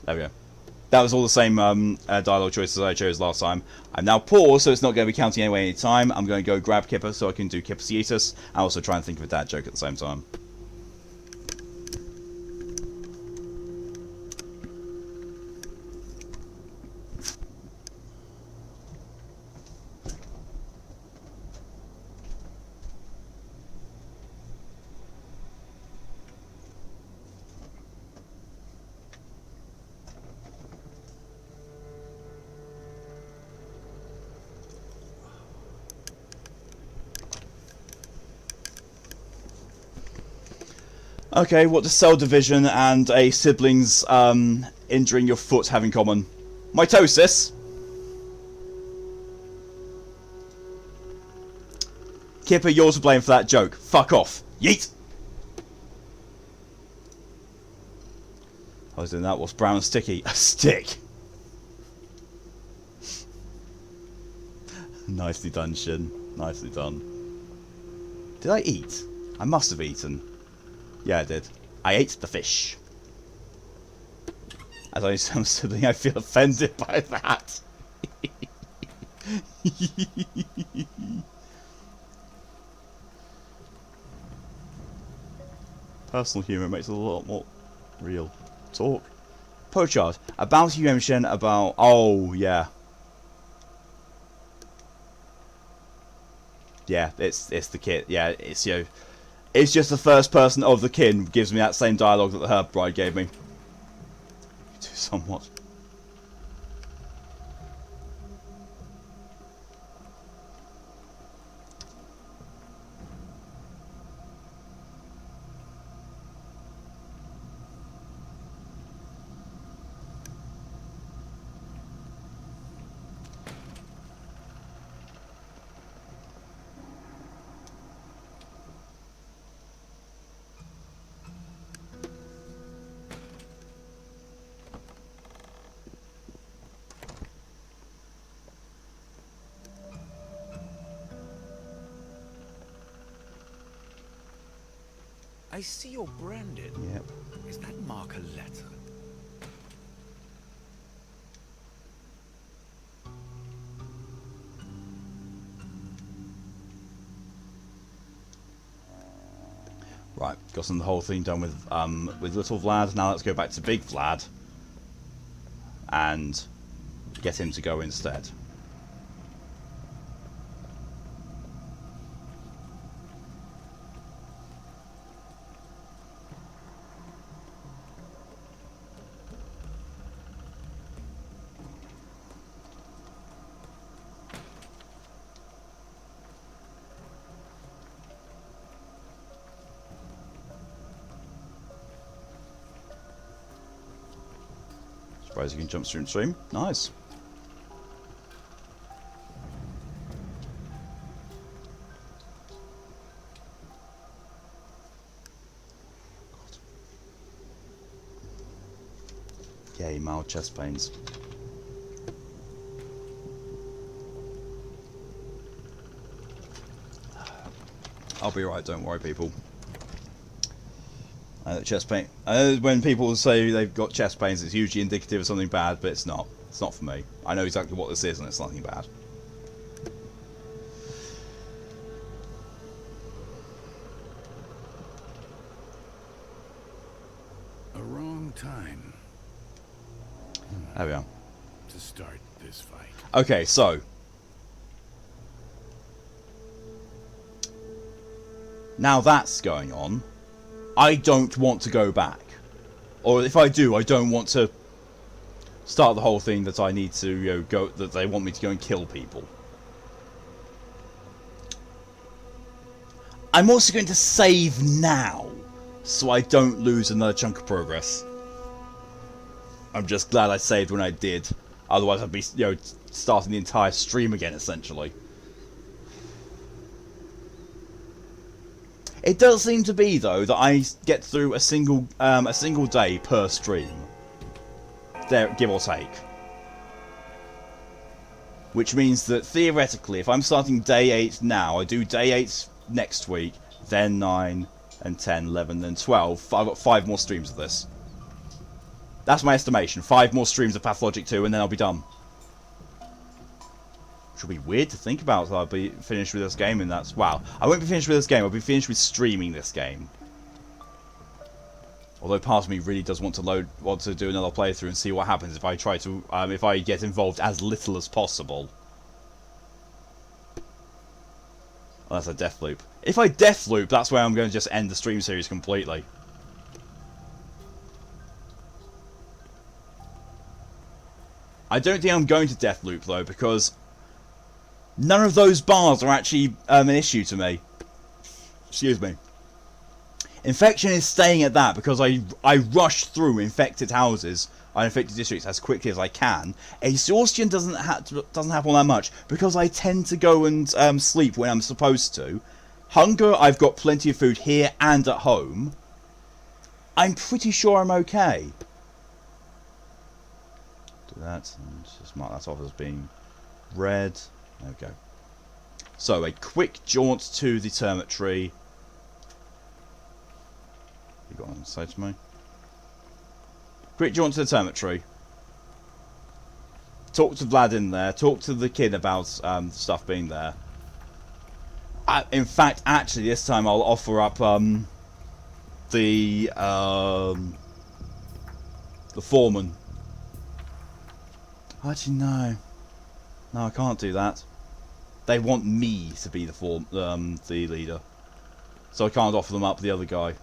we go. That was all the same dialogue choices I chose last time. I'm now paused, so it's not going to be counting anyway any time. I'm going to go grab Kipper so I can do Kipputis, and also try and think of a dad joke at the same time. Okay, what does cell division and a sibling's injuring your foot have in common? Mitosis. Kipper, you're to blame for that joke. Fuck off. Yeet! I was doing that. What's brown and sticky? A stick. Nicely done, Shin. Nicely done. Did I eat? I must have eaten. Yeah, I did. I ate the fish. As I am sibling, I feel offended by that. Personal humour makes it a lot more real. Talk. Pochard. About you, Shen, about... Oh, yeah. Yeah, it's the kid. Yeah, it's you. It's just the first person of the kin gives me that same dialogue that the Herb Bride gave me. Somewhat. I see you're branded. Yep. Is that mark a letter? Right, gotten the whole thing done with little Vlad. Now let's go back to big Vlad and get him to go instead. Surprised you can jump through and stream. Nice. Yay, mild chest pains. I'll be right, don't worry, people. Chest pain. When people say they've got chest pains, it's usually indicative of something bad, but it's not. It's not for me. I know exactly what this is, and it's nothing bad. A wrong time. There we are. To start this fight. Okay, so now that's going on. I don't want to go back. Or if I do, I don't want to start the whole thing that I need to go, that they want me to go and kill people. I'm also going to save now, so I don't lose another chunk of progress. I'm just glad I saved when I did. Otherwise I'd be, starting the entire stream again, essentially. It does seem to be though that I get through a single day per stream. There, give or take. Which means that theoretically, if I'm starting day 8 now, I do day 8 next week, then 9 and 10, 11, then 12. I've got 5 more streams of this. That's my estimation. 5 more streams of Pathologic 2 and then I'll be done. Which will be weird to think about. I'll be finished with this game and that's... Wow. I won't be finished with this game. I'll be finished with streaming this game. Although part of me really does want to do another playthrough and see what happens if I try to... if I get involved as little as possible. Oh, that's a death loop. If I death loop, that's where I'm going to just end the stream series completely. I don't think I'm going to death loop though, because none of those bars are actually an issue to me. Excuse me. Infection is staying at that because I rush through infected houses and infected districts as quickly as I can. Exhaustion doesn't happen that much because I tend to go and sleep when I'm supposed to. Hunger, I've got plenty of food here and at home. I'm pretty sure I'm okay. Do that and just mark that off as being red. There we go. So a quick jaunt to the termite tree. You got on to say to me? Quick jaunt to the termite tree. Talk to Vlad in there. Talk to the kid about stuff being there. In fact, actually, this time I'll offer up the foreman. Actually, no. No, I can't do that. They want me to be the leader, so I can't offer them up the other guy.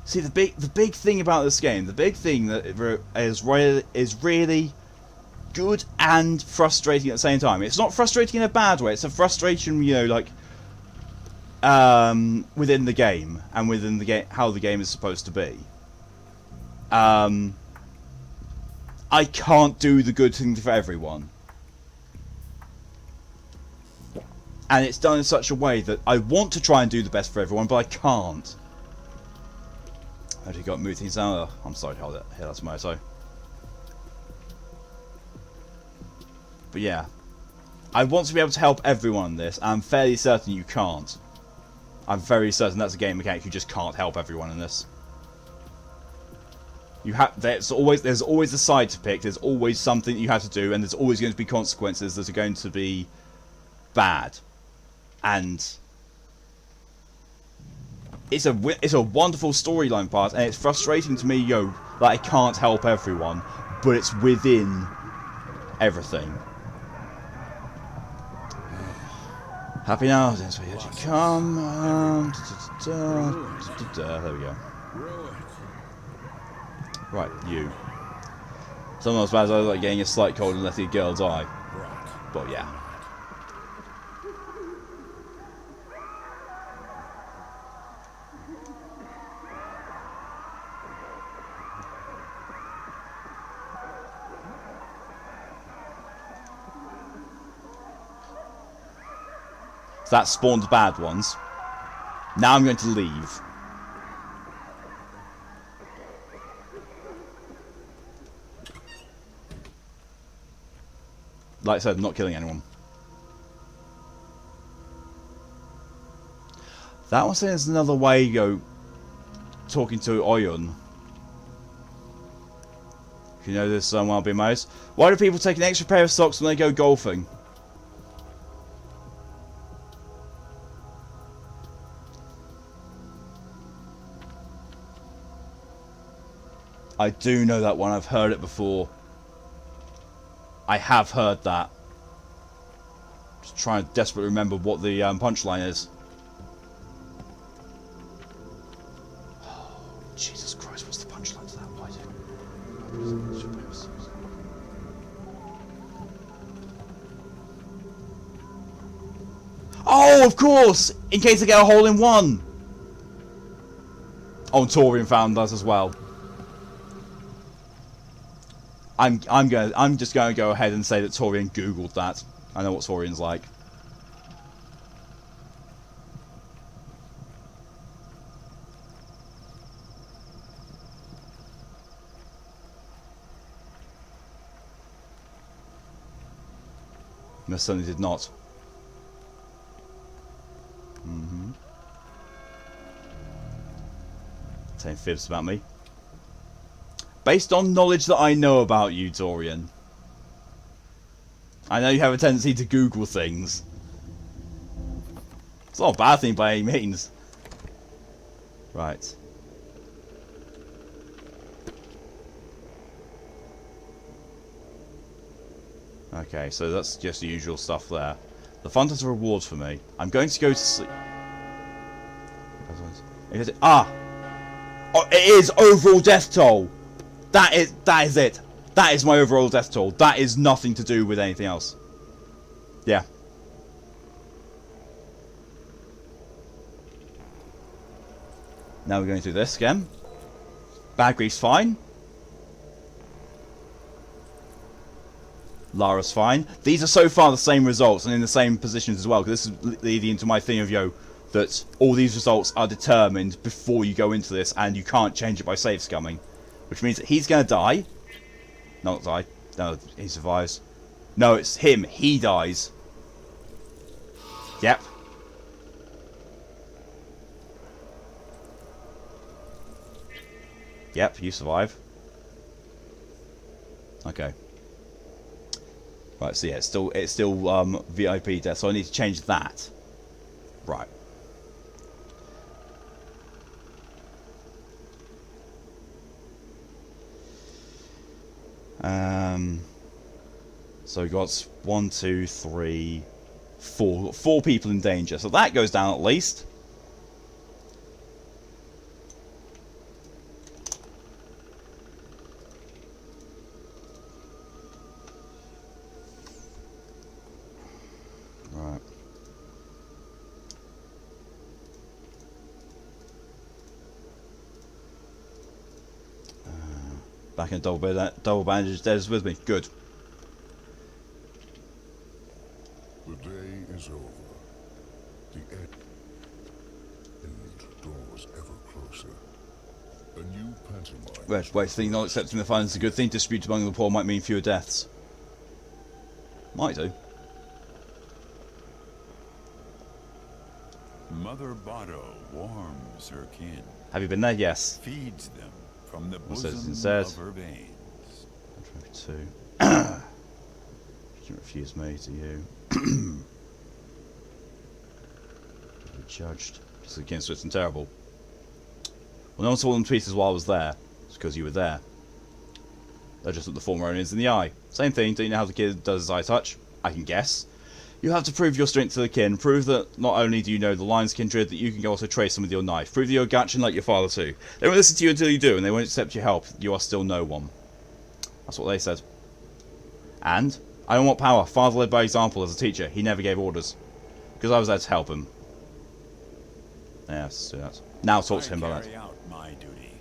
See, the big thing about this game, the big thing that is really good and frustrating at the same time. It's not frustrating in a bad way. It's a frustration, you know, like within the game and within the game how the game is supposed to be. I can't do the good thing for everyone, and it's done in such a way that I want to try and do the best for everyone, but I can't. Have you got move things down? Oh, I'm sorry, hold it. Here, that's moto. But yeah, I want to be able to help everyone in this. I'm fairly certain you can't. I'm very certain that's a game mechanic. You just can't help everyone in this. You have there's always a side to pick. There's always something you have to do, and there's always going to be consequences that are going to be bad. And it's a wonderful storyline part, and it's frustrating to me, that I can't help everyone, but it's within everything. Happy now, since we actually come. There we go. Right, you. Sometimes bad as I like getting a slight cold and letting a girl die. But yeah. So that spawned bad ones. Now I'm going to leave. Like I said, not killing anyone. That one says another way, talking to Oyun. If you know this, I'll be amazed. Why do people take an extra pair of socks when they go golfing? I do know that one. I've heard it before. I have heard that. Just trying to desperately remember what the punchline is. Oh, Jesus Christ, what's the punchline to that? Why oh, of course! In case I get a hole in one! Oh, and Torian found us as well. I'm just going to go ahead and say that Torian googled that. I know what Torian's like. No, certainly did not. Saying fibs about me. Based on knowledge that I know about you, Torian. I know you have a tendency to Google things. It's not a bad thing by any means. Right. Okay, so that's just the usual stuff there. The fund has a reward for me. I'm going to go to sleep. Ah! Oh, it is overall death toll! That is it! That is my overall death toll. That is nothing to do with anything else. Yeah. Now we're going through this again. Bad Grief's fine. Lara's fine. These are so far the same results and in the same positions as well, because this is leading into my thing of, that all these results are determined before you go into this, and you can't change it by save scumming. Which means that he's going to die. Not die. No, he survives. No, it's him. He dies. Yep. Yep, you survive. Okay. Right, so yeah, it's still VIP death, so I need to change that. Right. So we got 1, 2, 3, 4. 4 people in danger, so that goes down at least. Right. Back in double bandage. Des with me. Good. The day is over. The end draws ever closer. A new pantomime. Wait, think not accepting the fine is a good thing. Dispute among the poor might mean fewer deaths. Might do. Mother Botto warms her kin. Have you been there? Yes. Feeds them from the What's bosom instead? of her veins. 2. You can refuse me to you. Be judged. Just against Swift and terrible. Well, no one saw them tweet while I was there. It's because you were there. They just looked the former owners in the eye. Same thing, don't you know how the kid does his eye touch? I can guess. You have to prove your strength to the kin. Prove that not only do you know the lion's kindred, that you can also trace them with your knife. Prove that you're a Gatchin like your father too. They won't listen to you until you do, and they won't accept your help. You are still no one. That's what they said. And I don't want power. Father led by example as a teacher. He never gave orders. Because I was there to help him. Yeah, let's do that. Now talk to him about that. I carry out my duty.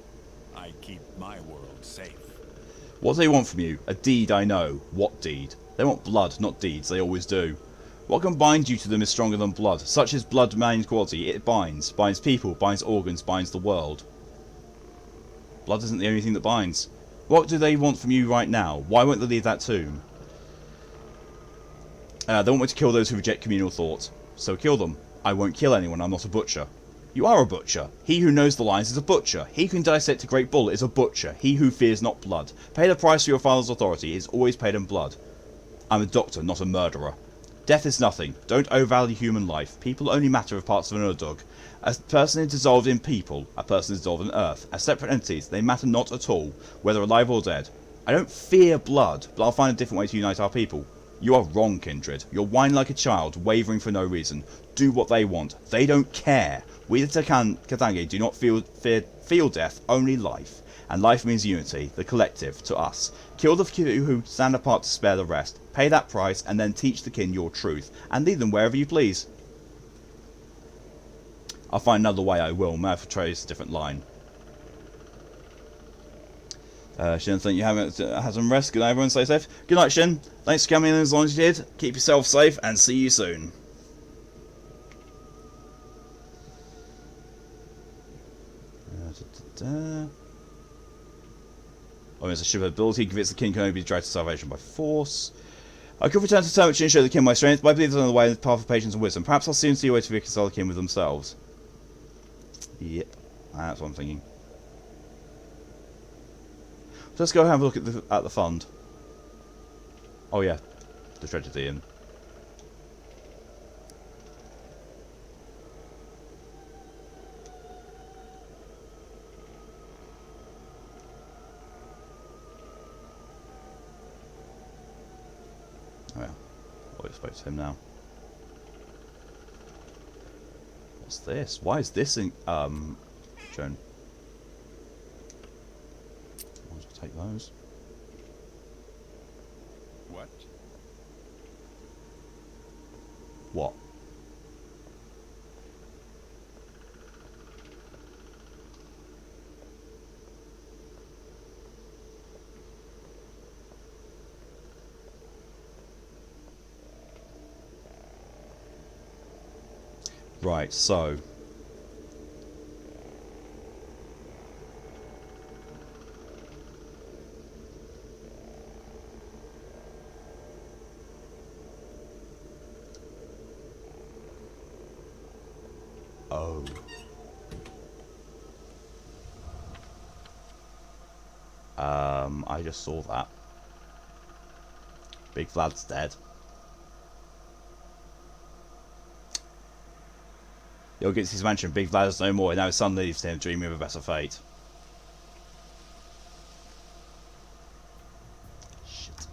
I keep my world safe. What do they want from you? A deed, I know. What deed? They want blood, not deeds. They always do. What can bind you to them is stronger than blood. Such is blood main quality. It binds. Binds people, binds organs, binds the world. Blood isn't the only thing that binds. What do they want from you right now? Why won't they leave that tomb? They want me to kill those who reject communal thought. So kill them. I won't kill anyone. I'm not a butcher. You are a butcher. He who knows the lines is a butcher. He who can dissect a great bull is a butcher. He who fears not blood. Pay the price for your father's authority is always paid in blood. I'm a doctor, not a murderer. Death is nothing. Don't overvalue human life. People only matter if parts of an underdog. A person is dissolved in people. A person is dissolved in earth. As separate entities, they matter not at all, whether alive or dead. I don't fear blood, but I'll find a different way to unite our people. You are wrong, kindred. You're whining like a child, wavering for no reason. Do what they want. They don't care. We the Katangi do not feel death, only life. And life means unity, the collective, to us. Kill the few who stand apart to spare the rest. Pay that price, and then teach the kin your truth. And lead them wherever you please. I'll find another way, I will. May I portray a different line. Shin, think you haven't had some rest. Good night, everyone. Stay safe. Good night, Shin. Thanks for coming in as long as you did. Keep yourself safe and see you soon. Oh, it's a ship ability. Convince the king can only be dragged to salvation by force. I could return to Termich and show the king my strength, but I believe there's another way in the path of patience and wisdom. Perhaps I'll soon see a way to reconcile the king with themselves. Yep, that's what I'm thinking. Let's go have a look at the fund. Oh yeah, the tragedy inn. Oh yeah, I'll spoke to him now. What's this? Why is this in shown? Take those. What? What? Right, so oh. I just saw that. Big Vlad's dead. He'll get to his mansion, Big Vlad is no more, and now his son leaves him, dreaming of a better fate. Shit.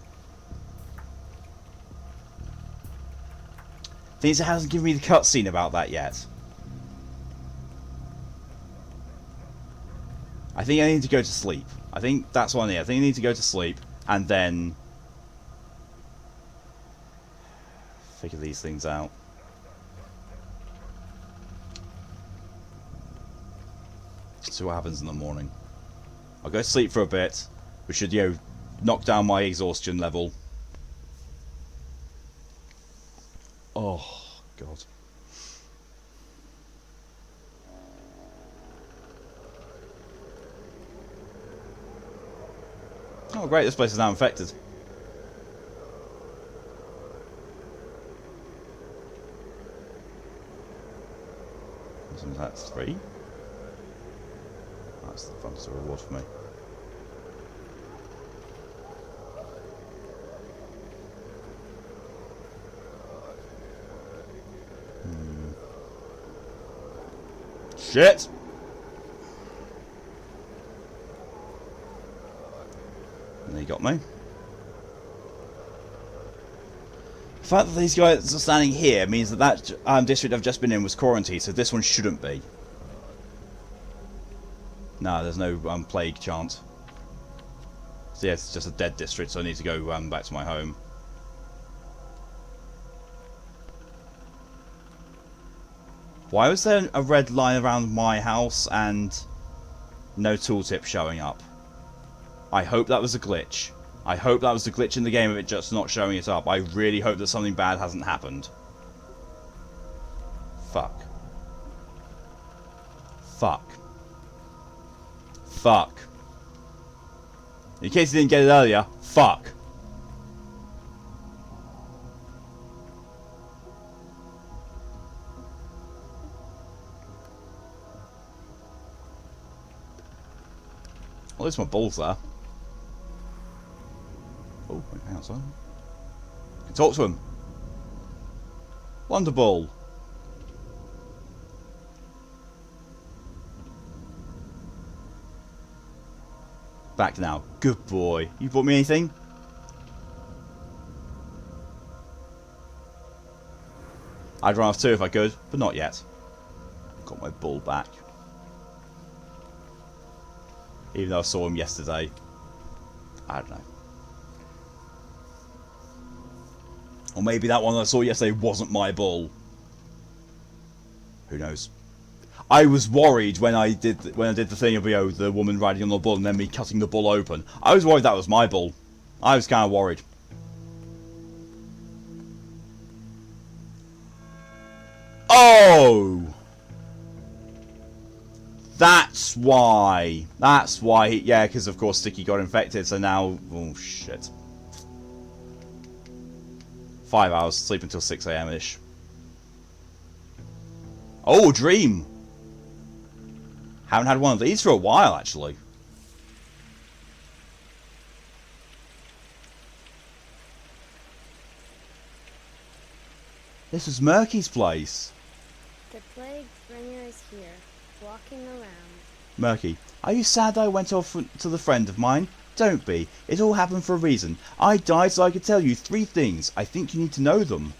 Thing is, it hasn't given me the cutscene about that yet. I think I need to go to sleep. I think that's what I need. I think I need to go to sleep and then figure these things out. See what happens in the morning. I'll go to sleep for a bit, which should, you know, knock down my exhaustion level. Oh, God. Oh, great, this place is now infected. That's 3. That's the fun to reward for me. Shit! And they got me. The fact that these guys are standing here means that that district I've just been in was quarantined, so this one shouldn't be. No, there's no plague chance. So yeah, it's just a dead district, so I need to go back to my home. Why was there a red line around my house and no tooltip showing up? I hope that was a glitch. I hope that was a glitch in the game of it just not showing it up. I really hope that something bad hasn't happened. Fuck. Fuck. Fuck. In case you didn't get it earlier, fuck. Well, at least my ball's there. Oh, wait, hang on, son. I can talk to him. Wonder Ball. Back now. Good boy. You bought me anything? I'd run off too if I could, but not yet. Got my ball back. Even though I saw him yesterday. I don't know. Or maybe that one I saw yesterday wasn't my ball. Who knows? I was worried when I did the thing of, you know, the woman riding on the bull and then me cutting the bull open. I was worried that was my bull. I was kind of worried. Oh! That's why. That's why. Yeah, because of course Sticky got infected, so now... Oh, shit. 5 hours, sleep until 6 AM-ish. Oh, dream! Haven't had one of these for a while, actually. This is Murky's place. The plague bringer is here, walking around. Murky, are you sad I went off to the friend of mine? Don't be. It all happened for a reason. I died so I could tell you 3 things. I think you need to know them.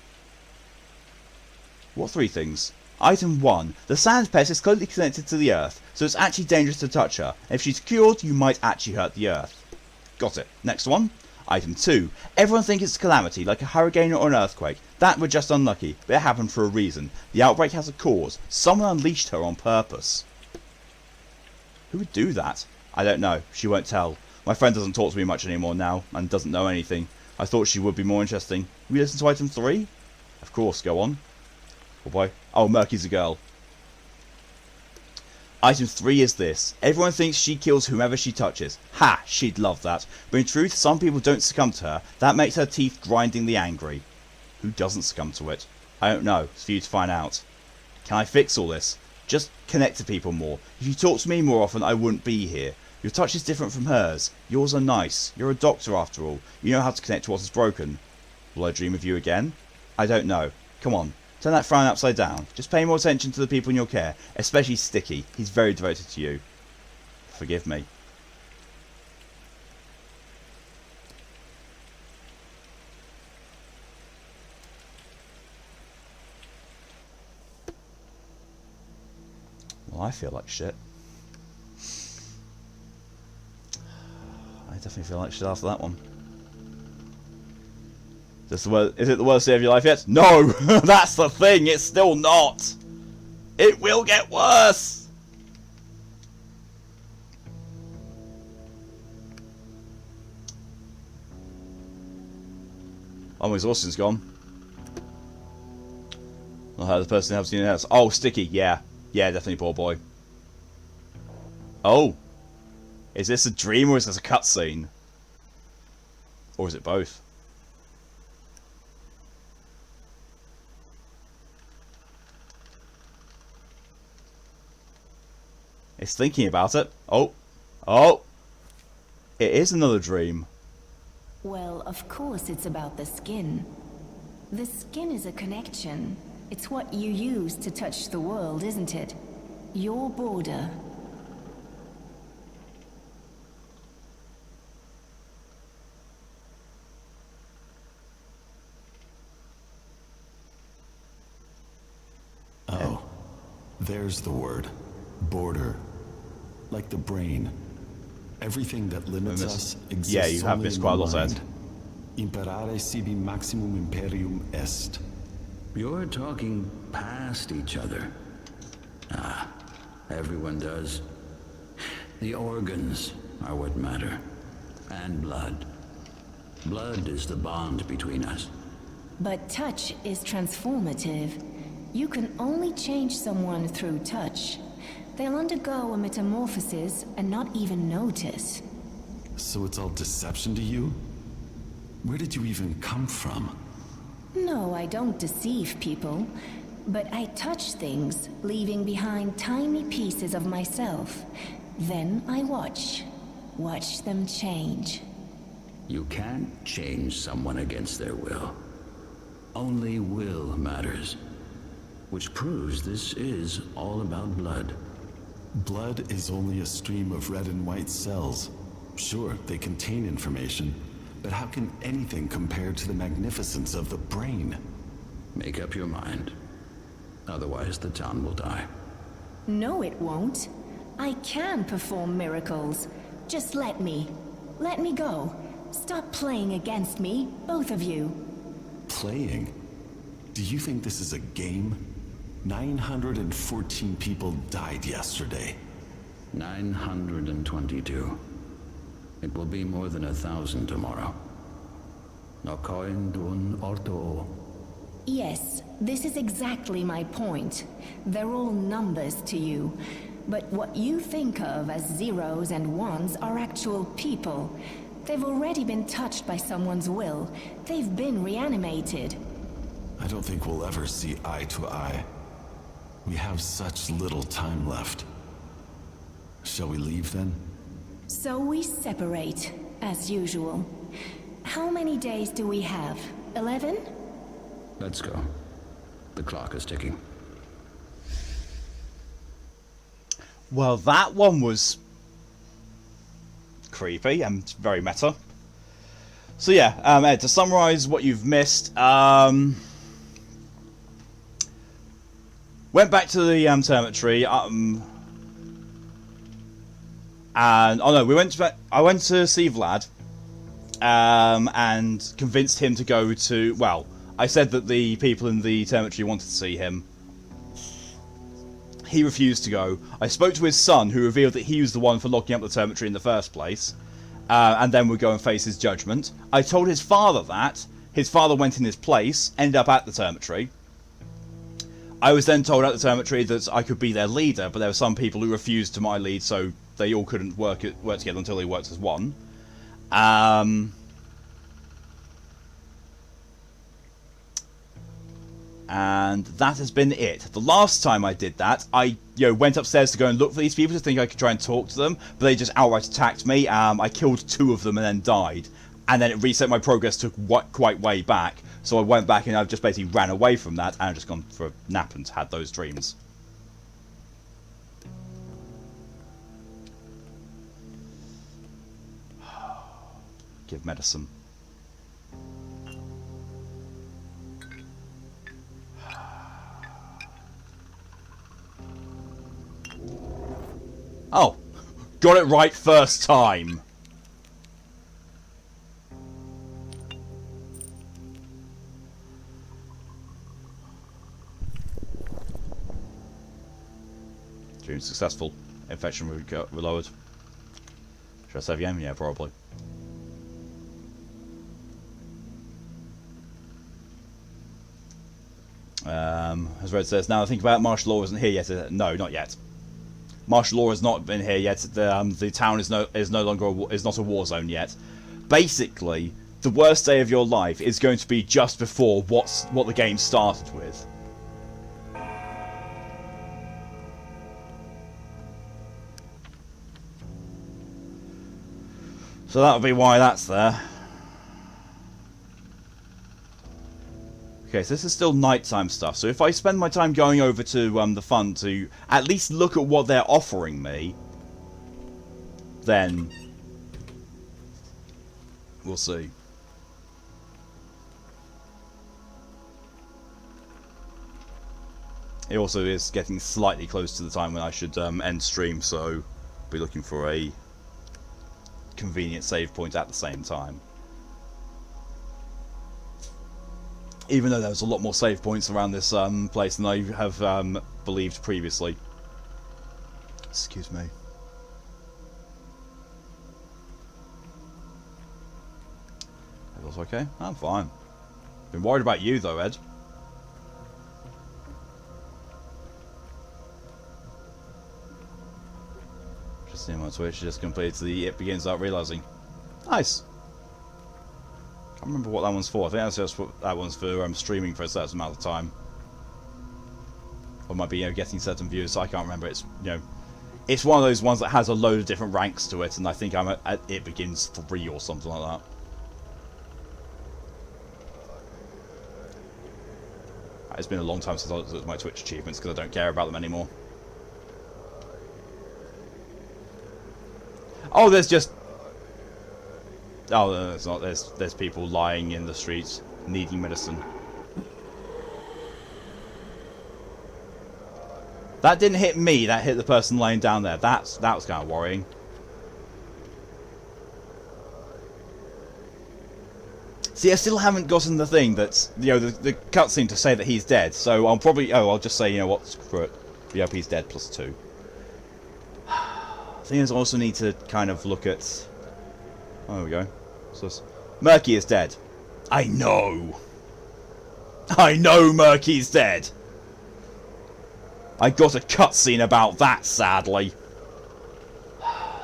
What 3 things? Item 1. The sand pest is closely connected to the earth, so it's actually dangerous to touch her. If she's cured, you might actually hurt the earth. Got it. Next one. Item 2. Everyone thinks it's a calamity, like a hurricane or an earthquake. That were just unlucky, but it happened for a reason. The outbreak has a cause. Someone unleashed her on purpose. Who would do that? I don't know. She won't tell. My friend doesn't talk to me much anymore now, and doesn't know anything. I thought she would be more interesting. Will you listen to item 3? Of course, go on. Oh boy. Oh, Murky's a girl. Item 3 is this. Everyone thinks she kills whomever she touches. Ha! She'd love that. But in truth, some people don't succumb to her. That makes her teeth grindingly angry. Who doesn't succumb to it? I don't know. It's for you to find out. Can I fix all this? Just connect to people more. If you talked to me more often, I wouldn't be here. Your touch is different from hers. Yours are nice. You're a doctor after all. You know how to connect to what is broken. Will I dream of you again? I don't know. Come on. Turn that frown upside down. Just pay more attention to the people in your care, especially Sticky. He's very devoted to you. Forgive me. Well, I feel like shit. I definitely feel like shit after that one. Is it the worst day of your life yet? No! That's the thing! It's still not! It will get worse! Oh, my exhaustion's gone. I'll have the person who helps you in the house. Oh, Sticky, yeah. Yeah, definitely poor boy. Oh! Is this a dream or is this a cutscene? Or is it both? It's thinking about it. Oh. Oh. It is another dream. Well, of course it's about the skin. The skin is a connection. It's what you use to touch the world, isn't it? Your border. Oh, there's the word. Border. Like the brain. Everything that limits us exists. Yeah, you have missed quite a lot, Ed. Imperare sibi maximum imperium est. You're talking past each other. Ah, everyone does. The organs are what matter. And blood. Blood is the bond between us. But touch is transformative. You can only change someone through touch. They'll undergo a metamorphosis and not even notice. So it's all deception to you? Where did you even come from? No, I don't deceive people. But I touch things, leaving behind tiny pieces of myself. Then I watch. Watch them change. You can't change someone against their will. Only will matters. Which proves this is all about blood. Blood is only a stream of red and white cells. Sure, they contain information, but how can anything compare to the magnificence of the brain? Make up your mind. Otherwise, the town will die. No, it won't. I can perform miracles. Just let me. Let me go. Stop playing against me, both of you. Playing? Do you think this is a game? 914 people died yesterday. 922. It will be more than 1,000 tomorrow. No coin dun orto. Yes, this is exactly my point. They're all numbers to you. But what you think of as zeros and ones are actual people. They've already been touched by someone's will. They've been reanimated. I don't think we'll ever see eye to eye. We have such little time left. Shall we leave then? So we separate, as usual. How many days do we have? 11? Let's go. The clock is ticking. Well, that one was creepy and very meta. So yeah, Ed, to summarise what you've missed, went back to the cemetery, and oh no, I went to see Vlad, and convinced him to go to. Well, I said that the people in the cemetery wanted to see him. He refused to go. I spoke to his son, who revealed that he was the one for locking up the cemetery in the first place, and then would go and face his judgment. I told his father that. His father went in his place, ended up at the cemetery. I was then told at the cemetery that I could be their leader, but there were some people who refused to my lead, so they all couldn't work together until they worked as one. And that has been it. The last time I did that, I went upstairs to go and look for these people to think I could try and talk to them, but they just outright attacked me. I killed 2 of them and then died. And then it reset my progress to quite way back. So I went back and I just basically ran away from that and just gone for a nap and had those dreams. Give medicine. Oh, got it right first time. Dream successful. Infection reloaded. Should I save again? Yeah, probably. As Red says, now I think about it, martial law isn't here yet. No, not yet. Martial law has not been here yet. The town is not a war zone yet. Basically, the worst day of your life is going to be just before what the game started with. So that'll be why that's there. Okay, so this is still nighttime stuff. So if I spend my time going over to the fund to at least look at what they're offering me, then we'll see. It also is getting slightly close to the time when I should end stream, so be looking for a convenient save point at the same time. Even though there was a lot more save points around this place than I have believed previously. Excuse me. Everyone's okay? I'm fine. Been worried about you though, Ed. Just seeing my Twitch just completed the It Begins Without Realizing. Nice. I can't remember what that one's for. I think that's just what that one's for streaming for a certain amount of time. Or might be getting certain views. So I can't remember. It's it's one of those ones that has a load of different ranks to it, and I think I'm at It Begins 3 or something like that. It's been a long time since I looked at my Twitch achievements because I don't care about them anymore. Oh, there's just... Oh, no, it's not. There's people lying in the streets needing medicine. That didn't hit me. That hit the person lying down there. That was kind of worrying. See, I still haven't gotten the thing that's, you know, the cutscene to say that he's dead. So I'll probably, I'll just say, you know what, screw it. VIP's dead +2. The thing is, I also need to kind of look at. Oh, there we go. So Murky is dead. I know. I know Murky's dead. I got a cutscene about that, sadly.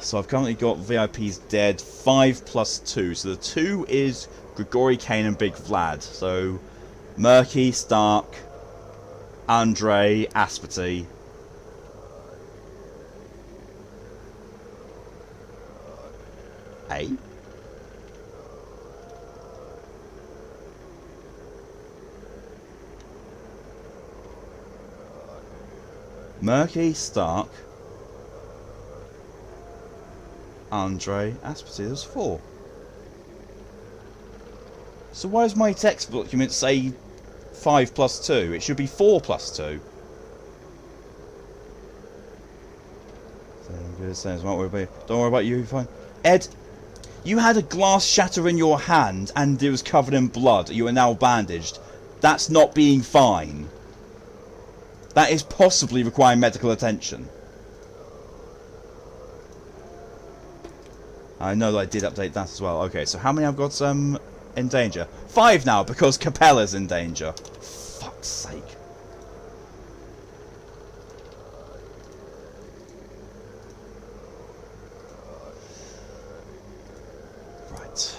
So I've currently got VIP's dead 5 + 2. So the 2 is Grigori, Kane, and Big Vlad. So Murky, Stark, Andre, Asperty. A? Murky, Stark, Andre, Asperty. There's 4. So why does my text document say 5 + 2? It should be 4 + 2. Don't worry about you, you're fine. Ed, you had a glass shatter in your hand and it was covered in blood. You are now bandaged. That's not being fine. That is possibly requiring medical attention. I know that I did update that as well. Okay, so how many I've got in danger? 5 now, because Capella's in danger. Fuck's sake. Right.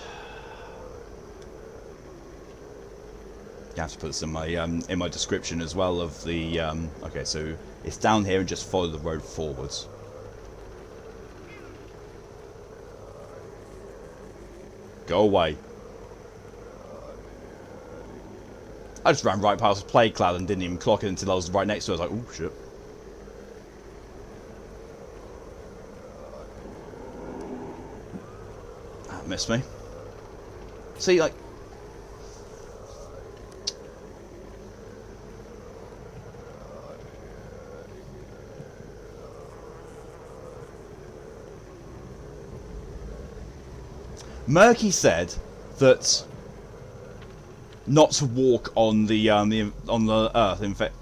You have to put this in my description as well of the okay, so it's down here and just follow the road forwards. Go away. I just ran right past the plague cloud and didn't even clock it until I was right next to it. I was like, oh shit. That missed me. See, like, Murky said that not to walk on the earth, in fact,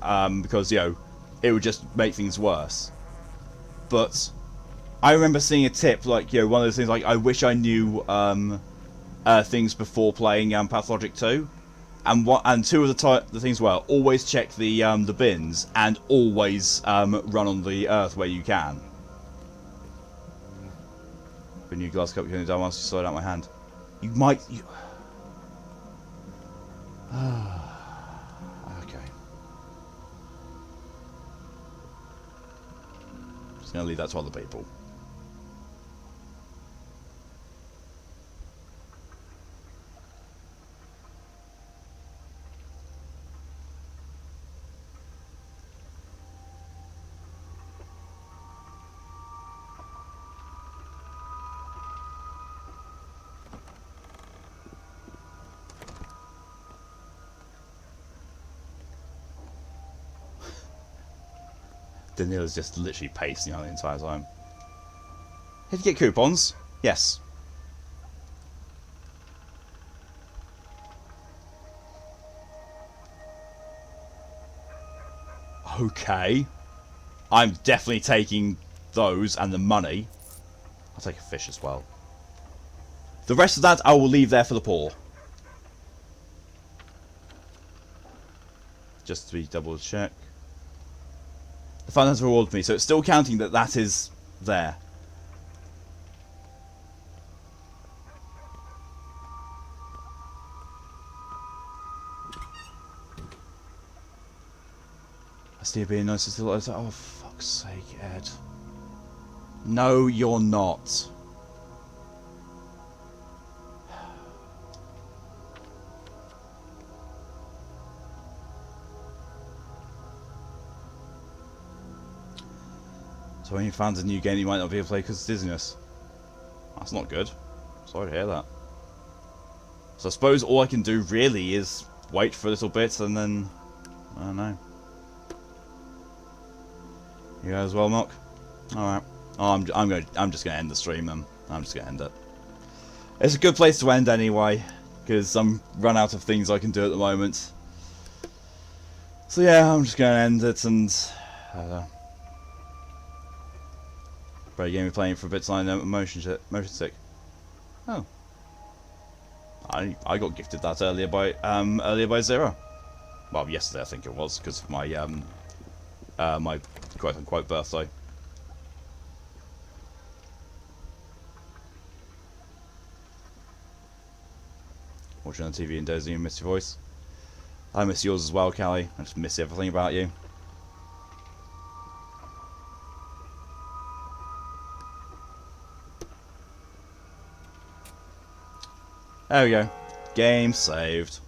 because you know it would just make things worse. But I remember seeing a tip like, you know, one of those things like, I wish I knew things before playing Pathologic 2, and 2 of the things were always check the bins and always run on the earth where you can. The new glass cup going down once you saw it out my hand. You might. Okay. Just gonna leave that to other people. Danila's just literally pacing on the entire time. Did you get coupons? Yes. Okay. I'm definitely taking those and the money. I'll take a fish as well. The rest of that I will leave there for the poor. Just to be double check. The fund has rewarded me, so it's still counting that that is there. I see you being nice to still. Oh, fuck's sake, Ed. No, you're not. So when you found a new game you might not be able to play because of dizziness. That's not good. Sorry to hear that. So I suppose all I can do really is wait for a little bit and then I don't know. You guys well, Mock? Alright. Oh, I'm just gonna end the stream then. I'm just gonna end it. It's a good place to end anyway. because I'm run out of things I can do at the moment. So yeah, I'm just going to end it and probably going to be playing for a bit on motion stick. Oh, I got gifted that earlier by Zero. Well, yesterday I think it was, because of my my quote unquote birthday. Watching on TV and dozing and miss your voice. I miss yours as well, Callie. I just miss everything about you. There we go. Game saved.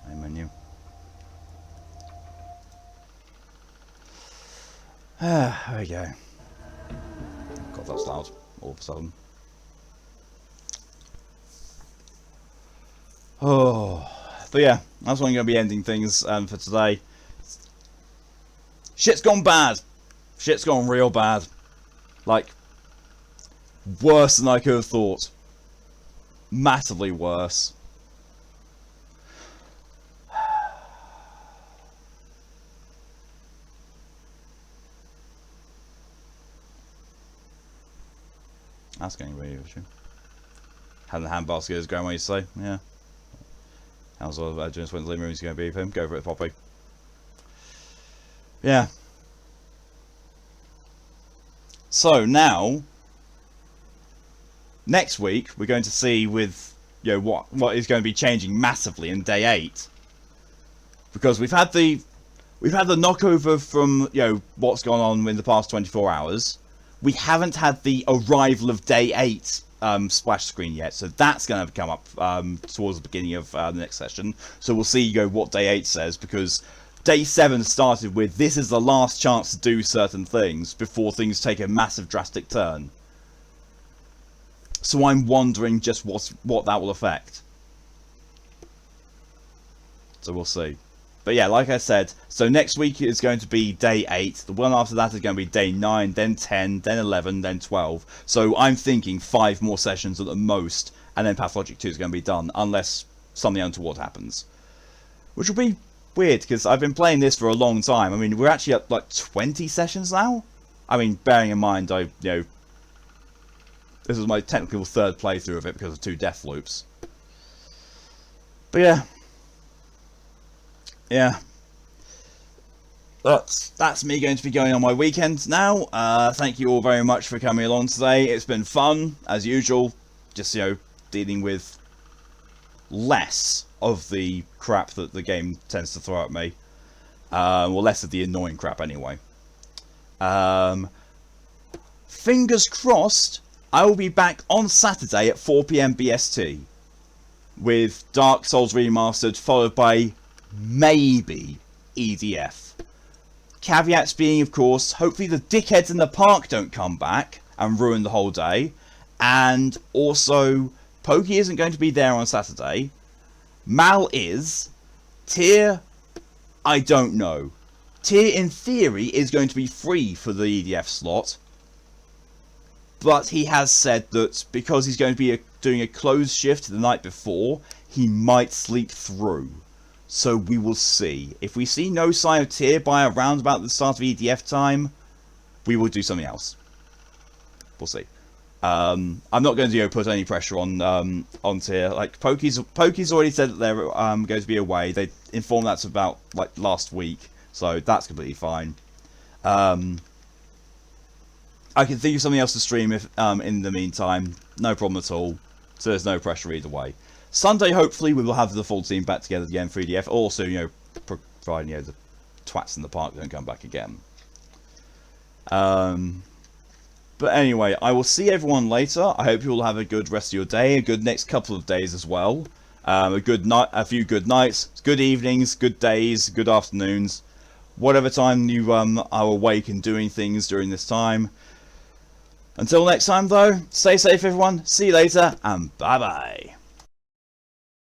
Main menu. There we go. God, that's loud all of a sudden. Oh, but yeah, that's when I'm going to be ending things for today. Shit's gone bad. Shit's gone real bad. Like, worse than I could have thought. Massively worse. That's going really issue. How the handbasket is going, what you say? Yeah. How's all about doing when the living room is going to be with him? Go for it, Poppy. Yeah. So now, next week we're going to see with what is going to be changing massively in day 8, because we've had the knockover from what's gone on in the past 24 hours. We haven't had the arrival of day 8 splash screen yet, so that's going to come up towards the beginning of the next session. So we'll see what day 8 says, because day 7 started with this is the last chance to do certain things before things take a massive drastic turn. So I'm wondering just what that will affect. So we'll see. But yeah, like I said, so next week is going to be day 8. The one after that is going to be day 9, then 10, then 11, then 12. So I'm thinking 5 more sessions at the most, and then Pathologic 2 is going to be done, unless something untoward happens. Which will be weird, because I've been playing this for a long time. I mean, we're actually at like 20 sessions now. I mean, bearing in mind, this is my technical 3rd playthrough of it because of 2 death loops. But yeah. Yeah, that's me going to be going on my weekend now. Thank you all very much for coming along today. It's been fun, as usual, just, dealing with less of the crap that the game tends to throw at me. Well, less of the annoying crap, anyway. Fingers crossed, I will be back on Saturday at 4 PM BST, with Dark Souls Remastered, followed by maybe EDF. Caveats being, of course, hopefully the dickheads in the park don't come back and ruin the whole day. And also, Pokey isn't going to be there on Saturday. Mal is. Tyr, I don't know. Tyr, in theory, is going to be free for the EDF slot. But he has said that because he's going to be doing a closed shift the night before, he might sleep through. So we will see. If we see no sign of Tyr by around about the start of EDF time, we will do something else. We'll see. I'm not going to put any pressure on Tyr. Like Pokey's already said that they're going to be away. They informed that's about like last week, so that's completely fine. I can think of something else to stream if in the meantime. No problem at all. So there's no pressure either way. Sunday, hopefully, we will have the full team back together again for EDF. Also, providing, the twats in the park don't come back again. But anyway, I will see everyone later. I hope you all have a good rest of your day, a good next couple of days as well. A good night, a few good nights, good evenings, good days, good afternoons. Whatever time you are awake and doing things during this time. Until next time, though, stay safe, everyone. See you later, and bye-bye.